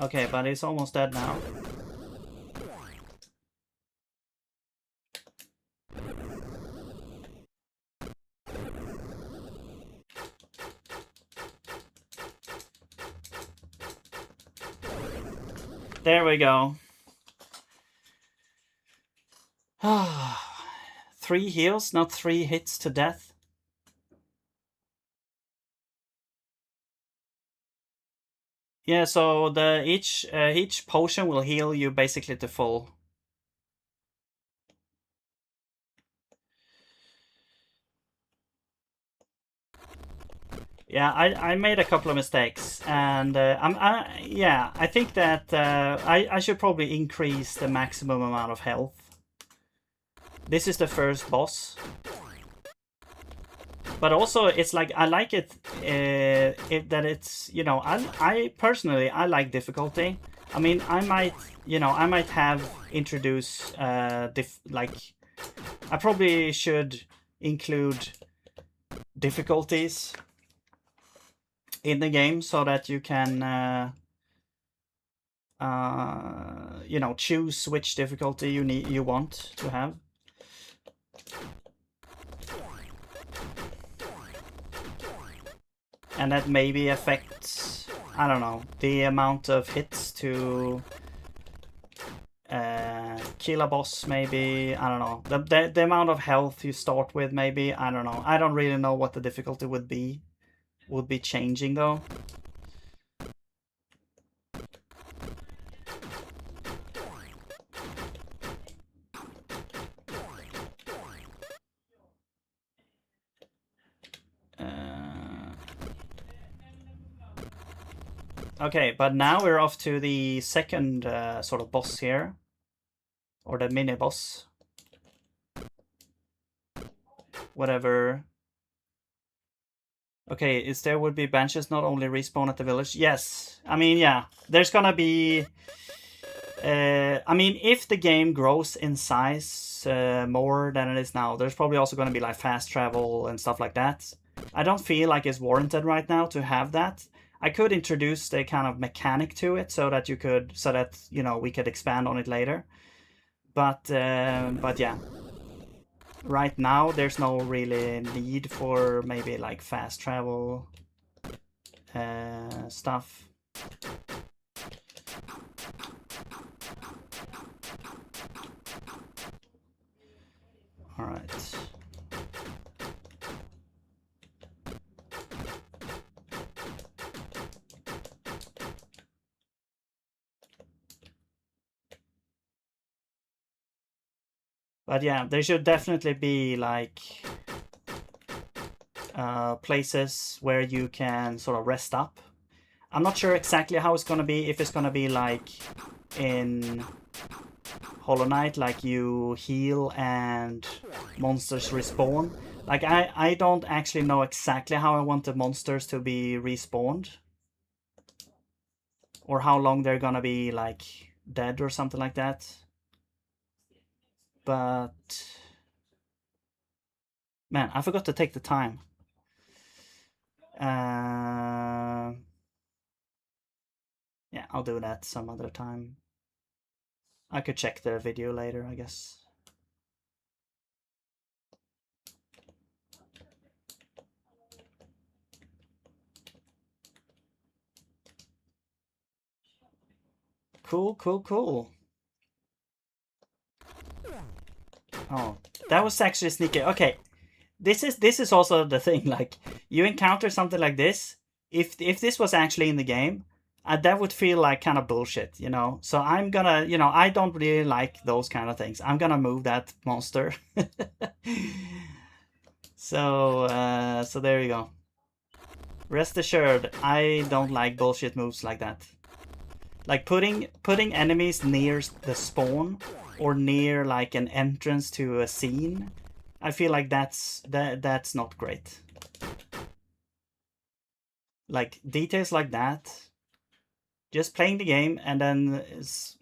Okay, but it's almost dead now. There we go. 3 heals, not 3 hits to death. Yeah, so the each potion will heal you basically to full. Yeah, I made a couple of mistakes, and I think that I should probably increase the maximum amount of health. This is the first boss, but also it's like I like it, that it's, you know, I personally I like difficulty. I mean, I might have introduced like I probably should include difficulties in the game so that you can you know, choose which difficulty you want to have. And that maybe affects, I don't know, the amount of hits to kill a boss, maybe. I don't know, the amount of health you start with, maybe. I don't know. I don't really know what the difficulty would be changing though. Okay, but now we're off to the second sort of boss here, or the mini boss, whatever Okay, is there would be benches not only respawn at the village? Yes. I mean, yeah. There's gonna be... I mean, if the game grows in size more than it is now, there's probably also gonna be like fast travel and stuff like that. I don't feel like it's warranted right now to have that. I could introduce the kind of mechanic to it so that you could, so that, you know, we could expand on it later. But yeah. Right now, there's no really need for maybe like fast travel stuff. All right. But yeah, there should definitely be like places where you can sort of rest up. I'm not sure exactly how it's gonna be, if it's gonna be like in Hollow Knight, like you heal and monsters respawn. Like I don't actually know exactly how I want the monsters to be respawned. Or how long they're gonna be like dead or something like that. But man, I forgot to take the time. Yeah, I'll do that some other time. I could check the video later, I guess. Cool, cool, cool. Oh, that was actually sneaky. Okay, this is also the thing. Like, you encounter something like this. If this was actually in the game, that would feel like kind of bullshit, you know. So I'm gonna, you know, I don't really like those kind of things. I'm gonna move that monster. So there you go. Rest assured, I don't like bullshit moves like that. Like putting enemies near the spawn or near like an entrance to a scene, I feel like that's not great. Like details like that, just playing the game and then,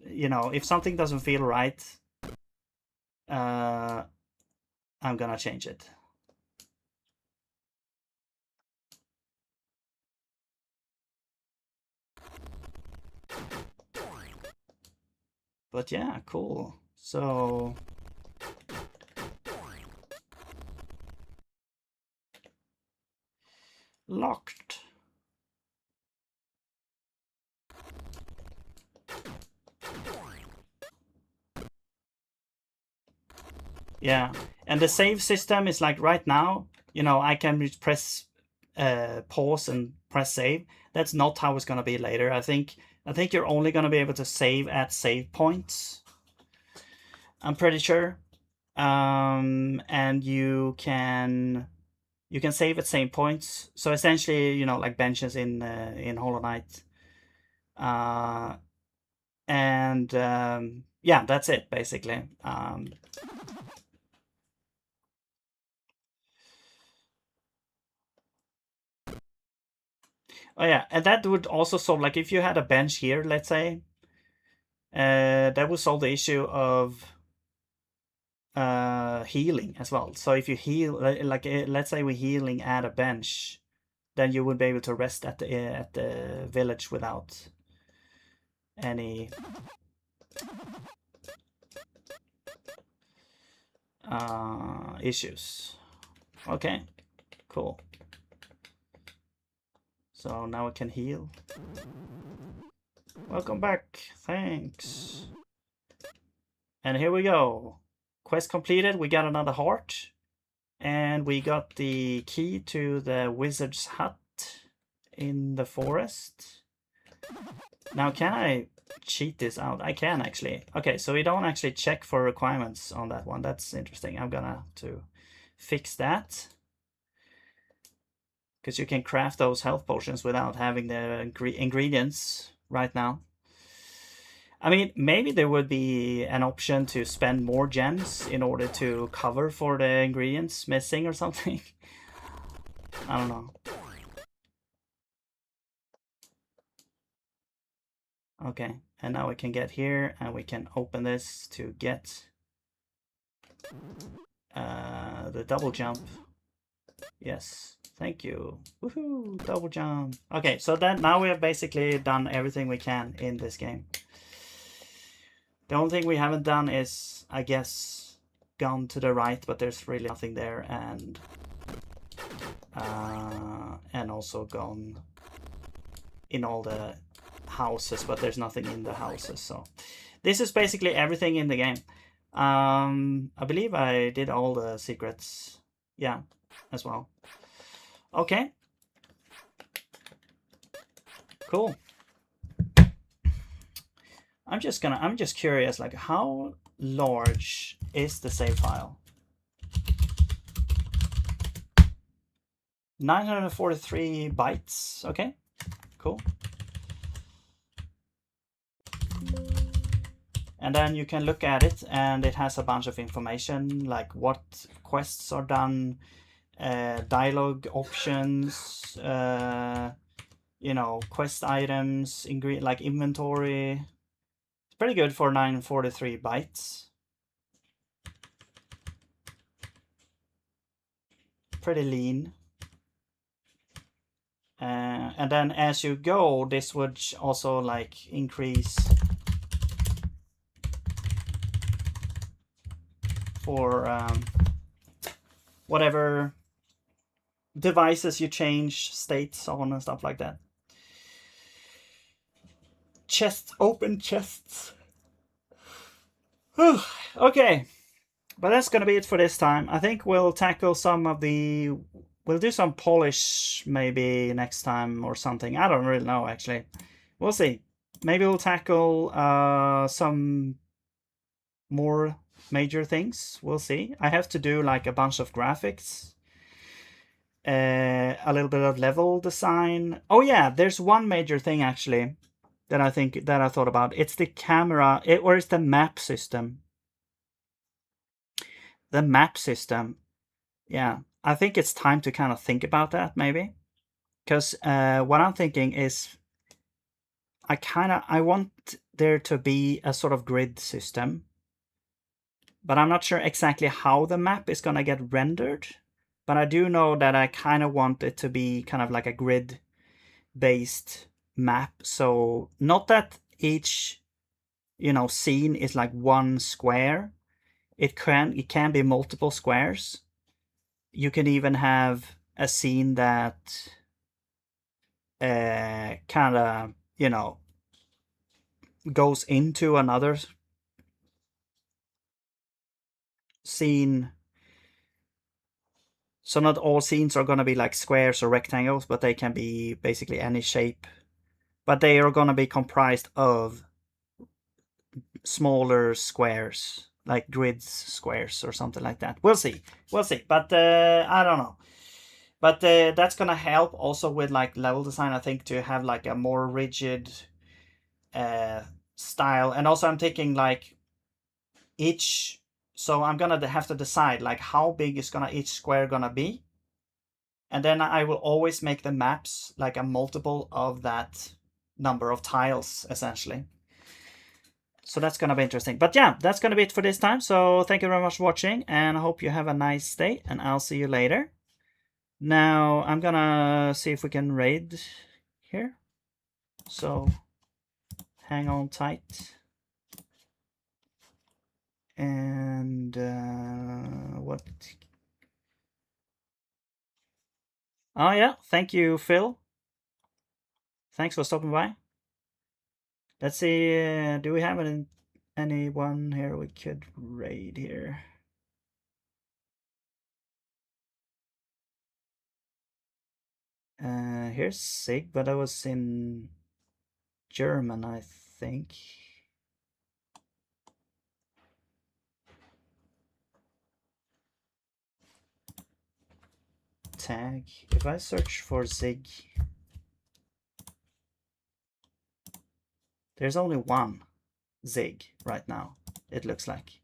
you know, if something doesn't feel right, I'm gonna change it. But yeah, cool. So locked. Yeah, and the save system is like right now, you know, I can just press pause and press save. That's not how it's gonna be later. I think you're only gonna be able to save at save points. I'm pretty sure. And you can save at save points. So essentially, you know, like benches in Hollow Knight. And yeah, that's it basically. Oh yeah, and that would also solve, like if you had a bench here, let's say, that would solve the issue of healing as well. So if you heal, like let's say we're healing at a bench, then you would be able to rest at the village without any issues. Okay, cool. So now I can heal. Welcome back. Thanks. And here we go. Quest completed. We got another heart. And we got the key to the wizard's hut in the forest. Now, can I cheat this out? I can actually. Okay, so we don't actually check for requirements on that one. That's interesting. I'm gonna to fix that. Because you can craft those health potions without having the ingredients right now. I mean, maybe there would be an option to spend more gems in order to cover for the ingredients missing or something. I don't know. Okay, and now we can get here and we can open this to get the double jump. Yes, thank you. Woohoo, double jump. Okay, so then now we have basically done everything we can in this game. The only thing we haven't done is, I guess, gone to the right, but there's really nothing there, and also gone in all the houses, but there's nothing in the houses. So this is basically everything in the game. I believe I did all the secrets, yeah, as well. Okay, cool. I'm just curious, like, how large is the save file? 943 bytes. Okay, cool. And then you can look at it, and it has a bunch of information, like what quests are done, dialogue options, quest items, like inventory. It's pretty good for 943 bytes. Pretty lean. And then as you go, this would also like increase for whatever devices you change states on and stuff like that. Chests, open chests. Okay, but that's gonna be it for this time. I think we'll tackle some of the... We'll do some polish maybe next time or something. I don't really know, actually. We'll see. Maybe we'll tackle some more major things. We'll see. I have to do like a bunch of graphics, a little bit of level design. Oh yeah, there's one major thing actually that I thought about. It's the camera, or it's the map system. The map system. Yeah, I think it's time to kind of think about that maybe, because what I'm thinking is I want there to be a sort of grid system, but I'm not sure exactly how the map is gonna get rendered. But I do know that I kind of want it to be kind of like a grid based map. So not that each scene is like one square. It can be multiple squares. You can even have a scene that kind of goes into another scene. So not all scenes are going to be like squares or rectangles, but they can be basically any shape. But they are going to be comprised of smaller squares, like grids squares or something like that. We'll see. But I don't know. But that's going to help also with like level design, I think, to have like a more rigid style. And also I'm thinking like so I'm going to have to decide like how big is each square going to be. And then I will always make the maps like a multiple of that number of tiles, essentially. So that's going to be interesting. But yeah, that's going to be it for this time. So thank you very much for watching, and I hope you have a nice day, and I'll see you later. Now I'm going to see if we can raid here. So hang on tight. And what? Oh yeah, thank you, Phil. Thanks for stopping by. Let's see, do we have anyone here we could raid here? Here's Sig, but I was in German, I think. Tag. If I search for Zig, there's only one Zig right now, it looks like.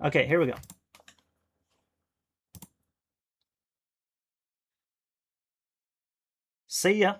Okay, here we go. See ya.